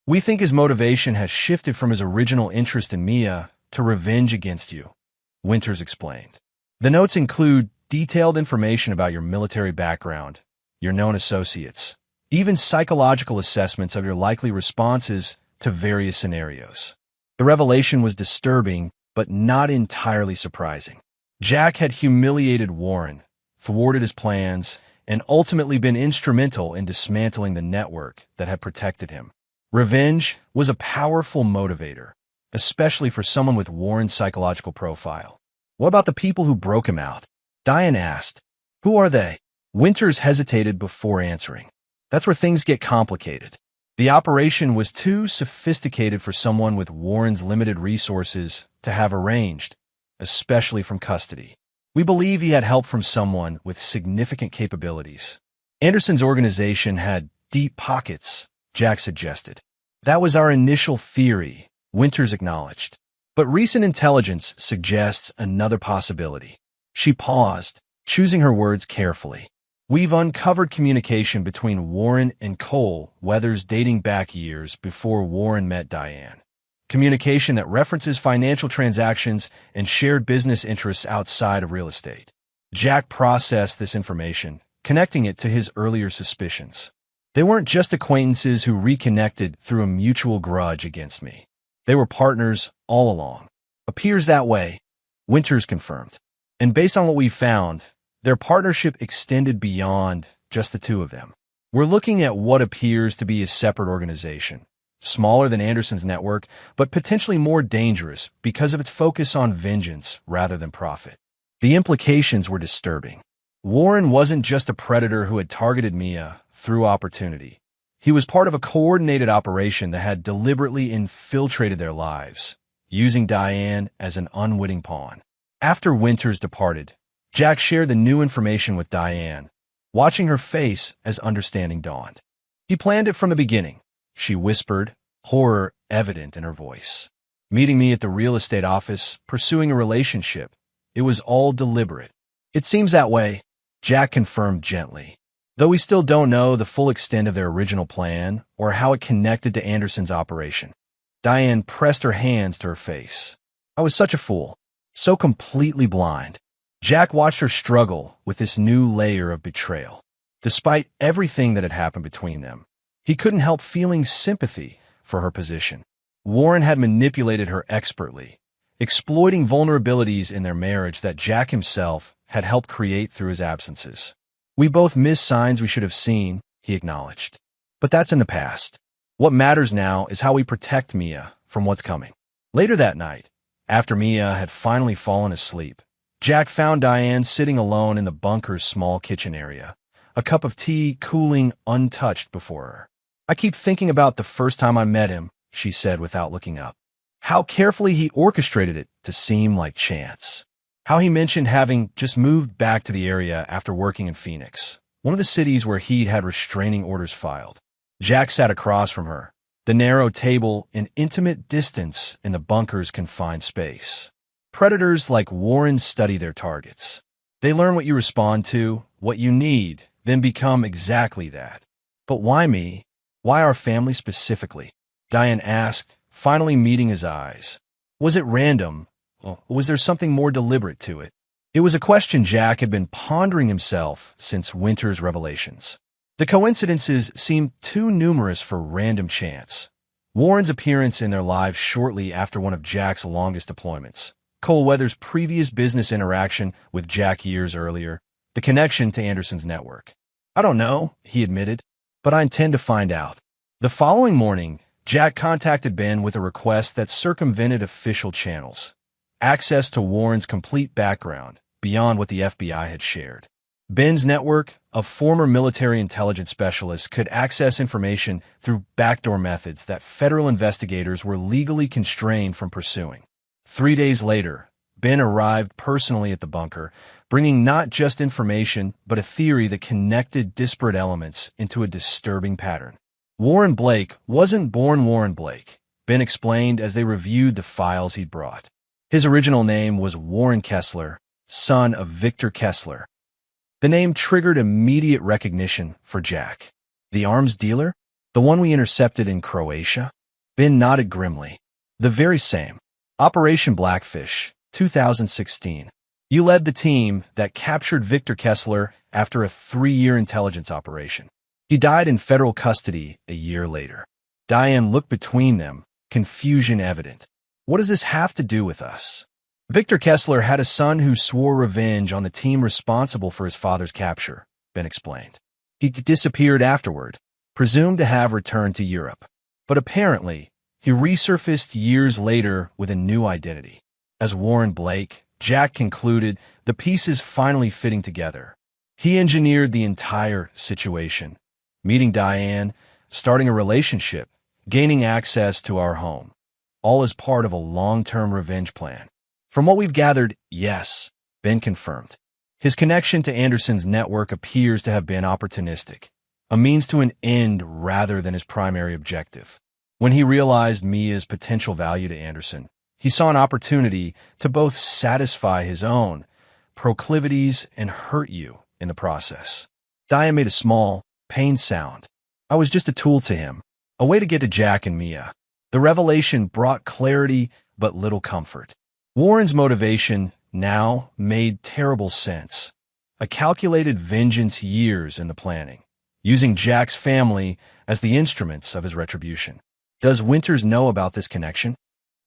We think his motivation has shifted from his original interest in Mia to revenge against you, Winters explained. The notes include detailed information about your military background, your known associates, even psychological assessments of your likely responses to various scenarios. The revelation was disturbing, but not entirely surprising. Jack had humiliated Warren, thwarted his plans, and ultimately been instrumental in dismantling the network that had protected him. Revenge was a powerful motivator, especially for someone with Warren's psychological profile. What about the people who broke him out? Diane asked. Who are they? Winters hesitated before answering. That's where things get complicated. The operation was too sophisticated for someone with Warren's limited resources to have arranged, especially from custody. We believe he had help from someone with significant capabilities. Anderson's organization had deep pockets, Jack suggested. That was our initial theory, Winters acknowledged. But recent intelligence suggests another possibility. She paused, choosing her words carefully. We've uncovered communication between Warren and Cole Weathers dating back years before Warren met Diane. Communication that references financial transactions and shared business interests outside of real estate. Jack processed this information, connecting it to his earlier suspicions. They weren't just acquaintances who reconnected through a mutual grudge against me. They were partners all along. Appears that way, Winters confirmed. And based on what we found, their partnership extended beyond just the two of them. We're looking at what appears to be a separate organization, smaller than Anderson's network, but potentially more dangerous because of its focus on vengeance rather than profit. The implications were disturbing. Warren wasn't just a predator who had targeted Mia through opportunity. He was part of a coordinated operation that had deliberately infiltrated their lives, using Diane as an unwitting pawn. After Winters departed, Jack shared the new information with Diane, watching her face as understanding dawned. He planned it from the beginning, she whispered, horror evident in her voice. Meeting me at the real estate office, pursuing a relationship. It was all deliberate. It seems that way, Jack confirmed gently. Though we still don't know the full extent of their original plan or how it connected to Anderson's operation. Diane pressed her hands to her face. I was such a fool, so completely blind. Jack watched her struggle with this new layer of betrayal. Despite everything that had happened between them, he couldn't help feeling sympathy for her position. Warren had manipulated her expertly, exploiting vulnerabilities in their marriage that Jack himself had helped create through his absences. We both missed signs we should have seen, he acknowledged. But that's in the past. What matters now is how we protect Mia from what's coming. Later that night, after Mia had finally fallen asleep, Jack found Diane sitting alone in the bunker's small kitchen area, a cup of tea cooling untouched before her. I keep thinking about the first time I met him, she said without looking up. How carefully he orchestrated it to seem like chance. How he mentioned having just moved back to the area after working in Phoenix, one of the cities where he'd had restraining orders filed. Jack sat across from her, The narrow table and intimate distance in the bunker's confined space. Predators like Warren study their targets. They learn what you respond to, what you need, then become exactly that. But why me? Why our family specifically? Diane asked, finally meeting his eyes. Was it random, or was there something more deliberate to it? It was a question Jack had been pondering himself since Winter's revelations. The coincidences seemed too numerous for random chance. Warren's appearance in their lives shortly after one of Jack's longest deployments, Cole Weathers' previous business interaction with Jack years earlier, the connection to Anderson's network. I don't know, he admitted, but I intend to find out. The following morning, Jack contacted Ben with a request that circumvented official channels. Access to Warren's complete background, beyond what the FBI had shared. Ben's network of former military intelligence specialists could access information through backdoor methods that federal investigators were legally constrained from pursuing. 3 days later, Ben arrived personally at the bunker, bringing not just information, but a theory that connected disparate elements into a disturbing pattern. Warren Blake wasn't born Warren Blake, Ben explained as they reviewed the files he'd brought. His original name was Warren Kessler, son of Victor Kessler. The name triggered immediate recognition for Jack. The arms dealer? The one we intercepted in Croatia? Ben nodded grimly. The very same. Operation Blackfish, 2016. You led the team that captured Victor Kessler after a 3-year intelligence operation. He died in federal custody a year later. Diane looked between them, confusion evident. What does this have to do with us? Victor Kessler had a son who swore revenge on the team responsible for his father's capture, Ben explained. He disappeared afterward, presumed to have returned to Europe. But apparently, he resurfaced years later with a new identity. As Warren Blake, Jack concluded the pieces finally fitting together. He engineered the entire situation, meeting Diane, starting a relationship, gaining access to our home, all as part of a long-term revenge plan. From what we've gathered, yes, Ben confirmed. His connection to Anderson's network appears to have been opportunistic, a means to an end rather than his primary objective. When he realized Mia's potential value to Anderson, he saw an opportunity to both satisfy his own proclivities and hurt you in the process. Diane made a small, pained sound. I was just a tool to him, a way to get to Jack and Mia. The revelation brought clarity but little comfort. Warren's motivation now made terrible sense. A calculated vengeance years in the planning, using Jack's family as the instruments of his retribution. Does Winters know about this connection?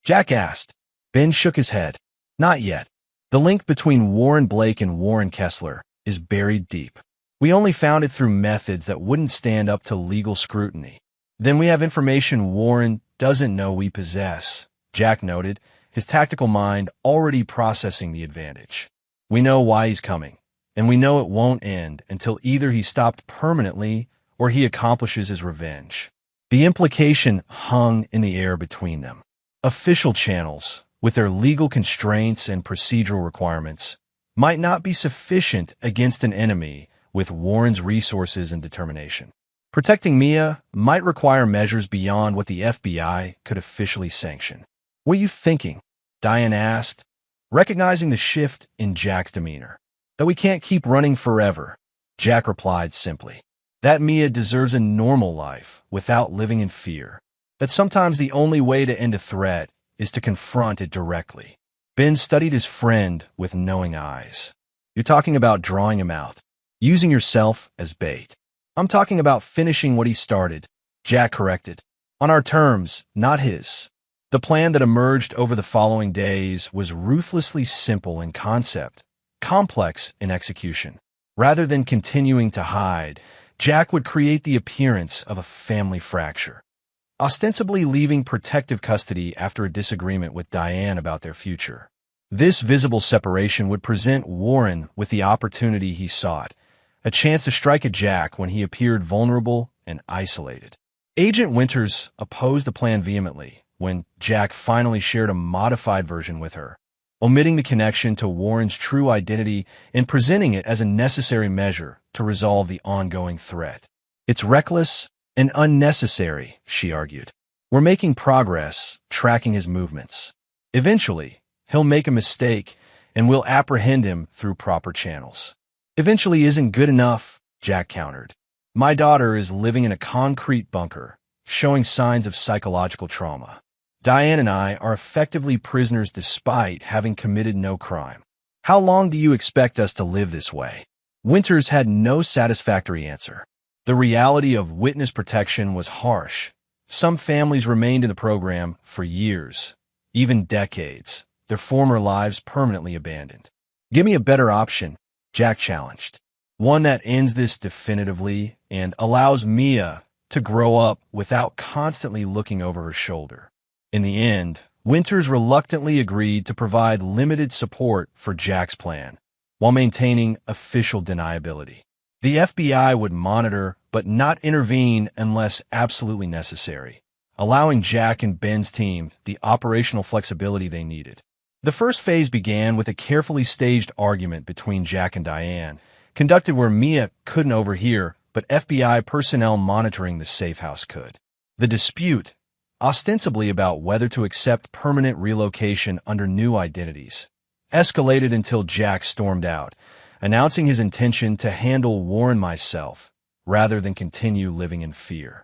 Jack asked. Ben shook his head. Not yet. The link between Warren Blake and Warren Kessler is buried deep. We only found it through methods that wouldn't stand up to legal scrutiny. Then we have information Warren doesn't know we possess, Jack noted, his tactical mind already processing the advantage. We know why he's coming, and we know it won't end until either he's stopped permanently or he accomplishes his revenge. The implication hung in the air between them. Official channels, with their legal constraints and procedural requirements, might not be sufficient against an enemy with Warren's resources and determination. Protecting Mia might require measures beyond what the FBI could officially sanction. What are you thinking? Diane asked, recognizing the shift in Jack's demeanor. That we can't keep running forever, Jack replied simply. That Mia deserves a normal life without living in fear. That sometimes the only way to end a threat is to confront it directly. Ben studied his friend with knowing eyes. You're talking about drawing him out, using yourself as bait. I'm talking about finishing what he started, Jack corrected. On our terms, not his. The plan that emerged over the following days was ruthlessly simple in concept, complex in execution. Rather than continuing to hide, Jack would create the appearance of a family fracture, ostensibly leaving protective custody after a disagreement with Diane about their future. This visible separation would present Warren with the opportunity he sought, a chance to strike at Jack when he appeared vulnerable and isolated. Agent Winters opposed the plan vehemently when Jack finally shared a modified version with her, omitting the connection to Warren's true identity and presenting it as a necessary measure to resolve the ongoing threat. It's reckless and unnecessary, she argued. We're making progress, tracking his movements. Eventually, he'll make a mistake, and we'll apprehend him through proper channels. Eventually isn't good enough, Jack countered. My daughter is living in a concrete bunker, showing signs of psychological trauma. Diane and I are effectively prisoners despite having committed no crime. How long do you expect us to live this way? Winters had no satisfactory answer. The reality of witness protection was harsh. Some families remained in the program for years, even decades, their former lives permanently abandoned. Give me a better option, Jack challenged. One that ends this definitively and allows Mia to grow up without constantly looking over her shoulder. In the end, Winters reluctantly agreed to provide limited support for Jack's plan, while maintaining official deniability. The FBI would monitor but not intervene unless absolutely necessary, allowing Jack and Ben's team the operational flexibility they needed. The first phase began with a carefully staged argument between Jack and Diane, conducted where Mia couldn't overhear, but FBI personnel monitoring the safe house could. The dispute, ostensibly about whether to accept permanent relocation under new identities, escalated until Jack stormed out, announcing his intention to handle Warren myself, rather than continue living in fear.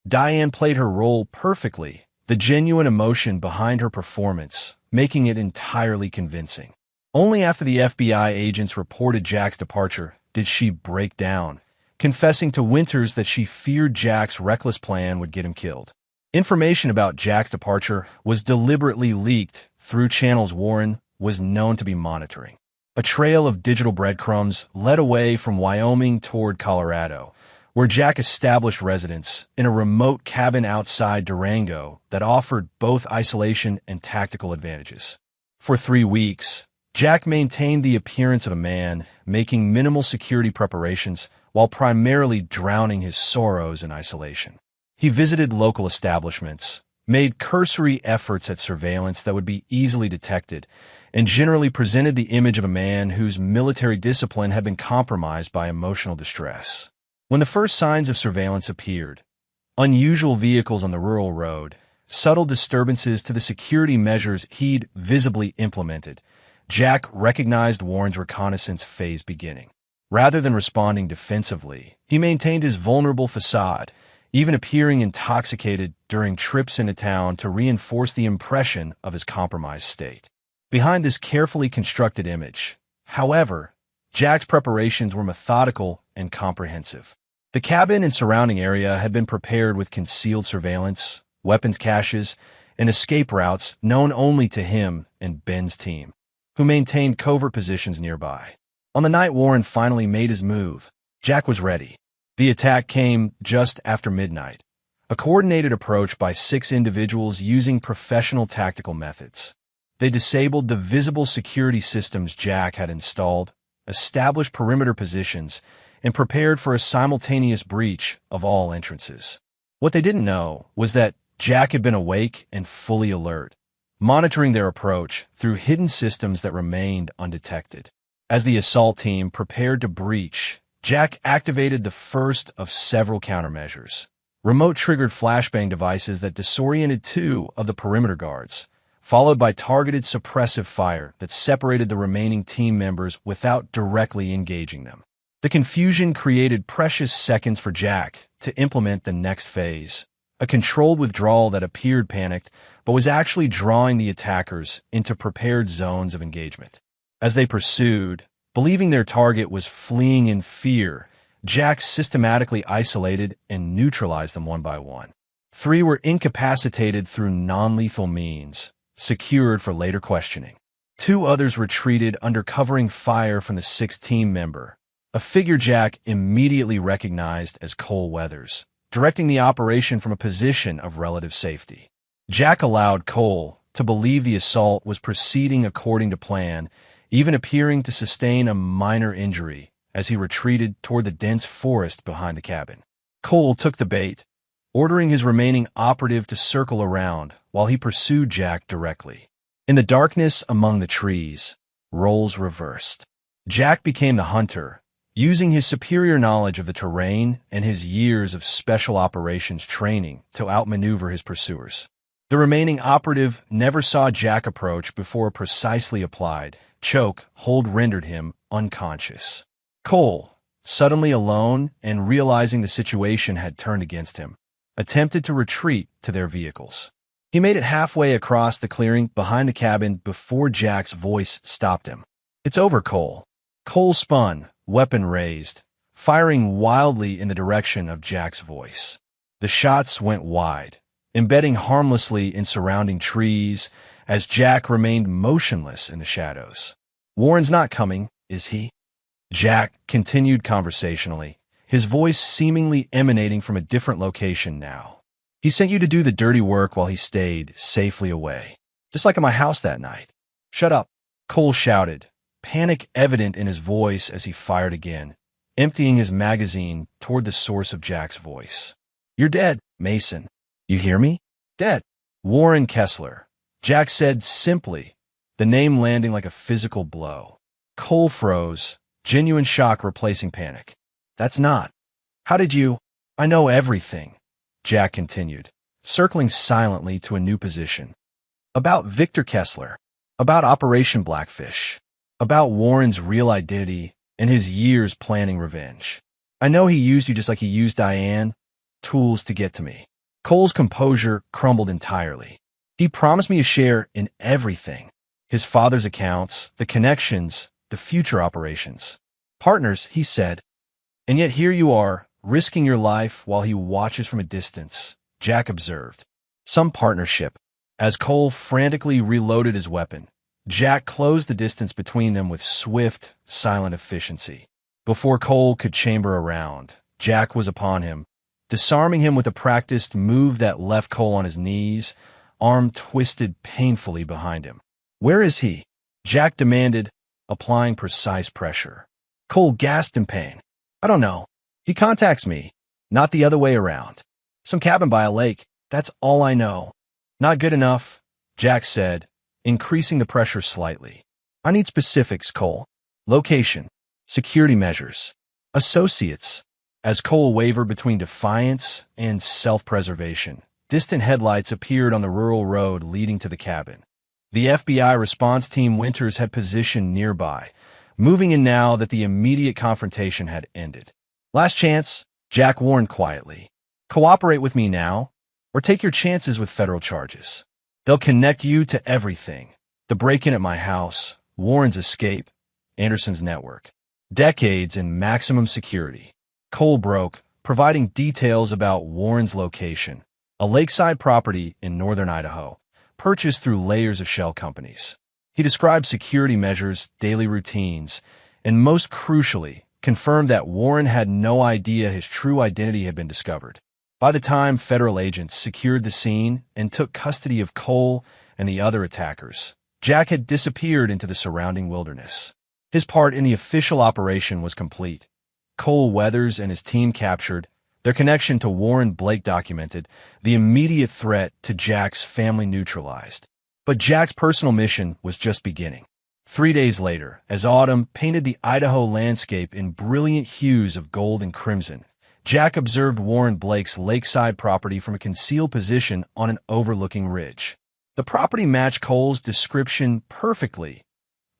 Diane played her role perfectly, the genuine emotion behind her performance, making it entirely convincing. Only after the FBI agents reported Jack's departure did she break down, confessing to Winters that she feared Jack's reckless plan would get him killed. Information about Jack's departure was deliberately leaked through channels Warren was known to be monitoring. A trail of digital breadcrumbs led away from Wyoming toward Colorado, where Jack established residence in a remote cabin outside Durango that offered both isolation and tactical advantages. For 3 weeks, Jack maintained the appearance of a man making minimal security preparations while primarily drowning his sorrows in isolation. He visited local establishments, made cursory efforts at surveillance that would be easily detected, and generally presented the image of a man whose military discipline had been compromised by emotional distress. When the first signs of surveillance appeared, unusual vehicles on the rural road, subtle disturbances to the security measures he'd visibly implemented, Jack recognized Warren's reconnaissance phase beginning. Rather than responding defensively, he maintained his vulnerable facade, even appearing intoxicated during trips into town to reinforce the impression of his compromised state. Behind this carefully constructed image, however, Jack's preparations were methodical and comprehensive. The cabin and surrounding area had been prepared with concealed surveillance, weapons caches, and escape routes known only to him and Ben's team, who maintained covert positions nearby. On the night Warren finally made his move, Jack was ready. The attack came just after midnight, a coordinated approach by 6 individuals using professional tactical methods. They disabled the visible security systems Jack had installed, established perimeter positions, and prepared for a simultaneous breach of all entrances. What they didn't know was that Jack had been awake and fully alert, monitoring their approach through hidden systems that remained undetected. As the assault team prepared to breach, Jack activated the first of several countermeasures. Remote-triggered flashbang devices that disoriented 2 of the perimeter guards, followed by targeted suppressive fire that separated the remaining team members without directly engaging them. The confusion created precious seconds for Jack to implement the next phase, a controlled withdrawal that appeared panicked but was actually drawing the attackers into prepared zones of engagement. As they pursued, believing their target was fleeing in fear, Jack systematically isolated and neutralized them one by one. 3 were incapacitated through non-lethal means, secured for later questioning. 2 others retreated under covering fire from the 6th team member, a figure Jack immediately recognized as Cole Weathers, directing the operation from a position of relative safety. Jack allowed Cole to believe the assault was proceeding according to plan, even appearing to sustain a minor injury as he retreated toward the dense forest behind the cabin. Cole took the bait, ordering his remaining operative to circle around while he pursued Jack directly. In the darkness among the trees, roles reversed. Jack became the hunter, using his superior knowledge of the terrain and his years of special operations training to outmaneuver his pursuers. The remaining operative never saw Jack approach before a precisely applied choke hold rendered him unconscious. Cole, suddenly alone and realizing the situation had turned against him, attempted to retreat to their vehicles. He made it halfway across the clearing behind the cabin before Jack's voice stopped him. "It's over, Cole." Cole spun, weapon raised, firing wildly in the direction of Jack's voice. The shots went wide, embedding harmlessly in surrounding trees as Jack remained motionless in the shadows. "Warren's not coming, is he?" Jack continued conversationally, his voice seemingly emanating from a different location now. "He sent you to do the dirty work while he stayed safely away, just like at my house that night." "Shut up," Cole shouted, panic evident in his voice as he fired again, emptying his magazine toward the source of Jack's voice. "You're dead, Mason. You hear me? Dead." "Warren Kessler," Jack said simply, the name landing like a physical blow. Cole froze, genuine shock replacing panic. "That's not. How did you—" "I know everything," Jack continued, circling silently to a new position. "About Victor Kessler, about Operation Blackfish, about Warren's real identity and his years planning revenge. I know he used you just like he used Diane, tools to get to me." Cole's composure crumbled entirely. "He promised me a share in everything. His father's accounts, the connections, the future operations. Partners, he said. And yet here you are, risking your life while he watches from a distance," Jack observed. "Some partnership." As Cole frantically reloaded his weapon, Jack closed the distance between them with swift, silent efficiency. Before Cole could chamber around, Jack was upon him, disarming him with a practiced move that left Cole on his knees, arm twisted painfully behind him. "Where is he?" Jack demanded, applying precise pressure. Cole gasped in pain. "I don't know. He contacts me, not the other way around. Some cabin by a lake, that's all I know." "Not good enough," Jack said, increasing the pressure slightly. "I need specifics, Cole. Location, security measures, associates." As Cole wavered between defiance and self-preservation, distant headlights appeared on the rural road leading to the cabin. The FBI response team Winters had positioned nearby, moving in now that the immediate confrontation had ended. "Last chance," Jack warned quietly. "Cooperate with me now, or take your chances with federal charges. They'll connect you to everything. The break-in at my house, Warren's escape, Anderson's network. Decades in maximum security." Cole broke, providing details about Warren's location, a lakeside property in northern Idaho, purchased through layers of shell companies. He described security measures, daily routines, and most crucially, confirmed that Warren had no idea his true identity had been discovered. By the time federal agents secured the scene and took custody of Cole and the other attackers, Jack had disappeared into the surrounding wilderness. His part in the official operation was complete. Cole Weathers and his team captured, their connection to Warren Blake documented, the immediate threat to Jack's family neutralized. But Jack's personal mission was just beginning. 3 days later, as autumn painted the Idaho landscape in brilliant hues of gold and crimson, Jack observed Warren Blake's lakeside property from a concealed position on an overlooking ridge. The property matched Cole's description perfectly.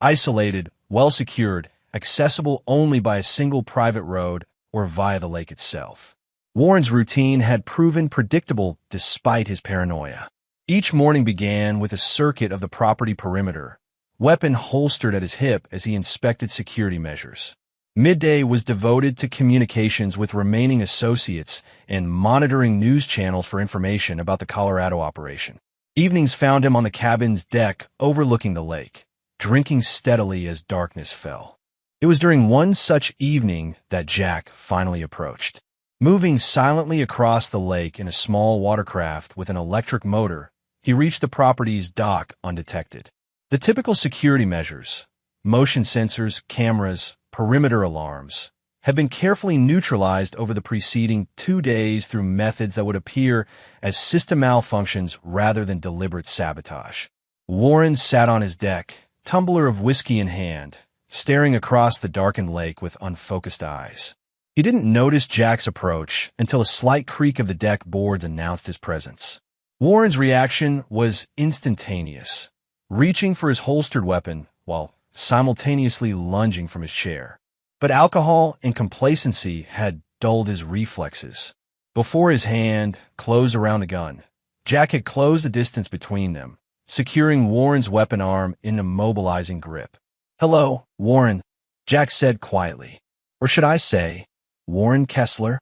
Isolated, well-secured, accessible only by a single private road or via the lake itself. Warren's routine had proven predictable despite his paranoia. Each morning began with a circuit of the property perimeter, weapon holstered at his hip as he inspected security measures. Midday was devoted to communications with remaining associates and monitoring news channels for information about the Colorado operation. Evenings found him on the cabin's deck overlooking the lake, drinking steadily as darkness fell. It was during one such evening that Jack finally approached. Moving silently across the lake in a small watercraft with an electric motor, he reached the property's dock undetected. The typical security measures, motion sensors, cameras, perimeter alarms, had been carefully neutralized over the preceding 2 days through methods that would appear as system malfunctions rather than deliberate sabotage. Warren sat on his deck, tumbler of whiskey in hand, staring across the darkened lake with unfocused eyes. He didn't notice Jack's approach until a slight creak of the deck boards announced his presence. Warren's reaction was instantaneous, reaching for his holstered weapon while simultaneously lunging from his chair. But alcohol and complacency had dulled his reflexes. Before his hand closed around the gun, Jack had closed the distance between them, securing Warren's weapon arm in a mobilizing grip. "Hello, Warren," Jack said quietly. Or should I say, Warren Kessler?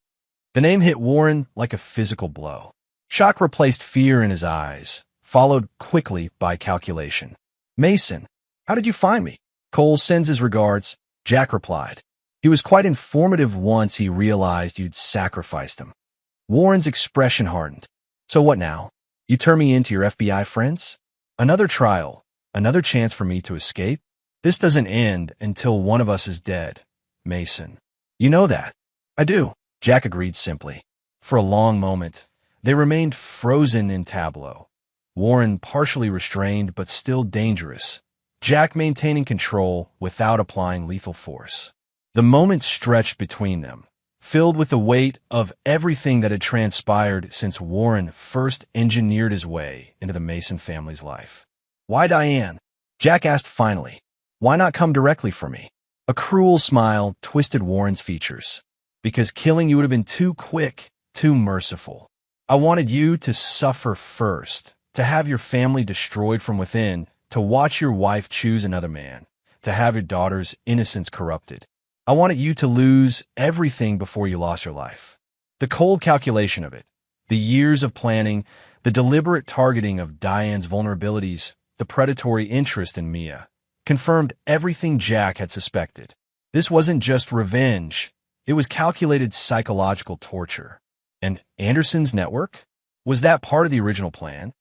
The name hit Warren like a physical blow. Shock replaced fear in his eyes, followed quickly by calculation. "Mason, how did you find me?" "Cole sends his regards," Jack replied. He was quite informative once he realized you'd sacrificed him. Warren's expression hardened. "So what now? You turn me into your FBI friends? Another trial, another chance for me to escape? This doesn't end until one of us is dead, Mason. You know that." "I do," Jack agreed simply. For a long moment, they remained frozen in tableau. Warren partially restrained but still dangerous, Jack maintaining control without applying lethal force. The moment stretched between them, filled with the weight of everything that had transpired since Warren first engineered his way into the Mason family's life. "Why Diane?" Jack asked finally. "Why not come directly for me?" A cruel smile twisted Warren's features. "Because killing you would have been too quick, too merciful. I wanted you to suffer first, to have your family destroyed from within, to watch your wife choose another man, to have your daughter's innocence corrupted. I wanted you to lose everything before you lost your life." The cold calculation of it, the years of planning, the deliberate targeting of Diane's vulnerabilities, the predatory interest in Mia, confirmed everything Jack had suspected. This wasn't just revenge. It was calculated psychological torture. And Anderson's network? Was that part of the original plan?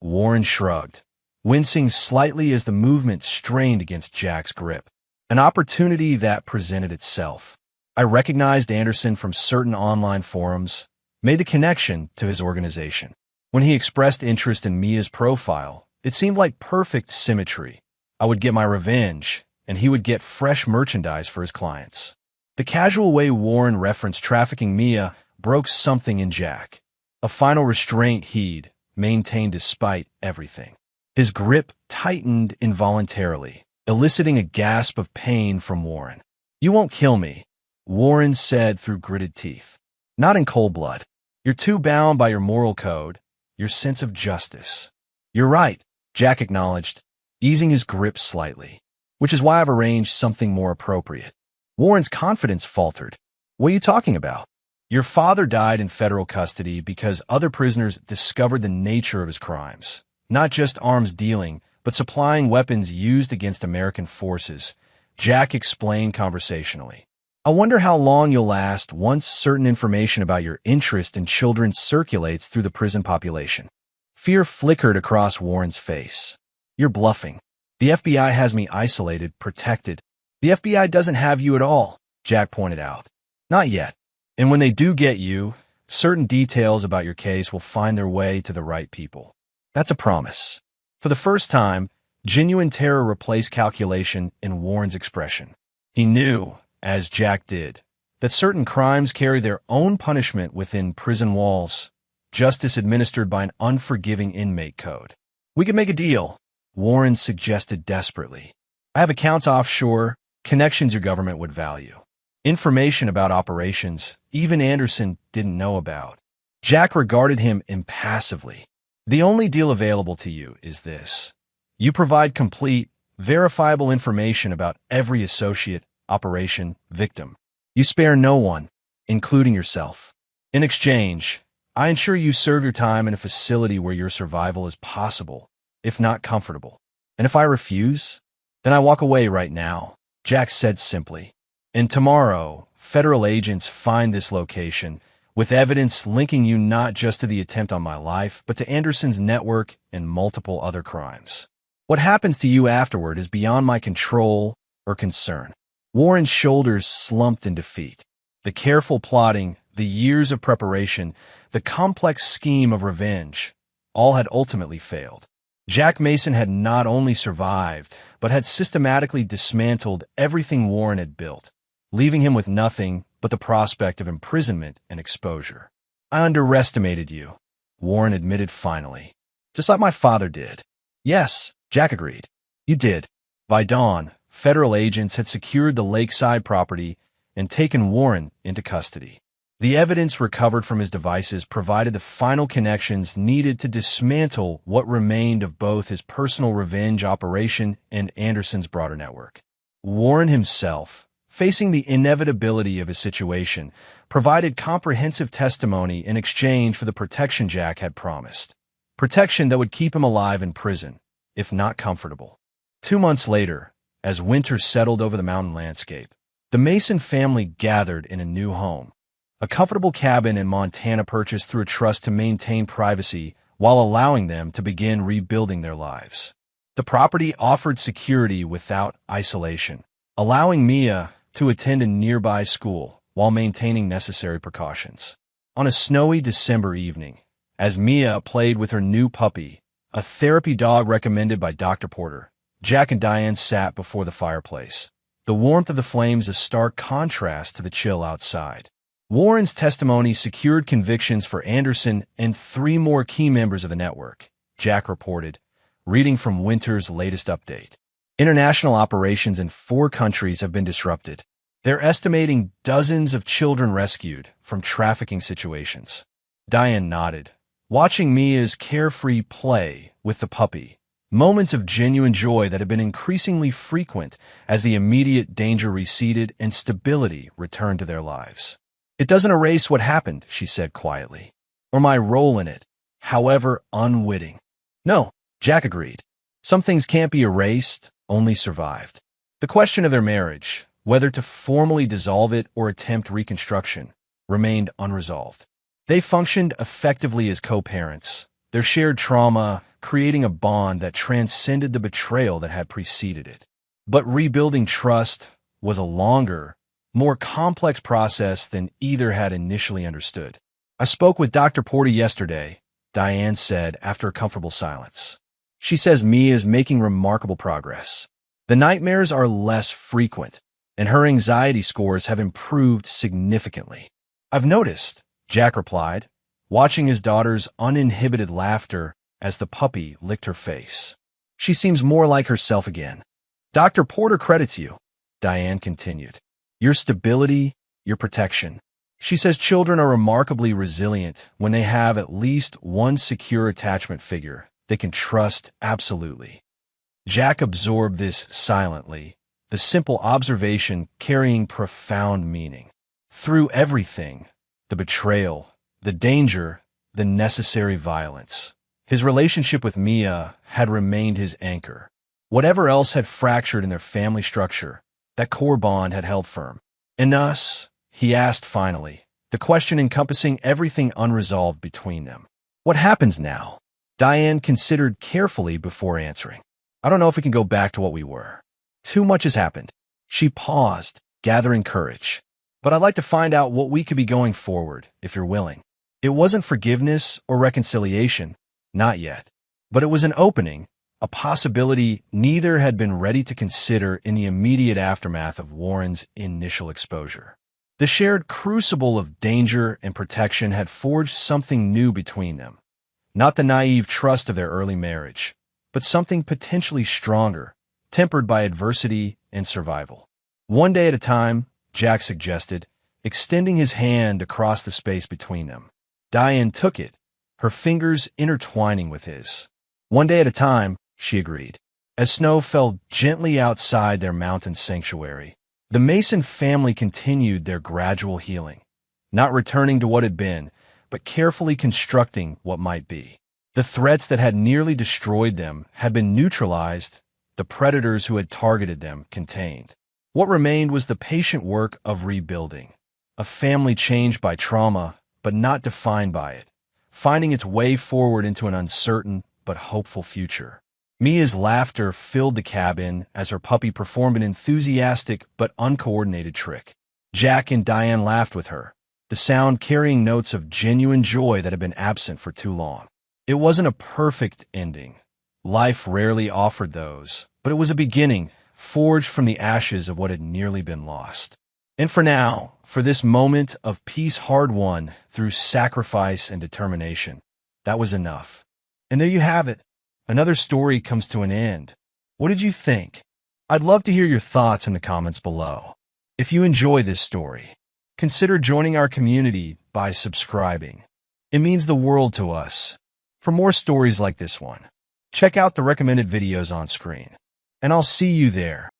Warren shrugged, wincing slightly as the movement strained against Jack's grip. An opportunity that presented itself. I recognized Anderson from certain online forums, made the connection to his organization. When he expressed interest in Mia's profile, it seemed like perfect symmetry. I would get my revenge, and he would get fresh merchandise for his clients. The casual way Warren referenced trafficking Mia broke something in Jack, a final restraint he'd maintained despite everything. His grip tightened involuntarily, eliciting a gasp of pain from Warren. "You won't kill me," Warren said through gritted teeth. "Not in cold blood. You're too bound by your moral code, your sense of justice." "You're right," Jack acknowledged, easing his grip slightly. "Which is why I've arranged something more appropriate." Warren's confidence faltered. "What are you talking about?" "Your father died in federal custody because other prisoners discovered the nature of his crimes. Not just arms dealing, but supplying weapons used against American forces," Jack explained conversationally. "I wonder how long you'll last once certain information about your interest in children circulates through the prison population." Fear flickered across Warren's face. "You're bluffing. The FBI has me isolated, protected." "The FBI doesn't have you at all," Jack pointed out. "Not yet. And when they do get you, certain details about your case will find their way to the right people. That's a promise." For the first time, genuine terror replaced calculation in Warren's expression. He knew, as Jack did, that certain crimes carry their own punishment within prison walls, justice administered by an unforgiving inmate code. "We could make a deal," Warren suggested desperately. "I have accounts offshore, connections your government would value. Information about operations even Anderson didn't know about." Jack regarded him impassively. "The only deal available to you is this. You provide complete, verifiable information about every associate, operation, victim. You spare no one, including yourself. In exchange, I ensure you serve your time in a facility where your survival is possible, if not comfortable. And if I refuse, then I walk away right now," Jack said simply. "And tomorrow, federal agents find this location, with evidence linking you not just to the attempt on my life, but to Anderson's network and multiple other crimes. What happens to you afterward is beyond my control or concern." Warren's shoulders slumped in defeat. The careful plotting, the years of preparation, the complex scheme of revenge, all had ultimately failed. Jack Mason had not only survived, but had systematically dismantled everything Warren had built, leaving him with nothing but the prospect of imprisonment and exposure. "I underestimated you," Warren admitted finally. "Just like my father did." "Yes," Jack agreed. "You did." By dawn, federal agents had secured the lakeside property and taken Warren into custody. The evidence recovered from his devices provided the final connections needed to dismantle what remained of both his personal revenge operation and Anderson's broader network. Warren himself, facing the inevitability of his situation, provided comprehensive testimony in exchange for the protection Jack had promised. Protection that would keep him alive in prison, if not comfortable. 2 months later, as winter settled over the mountain landscape, the Mason family gathered in a new home. A comfortable cabin in Montana purchased through a trust to maintain privacy while allowing them to begin rebuilding their lives. The property offered security without isolation, allowing Mia to attend a nearby school while maintaining necessary precautions. On a snowy December evening, as Mia played with her new puppy, a therapy dog recommended by Dr. Porter, Jack and Diane sat before the fireplace, the warmth of the flames a stark contrast to the chill outside. Warren's testimony secured convictions for Anderson and 3 more key members of the network, Jack reported, reading from Winter's latest update. International operations in 4 countries have been disrupted. They're estimating dozens of children rescued from trafficking situations. Diane nodded, watching Mia's carefree play with the puppy, moments of genuine joy that have been increasingly frequent as the immediate danger receded and stability returned to their lives. "It doesn't erase what happened," she said quietly, "or my role in it, however unwitting." "No," Jack agreed. "Some things can't be erased, only survived." The question of their marriage, whether to formally dissolve it or attempt reconstruction, remained unresolved. They functioned effectively as co-parents, their shared trauma creating a bond that transcended the betrayal that had preceded it. But rebuilding trust was a longer, more complex process than either had initially understood. "I spoke with Dr. Porter yesterday," Diane said after a comfortable silence. "She says Mia is making remarkable progress. The nightmares are less frequent, and her anxiety scores have improved significantly." "I've noticed," Jack replied, watching his daughter's uninhibited laughter as the puppy licked her face. "She seems more like herself again." "Dr. Porter credits you," Diane continued. "Your stability, your protection. She says children are remarkably resilient when they have at least one secure attachment figure they can trust absolutely." Jack absorbed this silently, the simple observation carrying profound meaning. Through everything, the betrayal, the danger, the necessary violence, his relationship with Mia had remained his anchor. Whatever else had fractured in their family structure, that core bond had held firm. "And us?" he asked finally, the question encompassing everything unresolved between them. "What happens now?" Diane considered carefully before answering. "I don't know if we can go back to what we were. Too much has happened." She paused, gathering courage. "But I'd like to find out what we could be going forward, if you're willing." It wasn't forgiveness or reconciliation, not yet. But it was an opening, a possibility neither had been ready to consider in the immediate aftermath of Warren's initial exposure. The shared crucible of danger and protection had forged something new between them. Not the naive trust of their early marriage, but something potentially stronger, tempered by adversity and survival. "One day at a time," Jack suggested, extending his hand across the space between them. Diane took it, her fingers intertwining with his. "One day at a time," she agreed. As snow fell gently outside their mountain sanctuary, the Mason family continued their gradual healing, not returning to what had been, but carefully constructing what might be. The threats that had nearly destroyed them had been neutralized, the predators who had targeted them contained. What remained was the patient work of rebuilding, a family changed by trauma, but not defined by it, finding its way forward into an uncertain but hopeful future. Mia's laughter filled the cabin as her puppy performed an enthusiastic but uncoordinated trick. Jack and Diane laughed with her, the sound carrying notes of genuine joy that had been absent for too long. It wasn't a perfect ending, Life rarely offered those, but it was a beginning, forged from the ashes of what had nearly been lost. And for now, for this moment of peace hard-won through sacrifice and determination, that was enough. And there you have it. Another story comes to an end. What did you think? I'd love to hear your thoughts in the comments below. If you enjoy this story, consider joining our community by subscribing. It means the world to us. For more stories like this one, check out the recommended videos on screen. And I'll see you there.